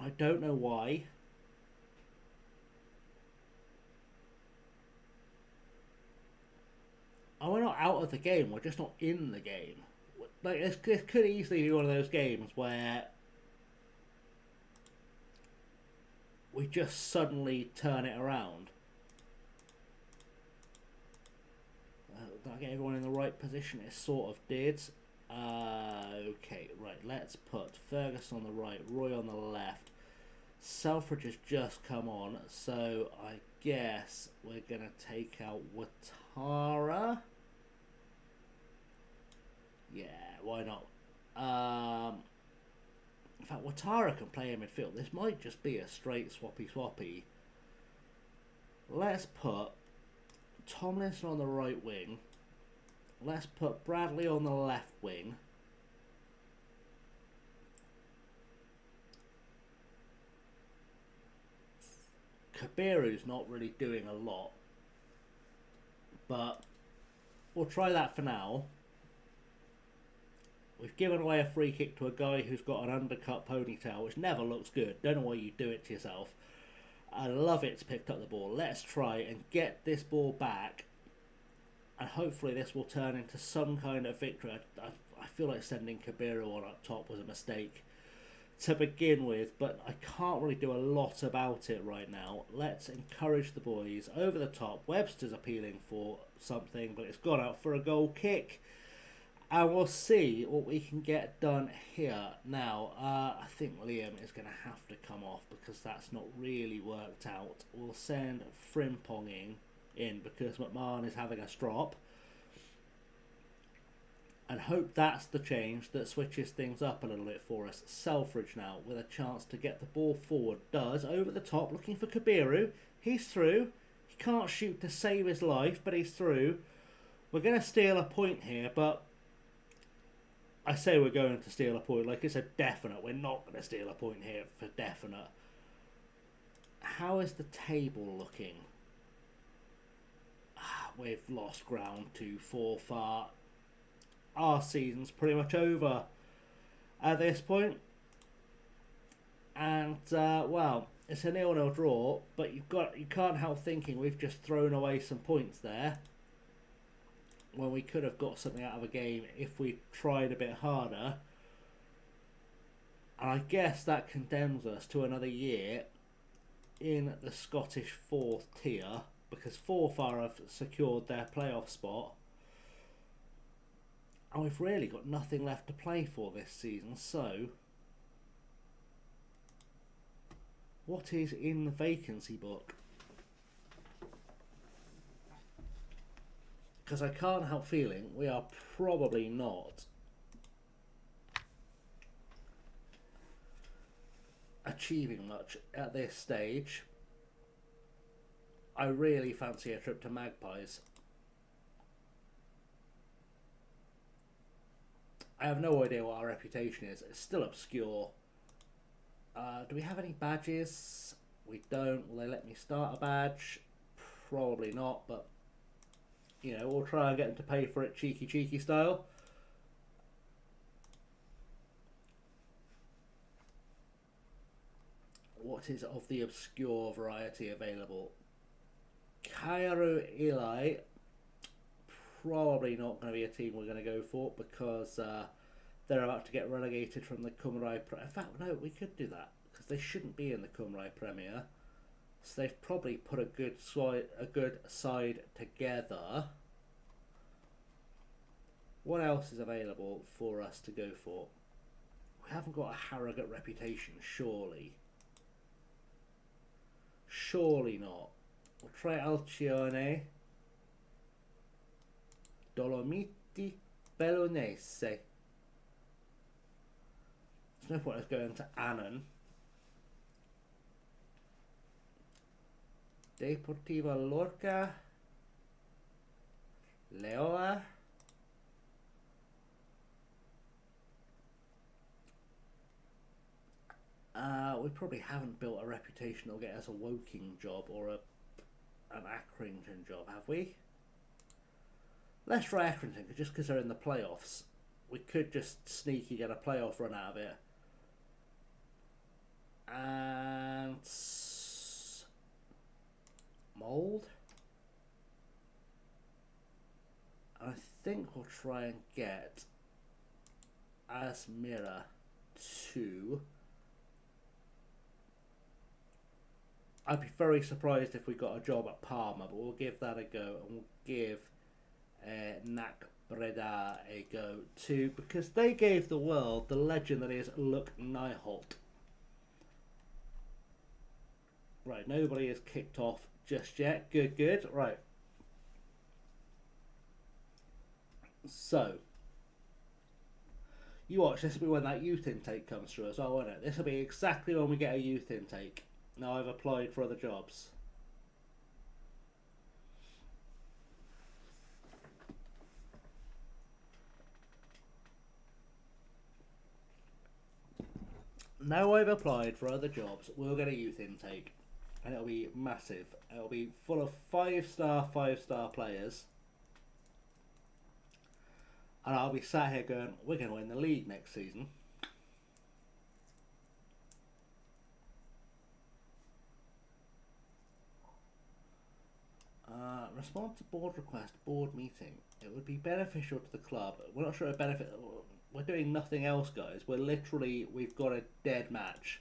I don't know why. And we're not out of the game. We're just not in the game. Like, this could easily be one of those games where we just suddenly turn it around. Did I get everyone in the right position? It sort of did. Okay, right. Let's put Ferguson on the right, Roy on the left. Selfridge has just come on, so I guess we're going to take out Ouattara. Yeah, why not? In fact, Ouattara can play in midfield. This might just be a straight swappy. Let's put Tomlinson on the right wing. Let's put Bradley on the left wing. Kabiru's not really doing a lot, but we'll try that for now. We've given away a free kick to a guy who's got an undercut ponytail, which never looks good. Don't know why you do it to yourself. I love it's picked up the ball. Let's try and get this ball back, and hopefully this will turn into some kind of victory. I feel like sending Kabiru on up top was a mistake to begin with, but I can't really do a lot about it right now. Let's encourage the boys over the top. Webster's appealing for something, but it's gone out for a goal kick. And we'll see what we can get done here. Now, I think Liam is going to have to come off because that's not really worked out. We'll send Frimpong in because McMahon is having a strop. And hope that's the change that switches things up a little bit for us. Selfridge now with a chance to get the ball forward. Does, over the top, looking for Kabiru. He's through. He can't shoot to save his life, but he's through. We're going to steal a point here, but I say we're going to steal a point like it's a definite. We're not going to steal a point here for definite. How is the table looking? We've lost ground to forfeit. Our season's pretty much over at this point. And, well, it's a 0-0 draw, but you can't help thinking we've just thrown away some points there when we could have got something out of a game if we tried a bit harder. And I guess that condemns us to another year in the Scottish fourth tier, because Forfar have secured their playoff spot. And we've really got nothing left to play for this season, so what is in the vacancy book? Because I can't help feeling we are probably not achieving much at this stage. I really fancy a trip to Magpies. I have no idea what our reputation is. It's still obscure. Do we have any badges? We don't. Will they let me start a badge? Probably not, but you know, we'll try and get them to pay for it cheeky style. What is of the obscure variety available? Cairo Eli, probably not going to be a team we're going to go for because they're about to get relegated from the Cymru. In fact, no, we could do that because they shouldn't be in the Cymru Premier. So they've probably put a good side together. What else is available for us to go for? We haven't got a Harrogate reputation, surely. Surely not. We'll try Alcione. Dolomiti Bellonese. There's no point us going to Annan. Deportiva Lorca. Leoa. We probably haven't built a reputation that'll get us a Woking job or an Accrington job, have we? Let's try Accrington, just because they're in the playoffs. We could just sneaky get a playoff run out of it. And Mould. I think we'll try and get Asmira to. I'd be very surprised if we got a job at Parma, but we'll give that a go, and we'll give Nac Breda a go too, because they gave the world the legend that is Luc Nyholt. Right, nobody is kicked off just yet. Good, good. Right. So, you watch, this will be when that youth intake comes through as well, won't it? This will be exactly when we get a youth intake. Now I've applied for other jobs. Now I've applied for other jobs, we'll get a youth intake. And it'll be massive. It'll be full of five-star players. And I'll be sat here going, we're going to win the league next season. Respond to board request, board meeting. It would be beneficial to the club. We're not sure it benefit. We're doing nothing else, guys. We've got a dead match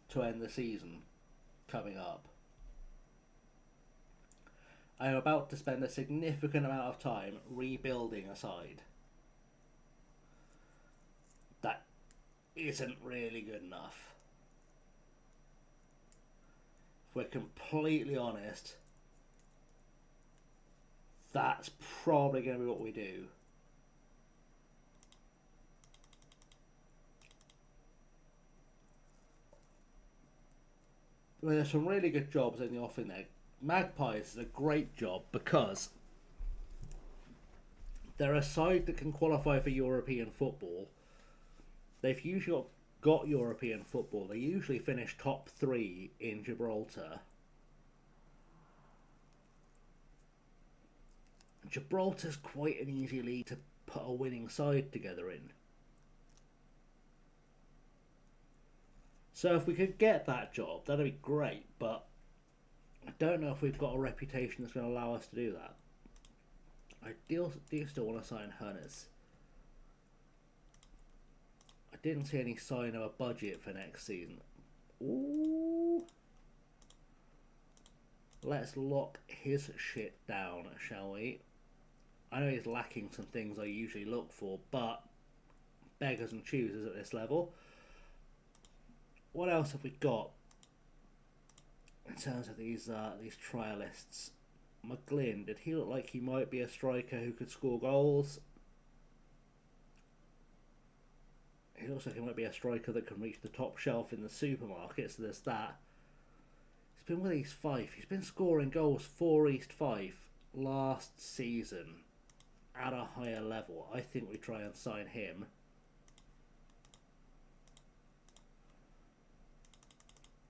to end the season coming up. I am about to spend a significant amount of time rebuilding a side. That isn't really good enough. If we're completely honest, that's probably going to be what we do. I mean, there's some really good jobs in the offing there. Magpies is a great job because they're a side that can qualify for European football. They've usually got European football. They usually finish top 3 in Gibraltar. Gibraltar's quite an easy league to put a winning side together in. So if we could get that job, that'd be great, but I don't know if we've got a reputation that's going to allow us to do that. I do still want to sign Hunnes. I didn't see any sign of a budget for next season. Ooh. Let's lock his shit down, shall we? I know he's lacking some things I usually look for, but beggars and choosers at this level. What else have we got in terms of these trialists? McGlynn, did he look like he might be a striker who could score goals? He looks like he might be a striker that can reach the top shelf in the supermarket, so there's that. He's been with East Fife. He's been scoring goals for East Fife last season at a higher level. I think we try and sign him.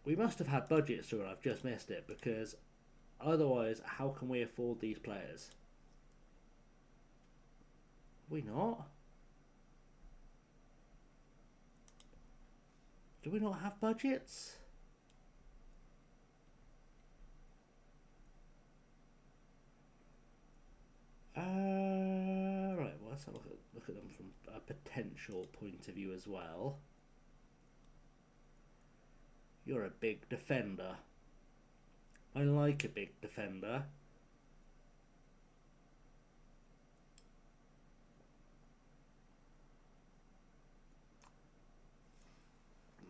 We must have had budgets through and I've just missed it, because otherwise how can we afford these players? We not? Do we not have budgets? Right, well, let's have a look at them from a potential point of view as well. You're a big defender. I like a big defender.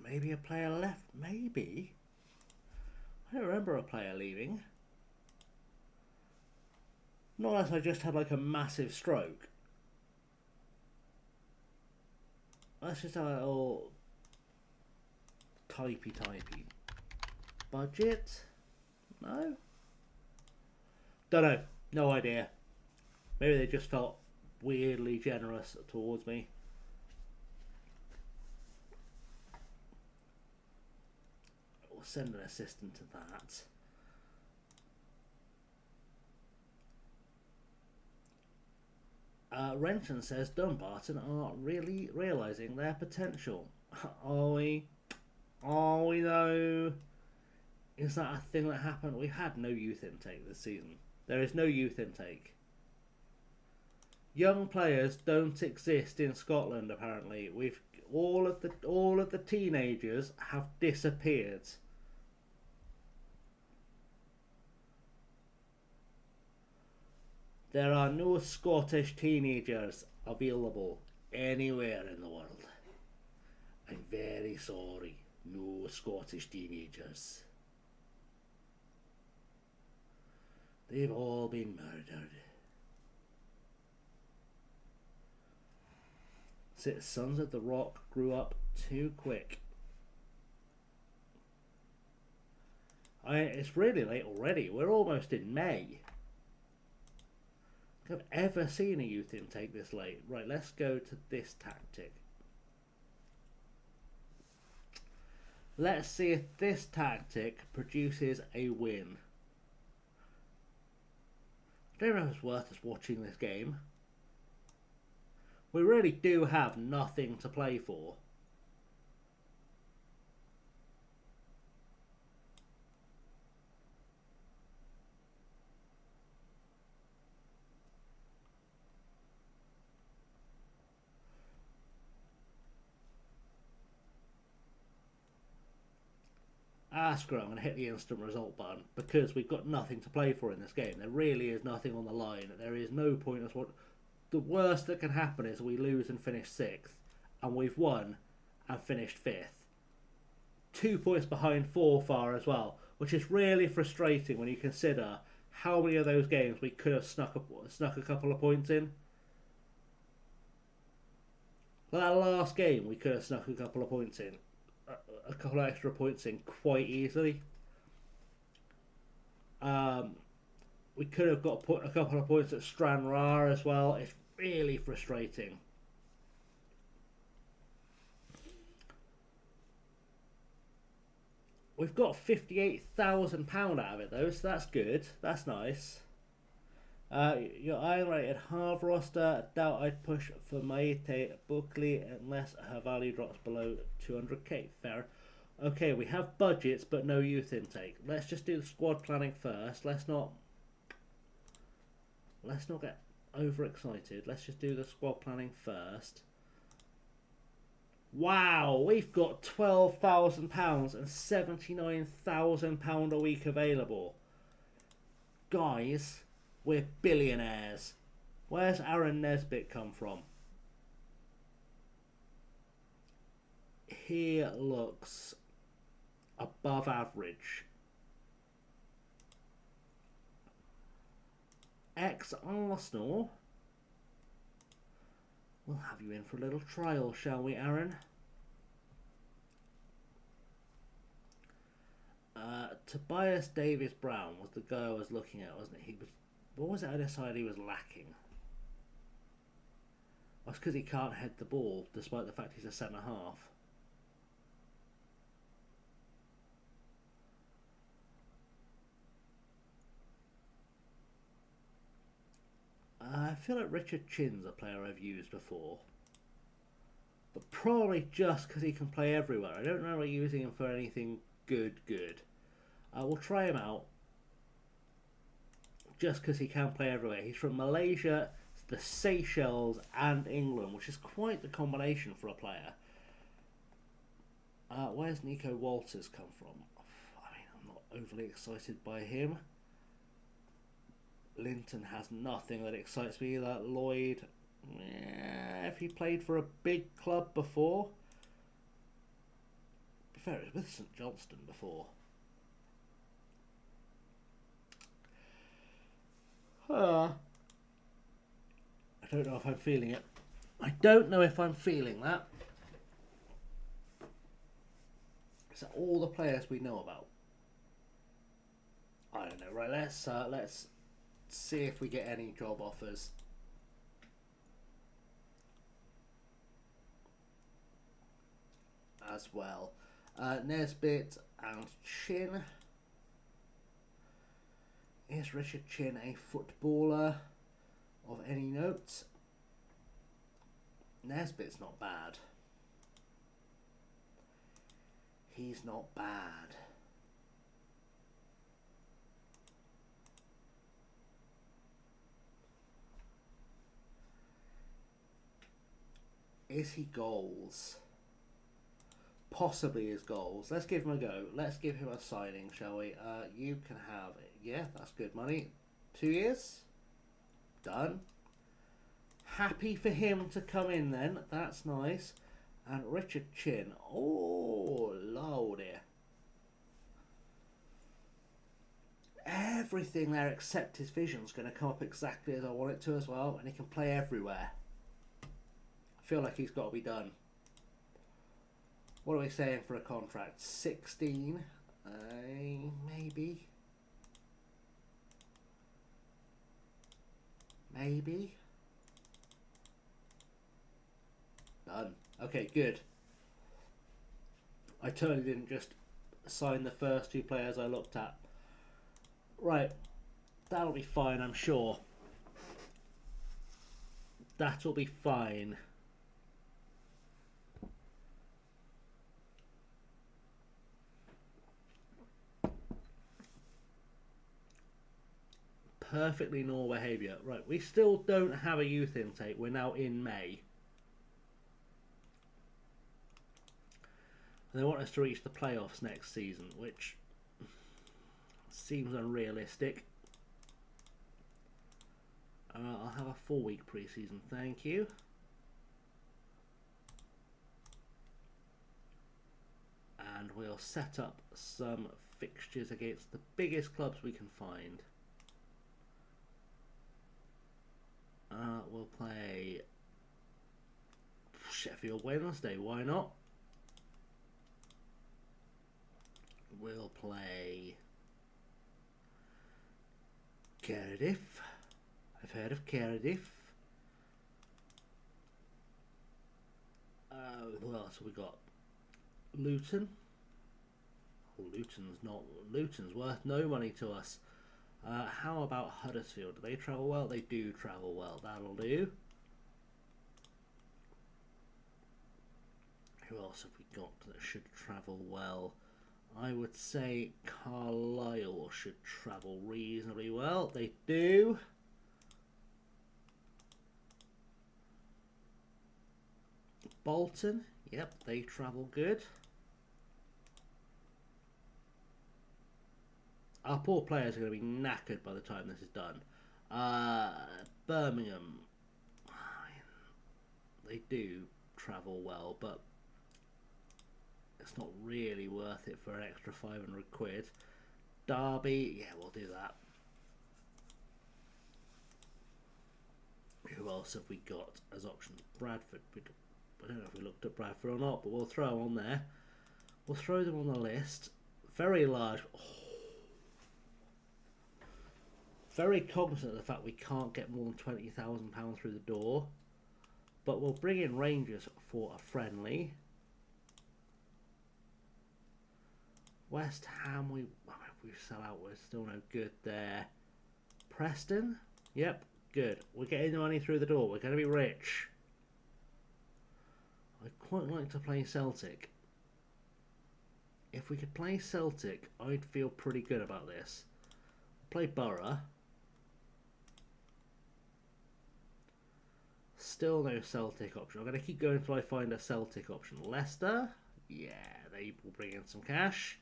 Maybe a player left. Maybe. I don't remember a player leaving. Not unless I just had like a massive stroke. Let's just have a little typey. Budget? No? Don't know. No idea. Maybe they just felt weirdly generous towards me. send an assistant to that. Renton says Dumbarton are really realising their potential. Are we? Are we though? Is that a thing that happened? We've had no youth intake this season. There is no youth intake. Young players don't exist in Scotland. Apparently, we've all of the teenagers have disappeared. There are no Scottish teenagers available anywhere in the world. I'm very sorry. No Scottish teenagers. They've all been murdered. Sons of the Rock grew up too quick. It's really late already. We're almost in May. I've ever seen a youth intake this late. Right, let's go to this tactic. Let's see if this tactic produces a win. I don't know if it's worth us watching this game. We really do have nothing to play for. Screw it, I'm going to hit the instant result button because we've got nothing to play for in this game. There really is nothing on the line. There is no point as what. The worst that can happen is we lose and finish 6th, and we've won and finished 5th. 2 points behind Forfar as well, which is really frustrating when you consider how many of those games we could have snuck a couple of points in. That last game we could have snuck a couple of points in. A couple of extra points in quite easily. We could have got a couple of points at Stranraer as well. It's really frustrating. We've got £58,000 out of it though, so that's good. That's nice. Your iron rated half roster. Doubt I'd push for Maite Buckley unless her value drops below 200k. Fair. Okay, we have budgets but no youth intake. Let's just do the squad planning first. Let's not get overexcited. Let's just do the squad planning first. Wow, we've got £12,000 and £79,000 a week available. Guys, we're billionaires. Where's Aaron Nesbitt come from? He looks above average. Ex-Arsenal. We'll have you in for a little trial, shall we, Aaron? Tobias Davis-Brown was the guy I was looking at, wasn't it? What was it I decided he was lacking? That's because he can't head the ball, despite the fact he's a centre-half. I feel like Richard Chin's a player I've used before. But probably just because he can play everywhere. I don't remember using him for anything good. We'll try him out. Just because he can play everywhere. He's from Malaysia, the Seychelles and England, which is quite the combination for a player. Where's Nico Walters come from? I mean, I'm not overly excited by him. Linton has nothing that excites me either. Lloyd, if he played for a big club before. To be fair, it was with St Johnston before. I don't know if I'm feeling it. I don't know if I'm feeling that. Is that all the players we know about? I don't know. Right, let's see if we get any job offers. As well. Nesbitt and Chin. Is Richard Chin a footballer of any note? Nesbitt's not bad. He's not bad. Is he goals? Possibly his goals. Let's give him a go. Let's give him a signing, shall we? You can have it. Yeah, that's good money. 2 years? Done. Happy for him to come in then. That's nice. And Richard Chin. Oh, lordy. Everything there except his vision's going to come up exactly as I want it to as well. And he can play everywhere. I feel like he's got to be done. What are we saying for a contract? 16? Maybe. Maybe. Done. Okay, good. I totally didn't just sign the first 2 players I looked at. Right. That'll be fine, I'm sure. That'll be fine. Perfectly normal behaviour. Right, we still don't have a youth intake. We're now in May. And they want us to reach the playoffs next season, which seems unrealistic. I'll have a 4-week pre-season, thank you. And we'll set up some fixtures against the biggest clubs we can find. We'll play Sheffield Wednesday, why not? We'll play Cardiff. I've heard of Cardiff. Who else have we got? Luton. Oh, Luton's worth no money to us. How about Huddersfield? Do they travel well? They do travel well. That'll do. Who else have we got that should travel well? I would say Carlisle should travel reasonably well. They do. Bolton. Yep, they travel good. Our poor players are going to be knackered by the time this is done. Birmingham. They do travel well, but it's not really worth it for an extra 500 quid. Derby, yeah, we'll do that. Who else have we got as options? Bradford. I don't know if we looked at Bradford or not, but we'll throw them on there. We'll throw them on the list. Very large. Oh. Very cognizant of the fact we can't get more than £20,000 through the door. But we'll bring in Rangers for a friendly. West Ham, we sell out, we're still no good there. Preston, yep, good. We're getting the money through the door, we're going to be rich. I'd quite like to play Celtic. If we could play Celtic, I'd feel pretty good about this. Play Borough. Still no Celtic option. I'm going to keep going until I find a Celtic option. Leicester, yeah, they will bring in some cash.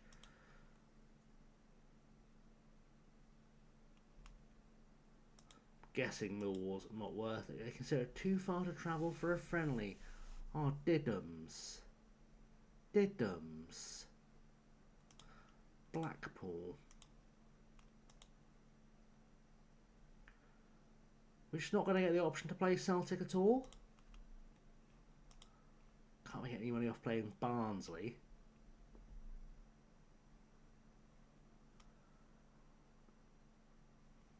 Guessing Millwall's not worth it. They consider it too far to travel for a friendly. Oh, Diddums. Blackpool. We're just not going to get the option to play Celtic at all. Can't we get any money off playing Barnsley?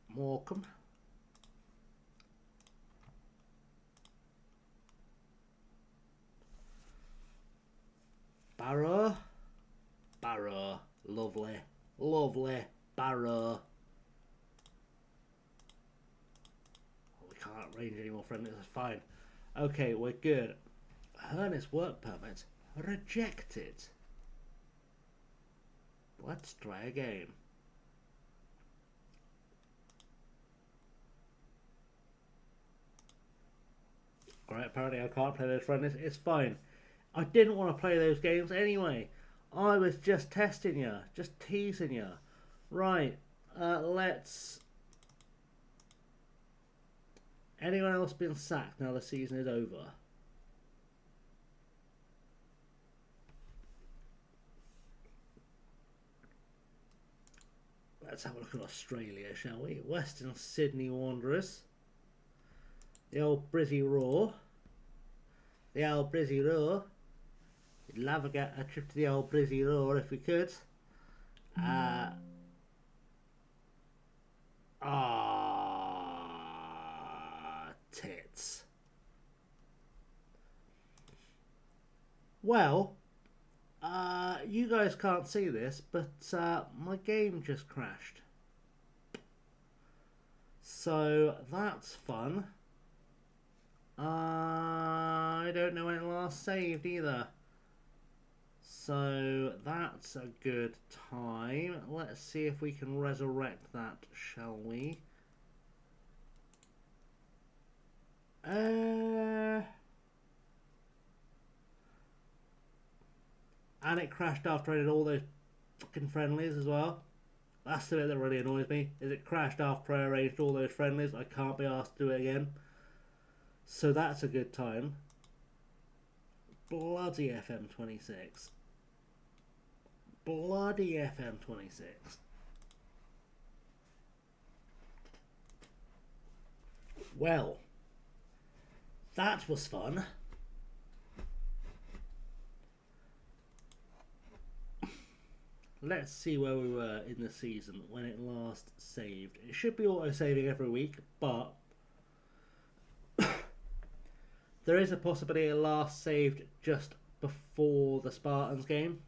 Morecambe. Barrow. can't arrange any more friendlies. That's fine. Okay, we're good. Earnest work permit rejected. Let's try again. Alright, apparently I can't play those friendlies. It's fine. I didn't want to play those games anyway. I was just testing you. Just teasing you. Right. Let's... Anyone else been sacked now the season is over? Let's have a look at Australia, shall we? Western Sydney Wanderers. The old Brizzy Roar. The old Brizzy Roar. We'd love to get a trip to the old Brizzy Roar if we could. Tits. Well, you guys can't see this, but my game just crashed. So that's fun. I don't know when it last saved either. So that's a good time. Let's see if we can resurrect that, shall we? And it crashed after I did all those fucking friendlies as well. That's the bit that really annoys me, is it crashed after I arranged all those friendlies. I can't be asked to do it again. So that's a good time. Bloody FM26. Bloody FM26. Well, that was fun. Let's see where we were in the season when it last saved. It should be auto-saving every week, but there is a possibility it last saved just before the Spartans game.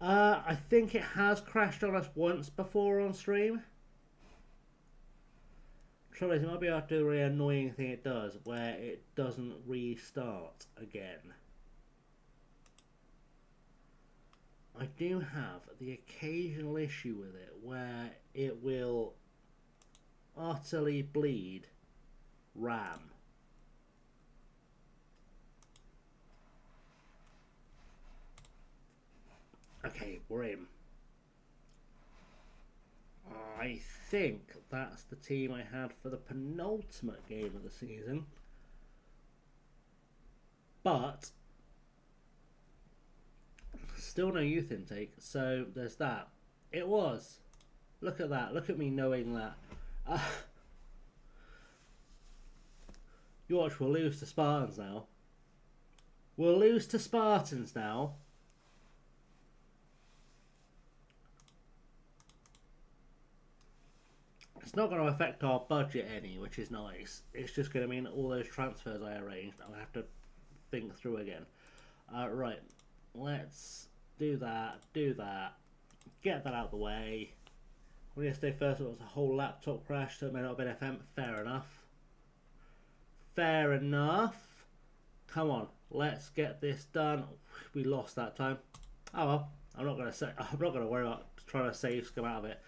I think it has crashed on us once before on stream. Trouble is, it might be after the really annoying thing it does, where it doesn't restart again. I do have the occasional issue with it, where it will utterly bleed RAM. Okay, we're in. I think that's the team I had for the penultimate game of the season. But still no youth intake, so there's that. It was. Look at that. Look at me knowing that. You watch, we'll lose to Spartans now. We'll lose to Spartans now. It's not going to affect our budget any, which is nice. It's just going to mean that all those transfers I arranged, I'll have to think through again. Right, let's do that, get that out of the way. When yesterday first it was a whole laptop crash, so it may not have been FM. Fair enough. Fair enough. Come on, let's get this done. We lost that time. Oh well, I'm not going to worry about trying to save scum out of it.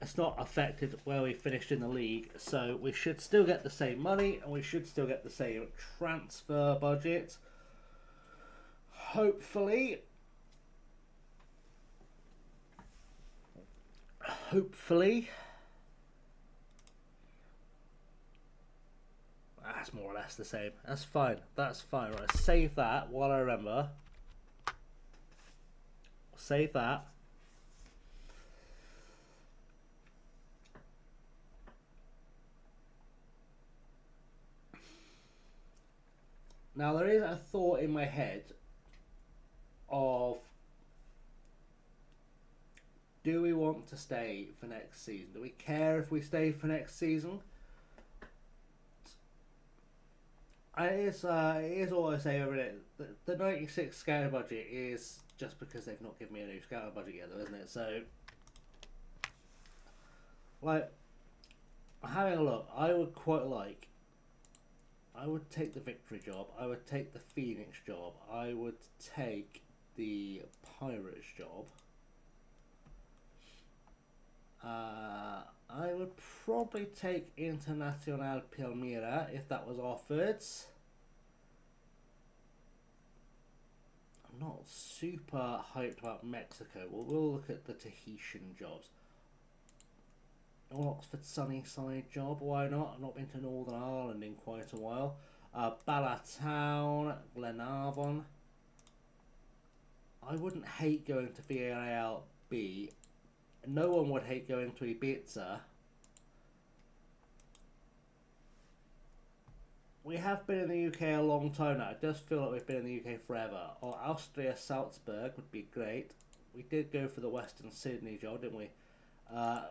It's not affected where we finished in the league, so we should still get the same money and we should still get the same transfer budget. Hopefully. That's more or less the same. That's fine. That's fine. Right, save that while I remember. Save that. Now there is a thought in my head of, do we want to stay for next season? Do we care if we stay for next season? It is all I say over it. The 96 scouter budget is just because they've not given me a new scouter budget yet, though, isn't it? So Like, having a look, I would quite like. I would take the Victory job. I would take the Phoenix job. I would take the Pirates job. I would probably take Internacional Palmira if that was offered. I'm not super hyped about Mexico. We'll look at the Tahitian jobs. Oxford Sunnyside job, why not? I've not been to Northern Ireland in quite a while. Ballatown, Glenarvan. I wouldn't hate going to Villarreal B. No one would hate going to Ibiza. We have been in the UK a long time now. It does feel like we've been in the UK forever. Or Austria Salzburg would be great. We did go for the Western Sydney job, didn't we?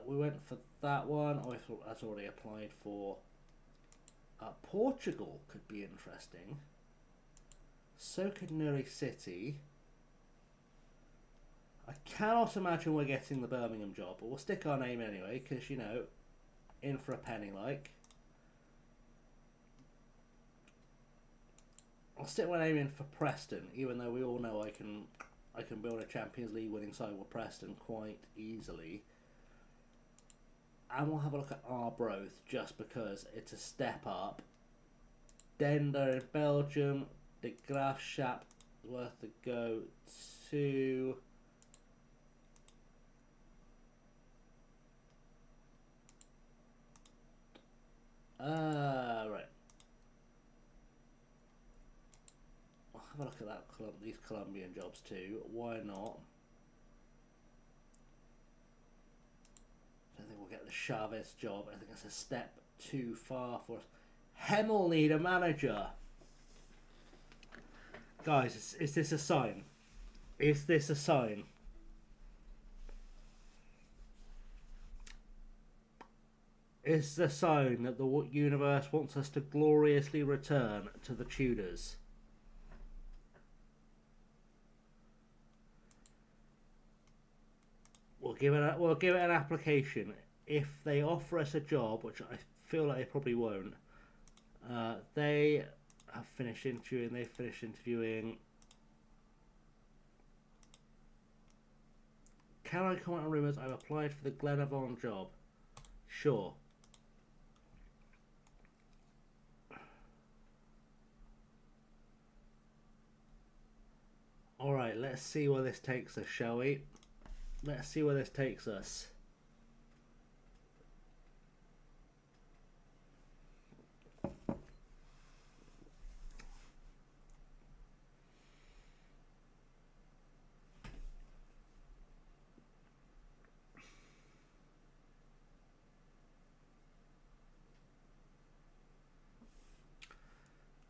We went for that one. I thought that's already applied for. Portugal could be interesting. So could Nuri City. I cannot imagine we're getting the Birmingham job, but we'll stick our name anyway, because, you know, in for a penny, like. I'll stick my name in for Preston, even though we all know I can build a Champions League winning side with Preston quite easily. And we'll have a look at Arbroath just because it's a step up. Dender in Belgium, De Graafschap is worth a go to. Right. I'll have a look at that. These Colombian jobs too. Why not? I don't think we'll get the Chavez job. I think it's a step too far for us. Hemel need a manager. Guys, is this a sign? Is this a sign? Is the sign that the universe wants us to gloriously return to the Tudors? We'll give it an application. If they offer us a job, which I feel like they probably won't, they have finished interviewing. They've finished interviewing. Can I comment on rumours? I've applied for the Glenavon job. Sure. Alright, let's see where this takes us, shall we? Let's see where this takes us.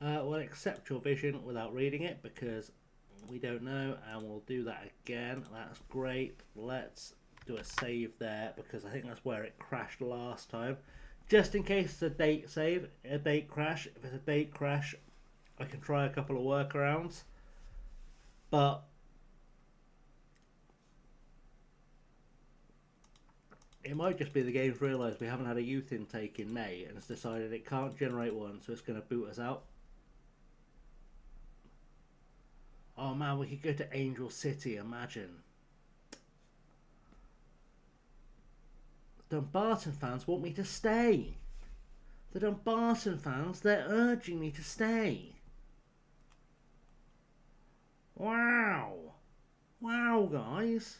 We'll accept your vision without reading it because we don't know, and we'll do that again. That's great. Let's do a save there because I think that's where it crashed last time. Just in case it's a date save, a date crash. If it's a date crash, I can try a couple of workarounds. But it might just be the game's realised we haven't had a youth intake in May and it's decided it can't generate one, so it's going to boot us out. Oh man, we could go to Angel City, imagine. Dumbarton fans want me to stay. The Dumbarton fans, they're urging me to stay. Wow. Wow, guys.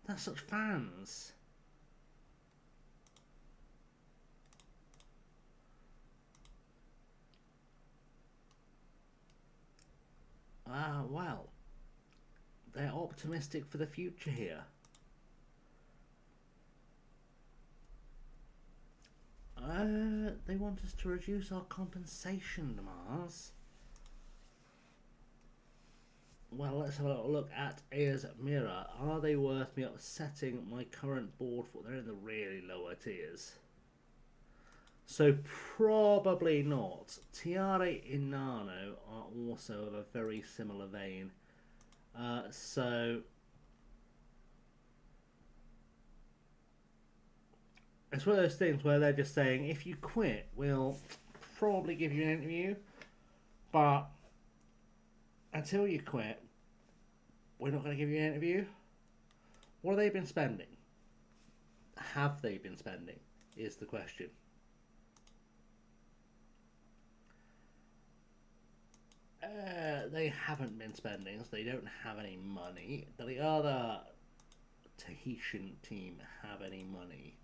They're such fans. Well, they're optimistic for the future here. They want us to reduce our compensation demands. Well, let's have a look at Ayers Mira. Are they worth me upsetting my current board for? They're in the really lower tiers. So probably not. Tiare Inano are also of a very similar vein. So It's one of those things where they're just saying, if you quit, we'll probably give you an interview, but until you quit, we're not going to give you an interview. What have they been spending? Have they been spending? Is the question. They haven't been spending, so they don't have any money. Do the other Tahitian team have any money?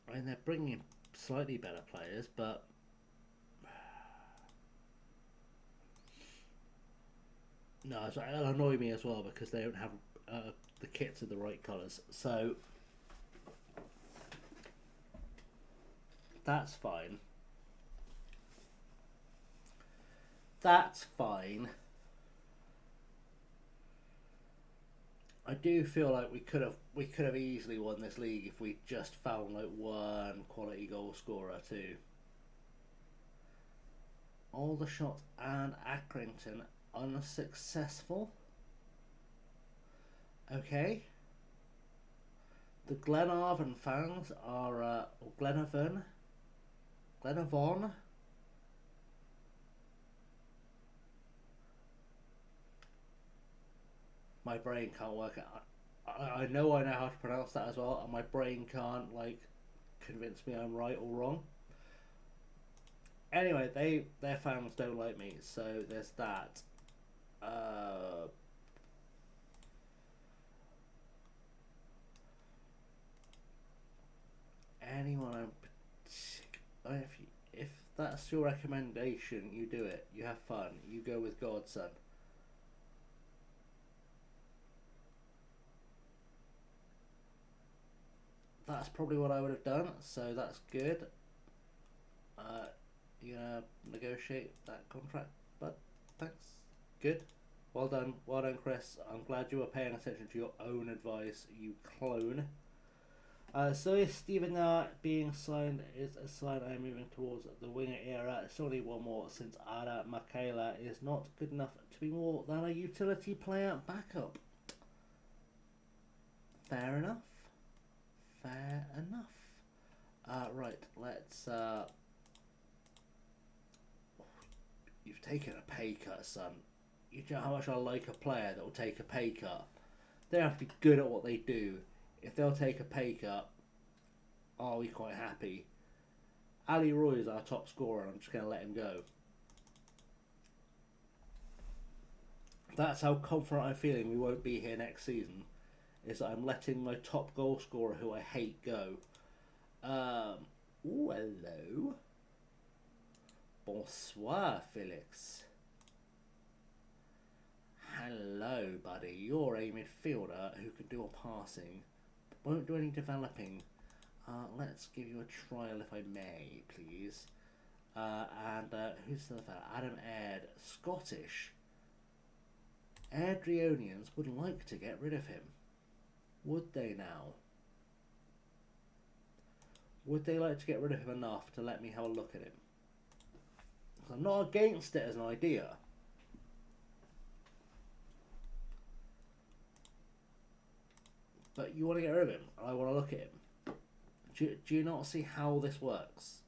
I mean, they're bringing in slightly better players, but no, it'll annoy me as well because they don't have the kits of the right colours. So that's fine. That's fine. I do feel like we could have easily won this league if we just found like one quality goal scorer too. Aldershot and Accrington unsuccessful. Okay. The Glenavon fans are or Glenavon. My brain can't work out. I know how to pronounce that as well, and my brain can't like convince me I'm right or wrong. Anyway, their fans don't like me, so there's that. Anyone if that's your recommendation, you do it. You have fun. You go with Godson. That's probably what I would have done, so that's good. You gonna negotiate that contract, bud? Thanks. Good. Well done, Chris. I'm glad you were paying attention to your own advice, you clone. So is Stephen being signed? Is a sign I'm moving towards the winger era. It's only one more since Ada Michaela is not good enough to be more than a utility player backup. Fair enough. Fair enough. Right, let's. You've taken a pay cut, son. You know how much I like a player that will take a pay cut. They don't have to be good at what they do. If they'll take a pay cut, are we quite happy? Ali Roy is our top scorer, and I'm just going to let him go. That's how confident I'm feeling we won't be here next season. Is that I'm letting my top goal scorer, who I hate, go. Ooh, hello. Bonsoir, Felix. Hello, buddy. You're a midfielder who can do a passing, but won't do any developing. Let's give you a trial, if I may, please. Who's the other fella? Adam Aird, Scottish. Airdrieonians would like to get rid of him. Would they now? Would they like to get rid of him enough to let me have a look at him? I'm not against it as an idea. But you want to get rid of him, and I want to look at him. Do you not see how this works?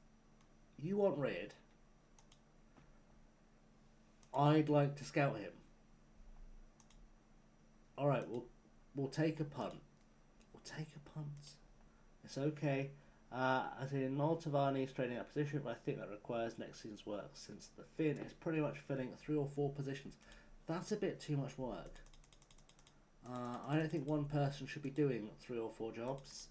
You want rid. I'd like to scout him. Alright, we'll take a punt. We'll take a punt. It's okay. As in Maltavani's training that position, but I think that requires next season's work, since the Finn is pretty much filling 3 or 4 positions. That's a bit too much work. I don't think one person should be doing 3 or 4 jobs.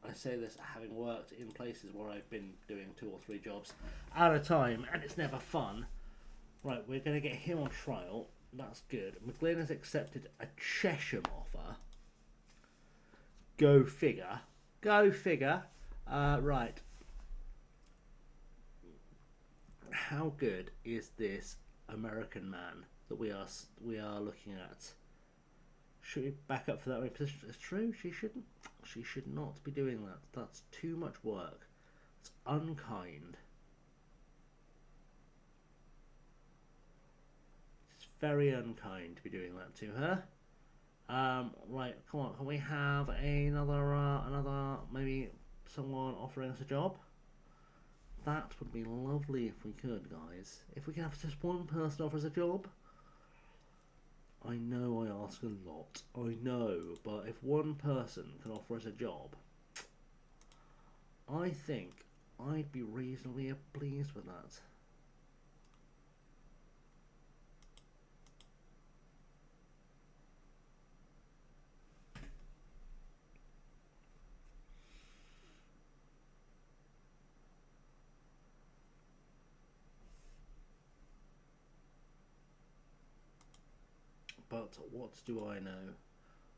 I say this having worked in places where I've been doing 2 or 3 jobs at a time, and it's never fun. Right, we're going to get him on trial. That's good. McGlynn has accepted a Chesham offer. Go figure. Go figure. Right. How good is this American man that we are looking at? Should we back up for that many positions? It's true, she shouldn't. She should not be doing that. That's too much work. It's unkind. very unkind to be doing that to her. Right, come on, can we have another, maybe someone offering us a job? That would be lovely if we could, guys. If we could have just one person offer us a job. I know I ask a lot, I know, but if one person can offer us a job, I think I'd be reasonably pleased with that. But what do I know?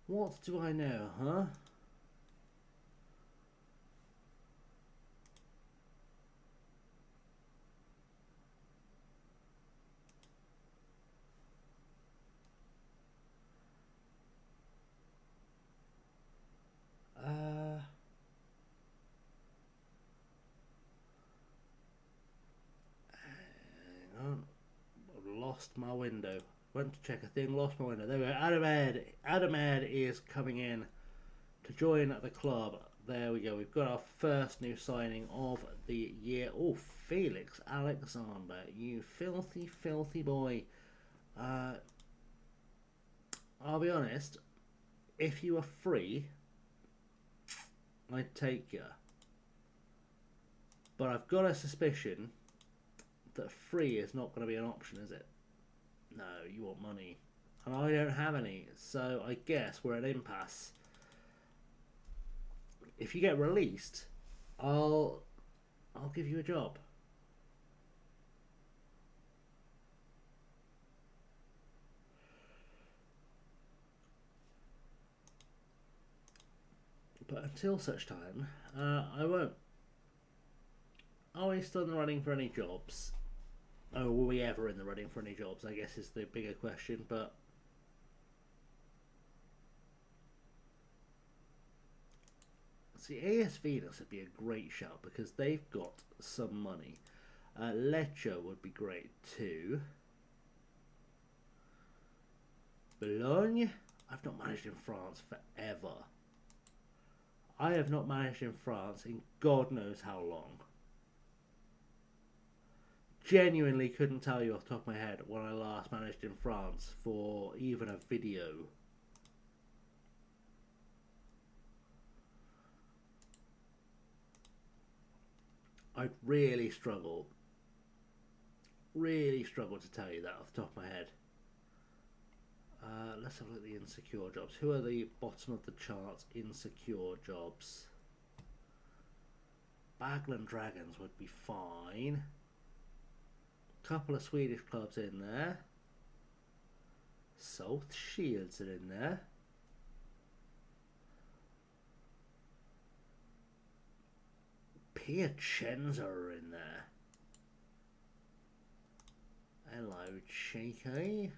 What do I know, huh? Hang on. I've lost my window. Went to check a thing, lost my window. There we go. Adam Ed is coming in to join the club. There we go. We've got our first new signing of the year. Oh, Felix Alexander, you filthy, filthy boy. I'll be honest. If you were free, I'd take you. But I've got a suspicion that free is not going to be an option, is it? No, you want money. And I don't have any, so I guess we're at an impasse. If you get released, I'll give you a job. But until such time, I won't. Are we still in the running for any jobs? Oh, were we ever in the running for any jobs, I guess is the bigger question, but... See, AS Venus would be a great shout because they've got some money. Lecce would be great too. Bologna? I've not managed in France forever. I have not managed in France in God knows how long. Genuinely couldn't tell you off the top of my head when I last managed in France for even a video. I'd really struggle to tell you that off the top of my head. Let's have a look at the insecure jobs. Who are the bottom of the charts insecure jobs? Bagland Dragons would be fine. Couple of Swedish clubs in there. South Shields are in there. Piacenza are in there. Hello, cheeky.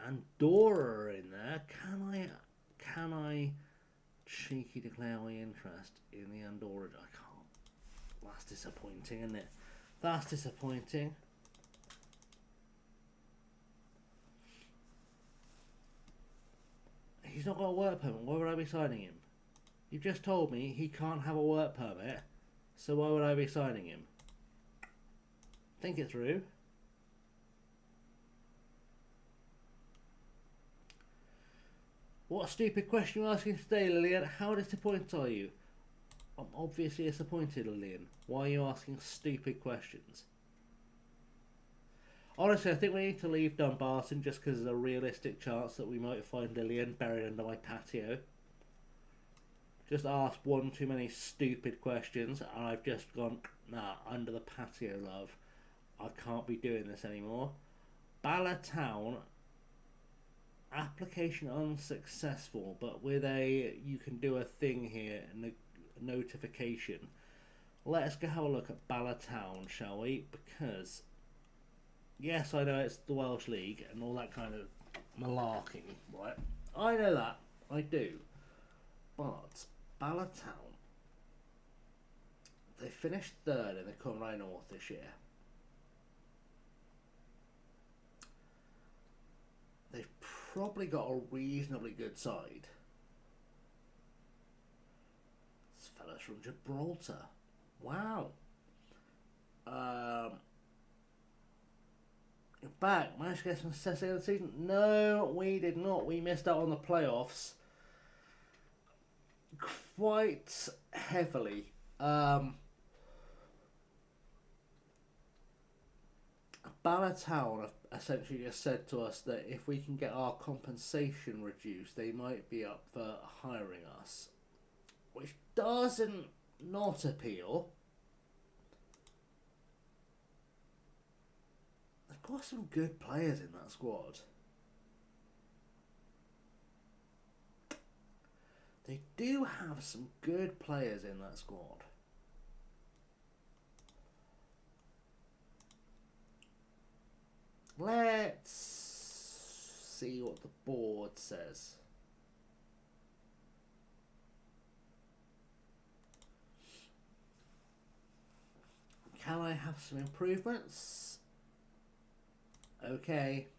Andorra are in there. Can I cheeky declare my interest in the Andorra? I can't. That's disappointing, isn't it? That's disappointing. He's not got a work permit. Why would I be signing him? You've just told me he can't have a work permit, so why would I be signing him? Think it through. What a stupid question you're asking today, Lillian. How disappointed are you? I'm obviously disappointed, Lillian. Why are you asking stupid questions? Honestly, I think we need to leave Dumbarton just because there's a realistic chance that we might find Lillian buried under my patio. Just asked one too many stupid questions and I've just gone, nah, under the patio, love. I can't be doing this anymore. Bala Town, application unsuccessful, but with a, you can do a thing here, a notification. Let's go have a look at Bala Town, shall we? Because... yes, I know it's the Welsh League and all that kind of malarkey, right? I know that, I do. But Bala Town, they finished third in the Cymru North this year. probably got a reasonably good side. This fella's from Gibraltar. Wow. Back, managed to get some success in the season. No, we did not. We missed out on the playoffs quite heavily. Ballatown have essentially just said to us that if we can get our compensation reduced, they might be up for hiring us, which doesn't not appeal. They've got some good players in that squad. They do have some good players in that squad. Let's see what the board says. Can I have some improvements? Okay.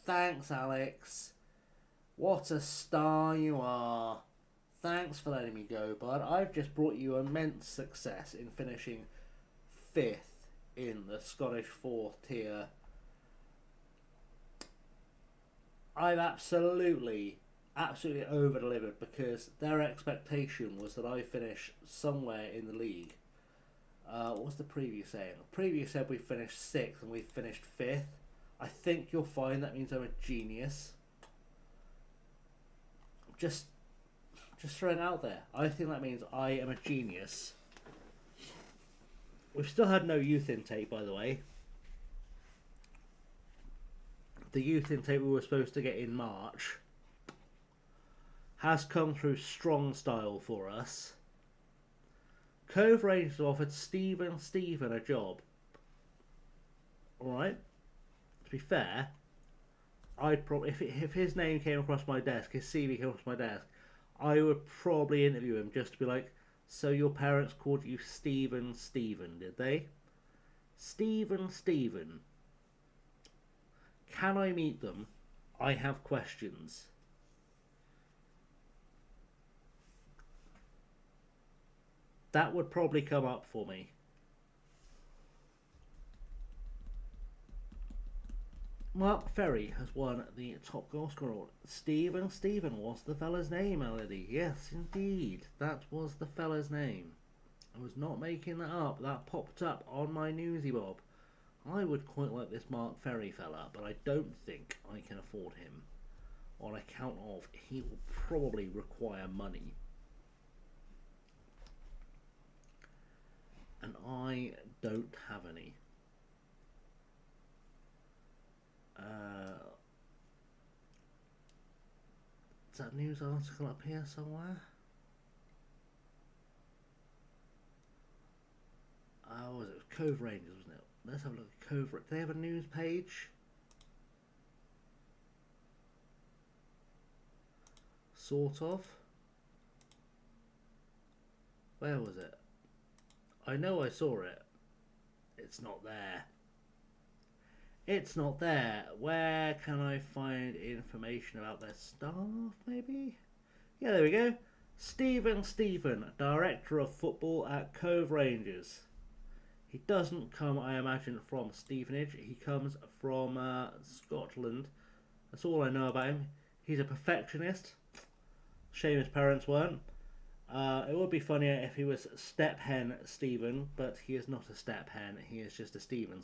Thanks, Alex. What a star you are. Thanks for letting me go, bud. I've just brought you immense success in finishing 5th in the Scottish 4th tier. I've absolutely over-delivered because their expectation was that I finish somewhere in the league. What was the preview saying? The preview said we finished 6th and we finished 5th. I think you'll find that means I'm a genius. Just throwing it out there. I think that means I am a genius. We've still had no youth intake, by the way. The youth intake we were supposed to get in March has come through strong style for us. Cove Rangers offered Stephen a job. Alright. To be fair, I'd probably, if his name came across my desk, his CV came across my desk, I would probably interview him just to be like, so your parents called you Stephen, did they? Stephen. Can I meet them? I have questions. That would probably come up for me. Mark Ferry has won the top goal scorer award. Stephen was the fella's name, Melody. Yes, indeed. That was the fella's name. I was not making that up. That popped up on my newsy bob. I would quite like this Mark Ferry fella, but I don't think I can afford him. On account of he will probably require money. And I don't have any. Is that news article up here somewhere? Oh, it was Cove Rangers, wasn't it? Let's have a look at Cove. Do they have a news page? Sort of. Where was it? I know I saw it. It's not there. It's not there. Where can I find information about their staff, maybe? Yeah, there we go. Stephen, Director of Football at Cove Rangers. He doesn't come, I imagine, from Stevenage. He comes from Scotland. That's all I know about him. He's a perfectionist. Shame his parents weren't. It would be funnier if he was Step Hen Stephen, but he is not a Step Hen. He is just a Stephen.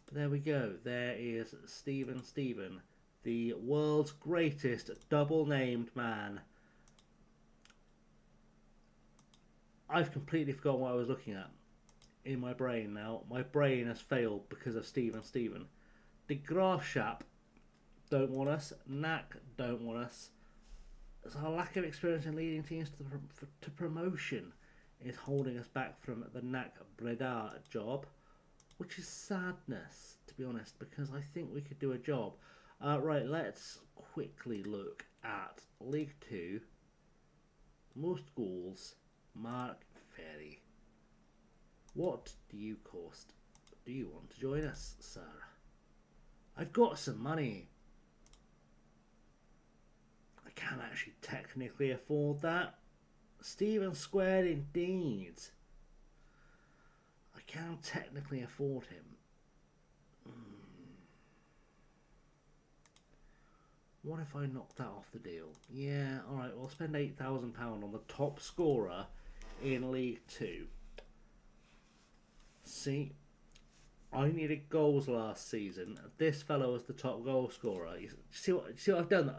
But there we go. There is Stephen, the world's greatest double-named man. I've completely forgotten what I was looking at in my brain now. My brain has failed because of Stephen. De Graafschap don't want us. NAC don't want us. So our lack of experience in leading teams to promotion is holding us back from the NAC Breda job, which is sadness, to be honest, because I think we could do a job. Right, let's quickly look at League 2. Most goals, Mark Ferry. What do you cost? Do you want to join us, sir? I've got some money. can actually technically afford that. Stephen Squared indeed. I can technically afford him. What if I knock that off the deal? Yeah, alright, we'll spend £8,000 on the top scorer in League 2. See, I needed goals last season. This fellow was the top goal scorer. You see what I've done?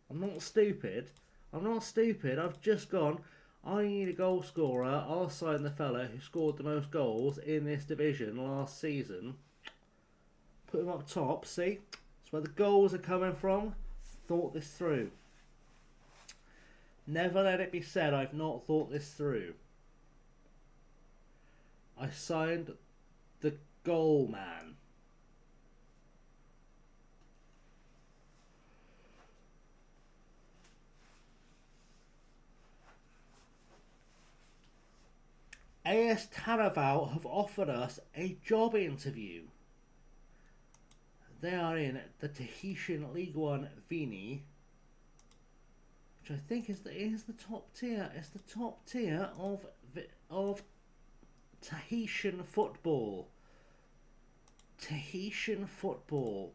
I'm not stupid. I've just gone, I need a goal scorer. I'll sign the fella who scored the most goals in this division last season. Put him up top, see? That's where the goals are coming from. Thought this through. Never let it be said I've not thought this through. I signed the goal man. AS Taraval have offered us a job interview. They are in the Tahitian League One Vini, which I think is the top tier. It's the top tier of Tahitian football. Tahitian football.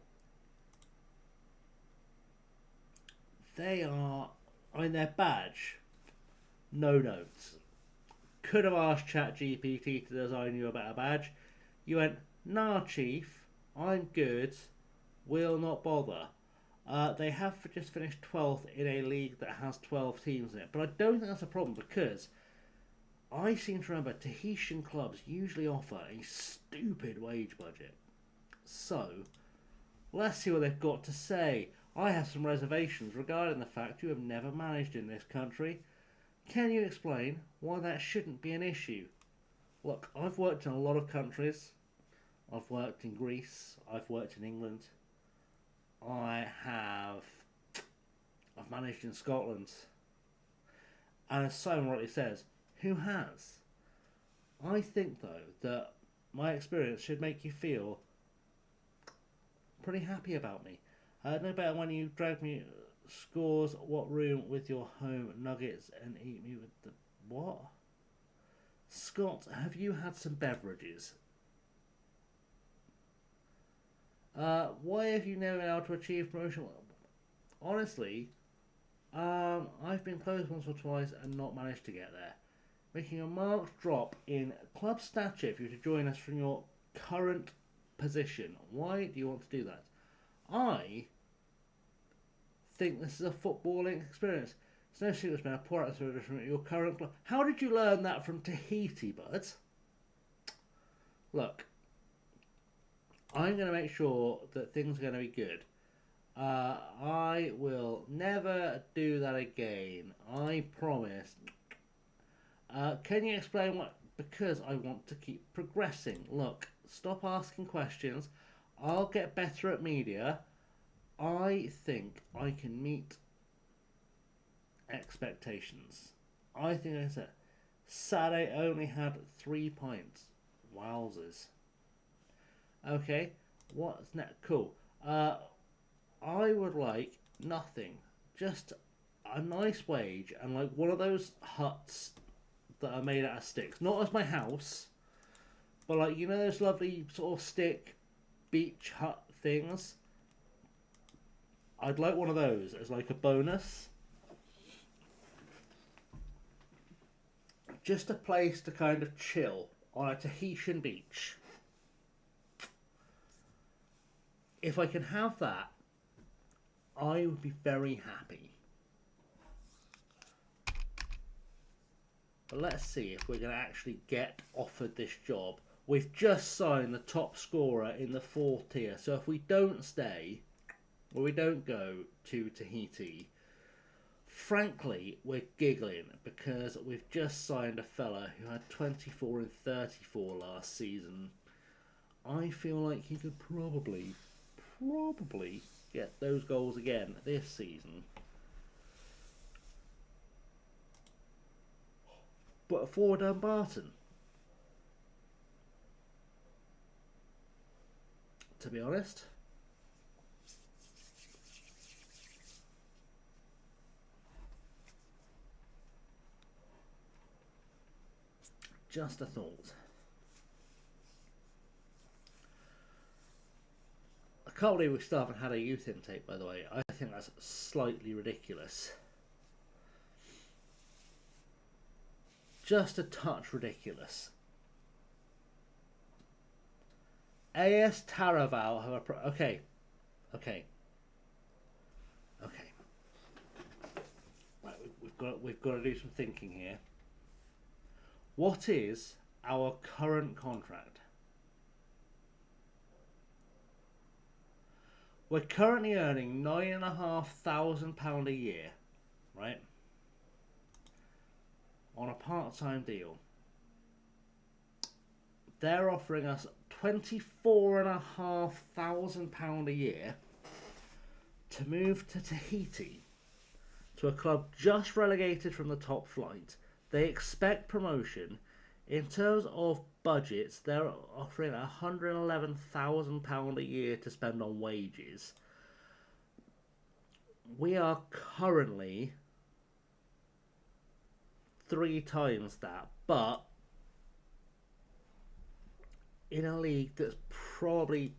They are on their badge. No notes. Could have asked ChatGPT to design you a better badge. You went, nah, chief, I'm good. Will not bother. They have just finished 12th in a league that has 12 teams in it. But I don't think that's a problem because I seem to remember Tahitian clubs usually offer a stupid wage budget. So, let's see what they've got to say. I have some reservations regarding the fact you have never managed in this country. Can you explain why that shouldn't be an issue? Look, I've worked in a lot of countries. I've worked in Greece. I've worked in England. I've managed in Scotland. And as Simon rightly says, who has? I think, though, that my experience should make you feel pretty happy about me. No better when you drag me scores what room with your home nuggets and eat me with the... What? Scott, have you had some beverages? Why have you never been able to achieve promotion? Honestly, I've been close once or twice and not managed to get there. Making a marked drop in club stature if you were to join us from your current position. Why do you want to do that? I think this is a footballing experience. It's no secret it's been a poor atmosphere from your current club. How did you learn that from Tahiti, bud? Look, I'm going to make sure that things are going to be good. I will never do that again. I promise. Can you explain what? Because I want to keep progressing. Look, stop asking questions. I'll get better at media. I think I can meet expectations. I think I said Saturday only had 3 points. Wowzers. Okay, what's next? Cool. I would like nothing. Just a nice wage and like one of those huts that are made out of sticks. Not as my house, but like, you know those lovely sort of stick beach hut things? I'd like one of those as like a bonus. Just a place to kind of chill on a Tahitian beach. If I can have that, I would be very happy. But let's see if we're going to actually get offered this job. We've just signed the top scorer in the 4th tier. So if we don't stay, or we don't go to Tahiti, frankly, we're giggling because we've just signed a fella who had 24 and 34 last season. I feel like he could probably get those goals again this season. But for Dumbarton, to be honest, Just a thought. I can't believe we still haven't had a youth intake, by the way. I think that's slightly ridiculous. Just a touch ridiculous. AS Taraval have a... Okay. Right, we've got to do some thinking here. What is our current contract? We're currently earning £9,500 a year, right? On a part-time deal. They're offering us £24,500 a year to move to Tahiti, to a club just relegated from the top flight. They expect promotion. In terms of budgets, they're offering £111,000 a year to spend on wages. We are currently 3 times that, but in a league that's probably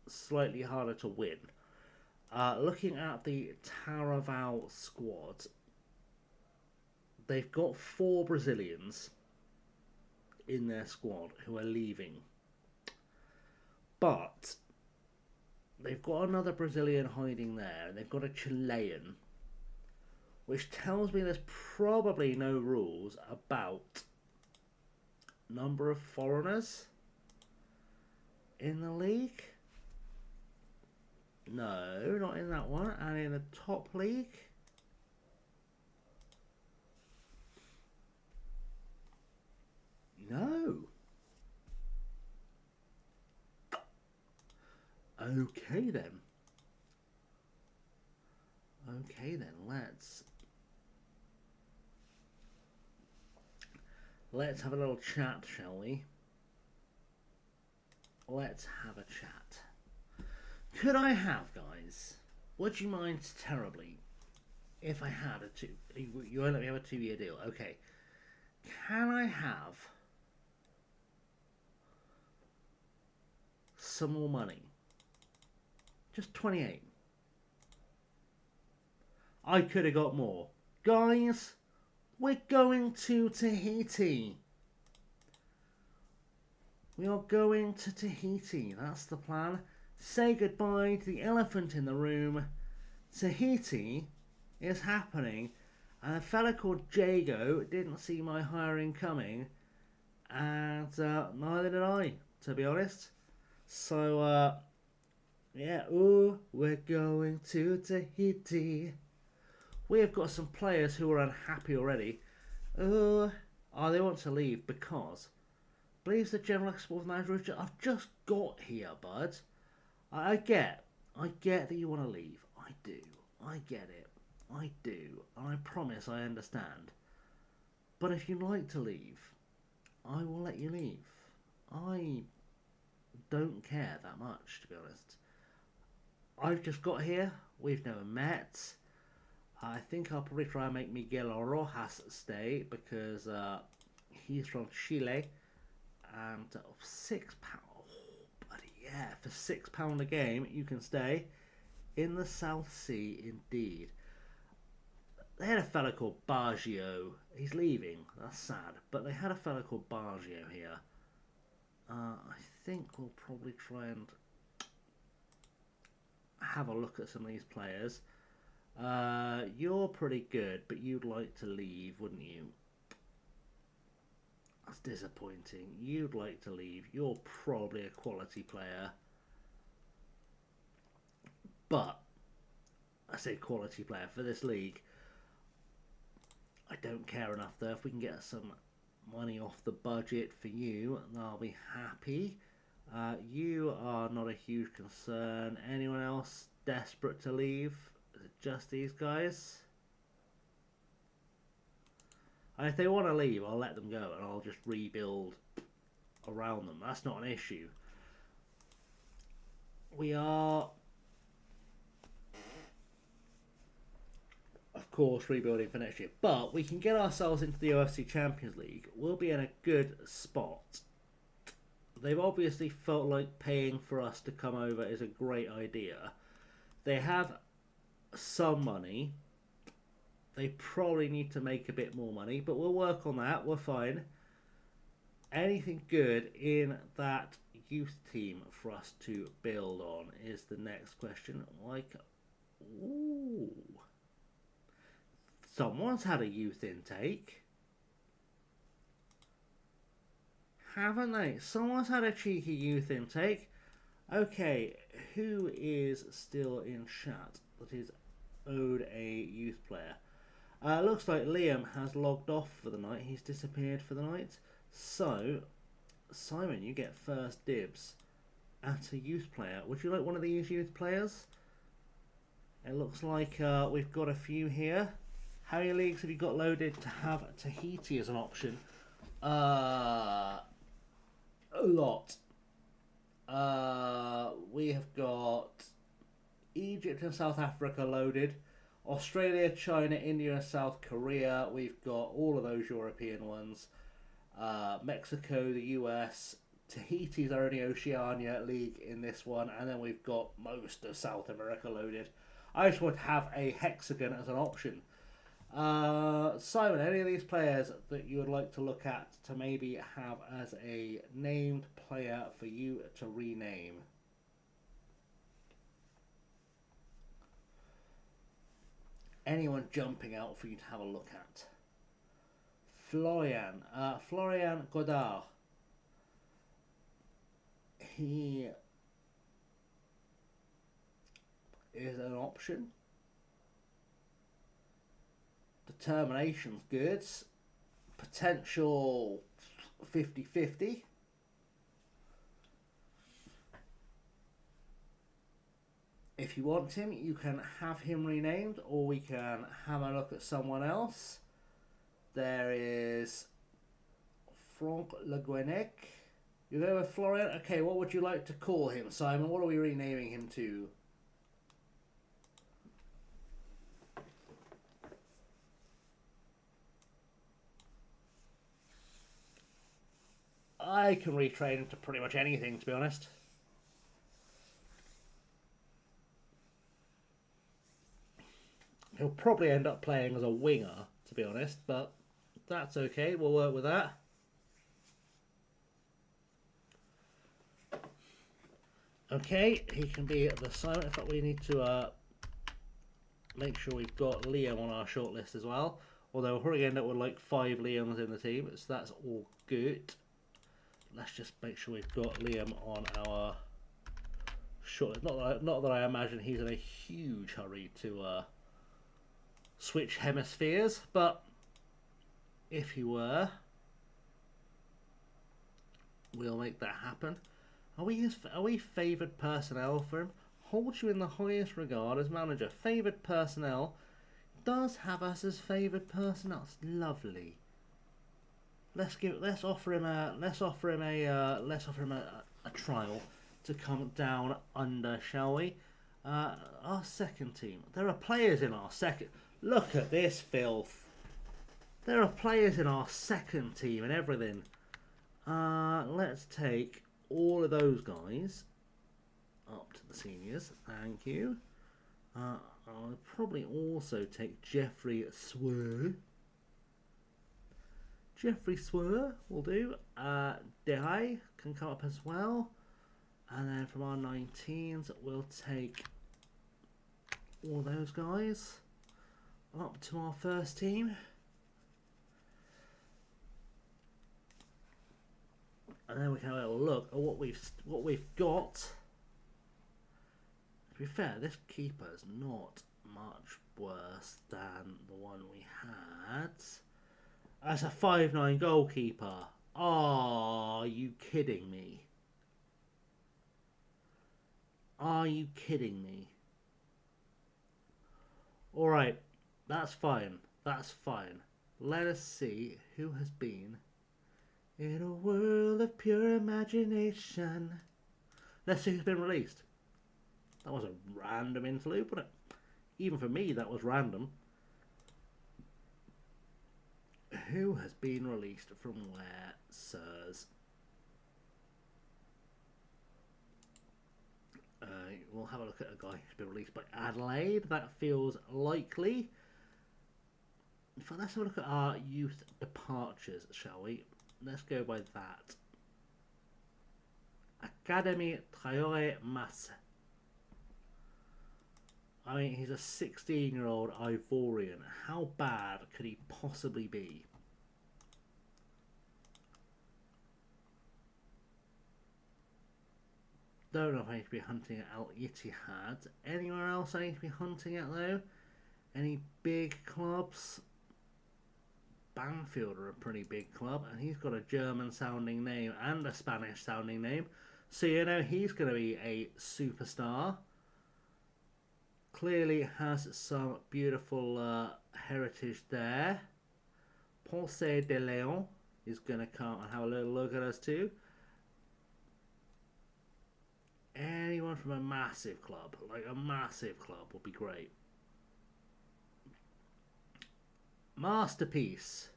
slightly harder to win. Looking at the Taraval squad, they've got 4 Brazilians in their squad who are leaving, but they've got another Brazilian hiding there, and they've got a Chilean, which tells me there's probably no rules about number of foreigners in the league. No, not in that one. And in the top league, no. Okay then. Let's have a little chat, shall we? Let's have a chat. Could I have, guys, would you mind terribly if I had a you won't let me have a 2-year deal? Okay. Can I have some more money? Just 28. I could have got more. Guys, we're going to Tahiti. We are going to Tahiti. That's the plan. Say goodbye to the elephant in the room. Tahiti is happening. And a fella called Jago didn't see my hiring coming. And neither did I, to be honest. So, yeah. Ooh, we're going to Tahiti. We have got some players who are unhappy already. They want to leave because... Believes the general sports manager I've just got here, bud. I get that you want to leave. I do. I get it. I do. And I promise I understand. But if you'd like to leave, I will let you leave. I don't care that much, to be honest. I've just got here. We've never met. I think I'll probably try and make Miguel Rojas stay because he's from Chile. And £6, buddy, yeah, for £6 a game you can stay in the South Sea, indeed. They had a fella called Baggio. He's leaving, that's sad, but they had a fella called Baggio here. I think we'll probably try and have a look at some of these players. You're pretty good, but you'd like to leave, wouldn't you? That's disappointing. You'd like to leave. You're probably a quality player. But, I say quality player for this league. I don't care enough though. If we can get some money off the budget for you, I'll be happy. You are not a huge concern. Anyone else desperate to leave? Is it just these guys? And if they want to leave, I'll let them go and I'll just rebuild around them. That's not an issue. We are of course, rebuilding for next year. But we can get ourselves into the OFC Champions League. We'll be in a good spot. They've obviously felt like paying for us to come over is a great idea. They have some money. They probably need to make a bit more money, but we'll work on that. We're fine. Anything good in that youth team for us to build on is the next question. Like, ooh, someone's had a youth intake, haven't they? Someone's had a cheeky youth intake. Okay, who is still in chat that is owed a youth player? Looks like Liam has logged off for the night. He's disappeared for the night. So, Simon, you get first dibs at a youth player. Would you like one of these youth players? It looks like we've got a few here. How many leagues have you got loaded to have Tahiti as an option? A lot. We have got Egypt and South Africa loaded. Australia, China, India and South Korea. We've got all of those European ones. Mexico, the US, Tahiti's our only Oceania league in this one, and then we've got most of South America loaded. I just want to have a hexagon as an option. Simon, any of these players that you would like to look at to maybe have as a named player for you to rename? Anyone jumping out for you to have a look at? Florian Godard. He is an option. Determination's good. Potential 50-50. If you want him, you can have him renamed, or we can have a look at someone else. There is Franck Le Guenec. You go with Florian? Okay, what would you like to call him, Simon? What are we renaming him to? I can retrain him to pretty much anything, to be honest. He'll probably end up playing as a winger, to be honest, but that's okay. We'll work with that. Okay, he can be the Simon. In fact, we need to make sure we've got Liam on our shortlist as well. Although we'll probably end up with like 5 Liams in the team, so that's all good. Let's just make sure we've got Liam on our shortlist. Not that I imagine he's in a huge hurry to switch hemispheres, but if he were, we'll make that happen. Are we favoured personnel for him? Holds you in the highest regard as manager. Favoured personnel. Does have us as favoured personnel. It's lovely. Let's offer him a trial to come down under, shall we? Our second team. There are players in our second. Look at this filth. There are players in our second team and everything. Let's take all of those guys up to the seniors. Thank you. I'll probably also take Jeffrey Swer. Jeffrey Swer will do. Dehai can come up as well. And then from our 19s, we'll take all those guys up to our first team. And then we can have a look at what we've got. To be fair, this keeper's not much worse than the one we had. As a 5'9" goalkeeper. Are you kidding me? Are you kidding me? Alright, that's fine. That's fine. Let us see who has been in a world of pure imagination. Let's see who's been released. That was a random interlude, wasn't it? Even for me, that was random. Who has been released from where, sirs? We'll have a look at a guy who's been released by Adelaide. That feels likely. Let's have a look at our youth departures, shall we? Let's go by that. Academy Traore Mas. I mean, he's a 16-year-old Ivorian. How bad could he possibly be? Don't know if I need to be hunting at Al Ittihad. Anywhere else I need to be hunting at, though? Any big clubs? Banfield are a pretty big club, and he's got a German-sounding name and a Spanish-sounding name. So, you know, he's going to be a superstar. Clearly has some beautiful heritage there. Ponce de Leon is going to come and have a little look at us too. Anyone from a massive club, like a massive club, would be great. Masterpiece.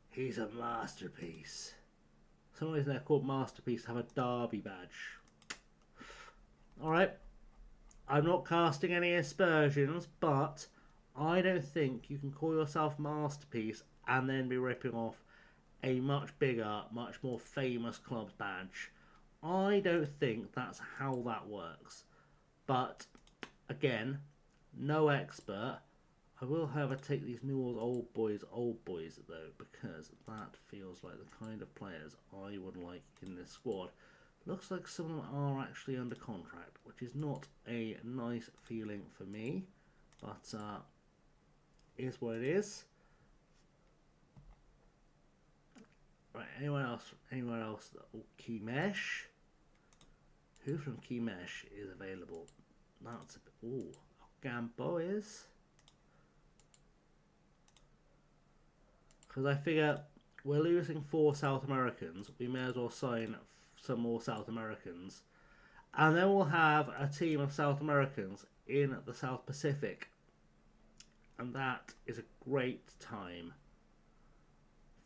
He's a masterpiece. Some reason they're called Masterpiece have a Derby badge. Alright. I'm not casting any aspersions, but I don't think you can call yourself Masterpiece and then be ripping off a much bigger, much more famous club's badge. I don't think that's how that works. But, again, no expert. I will, however, take these Newell's old boys, though, because that feels like the kind of players I would like in this squad. Looks like some of them are actually under contract, which is not a nice feeling for me, but is what it is. Right, anyone else? Anyone else? Oh, Kimesh. Who from Kimesh is available? That's Gambo is. Because I figure we're losing 4 South Americans. We may as well sign some more South Americans. And then we'll have a team of South Americans in the South Pacific. And that is a great time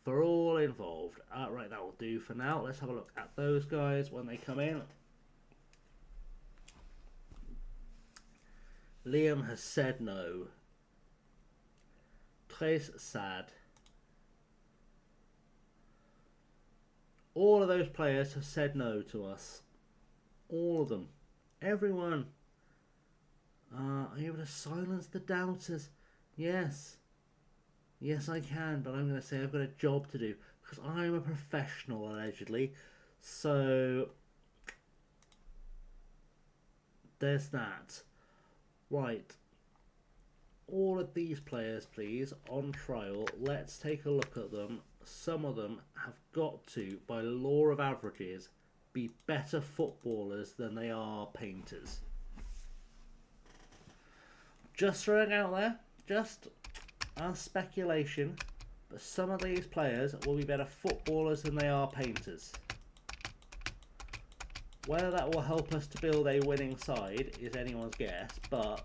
for all involved. Right, that will do for now. Let's have a look at those guys when they come in. Liam has said no. Très sad. All of those players have said no to us. All of them. Everyone. Are you able to silence the doubters? Yes. Yes, I can, but I'm going to say I've got a job to do. Because I'm a professional, allegedly. So, there's that. Right. All of these players, please, on trial. Let's take a look at them. Some of them have got to, by law of averages, be better footballers than they are painters. Just throwing out there, just a speculation, but some of these players will be better footballers than they are painters. Whether that will help us to build a winning side is anyone's guess, but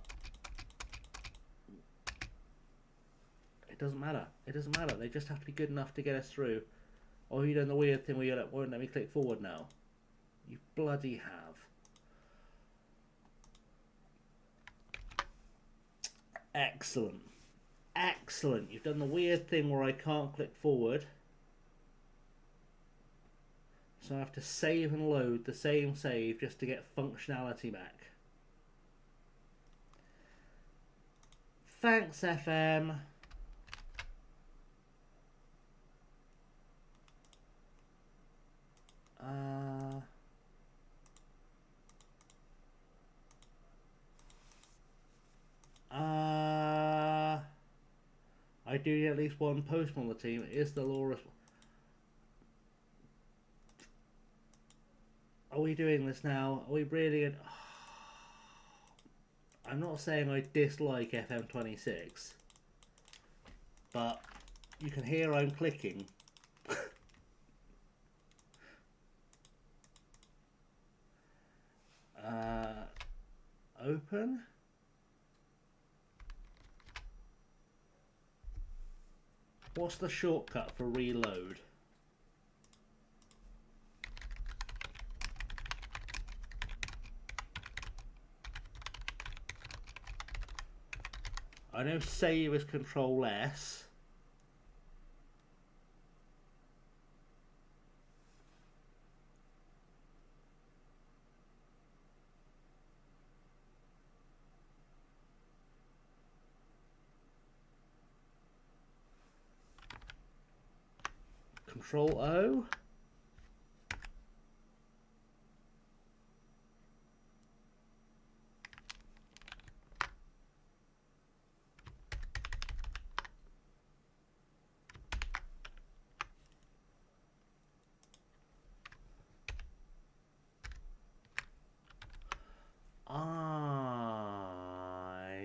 it doesn't matter. It doesn't matter. They just have to be good enough to get us through. Oh, you done the weird thing where you won't let me click forward now. You bloody have. Excellent. Excellent. You've done the weird thing where I can't click forward. So I have to save and load the same save just to get functionality back. Thanks, FM. I do need at least one postman on the team. Is the law? Are we doing this now? Are we really? I'm not saying I dislike FM26, but you can hear I'm clicking. Open. What's the shortcut for reload? I know save is Control S. Control O. I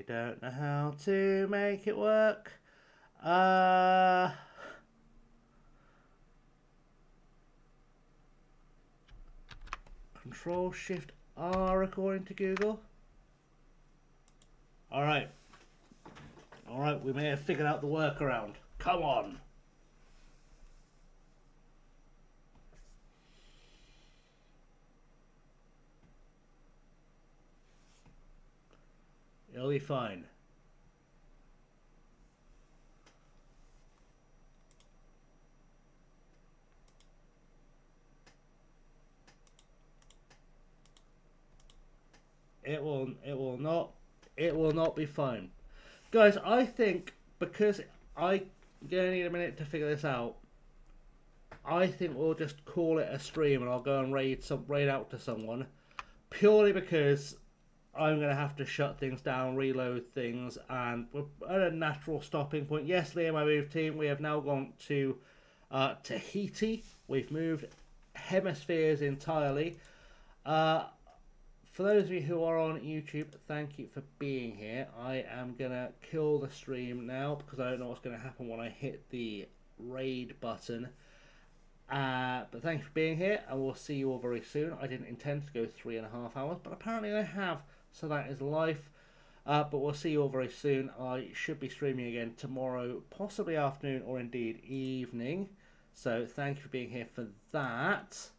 don't know how to make it work. Control Shift R according to Google. Alright. Alright, we may have figured out the workaround. Come on. It'll be fine. It will not be fine. Guys, I think because I'm gonna need a minute to figure this out, I think we'll just call it a stream and I'll go and raid out to someone, purely because I'm going to have to shut things down, reload things, and we're at a natural stopping point. Yes, Liam, I moved team. We have now gone to Tahiti. We've moved hemispheres entirely. For those of you who are on YouTube, thank you for being here. I am going to kill the stream now because I don't know what's going to happen when I hit the raid button. But thanks for being here, and we'll see you all very soon. I didn't intend to go 3.5 hours, but apparently I have. So that is life. But we'll see you all very soon. I should be streaming again tomorrow, possibly afternoon or indeed evening. So thank you for being here for that.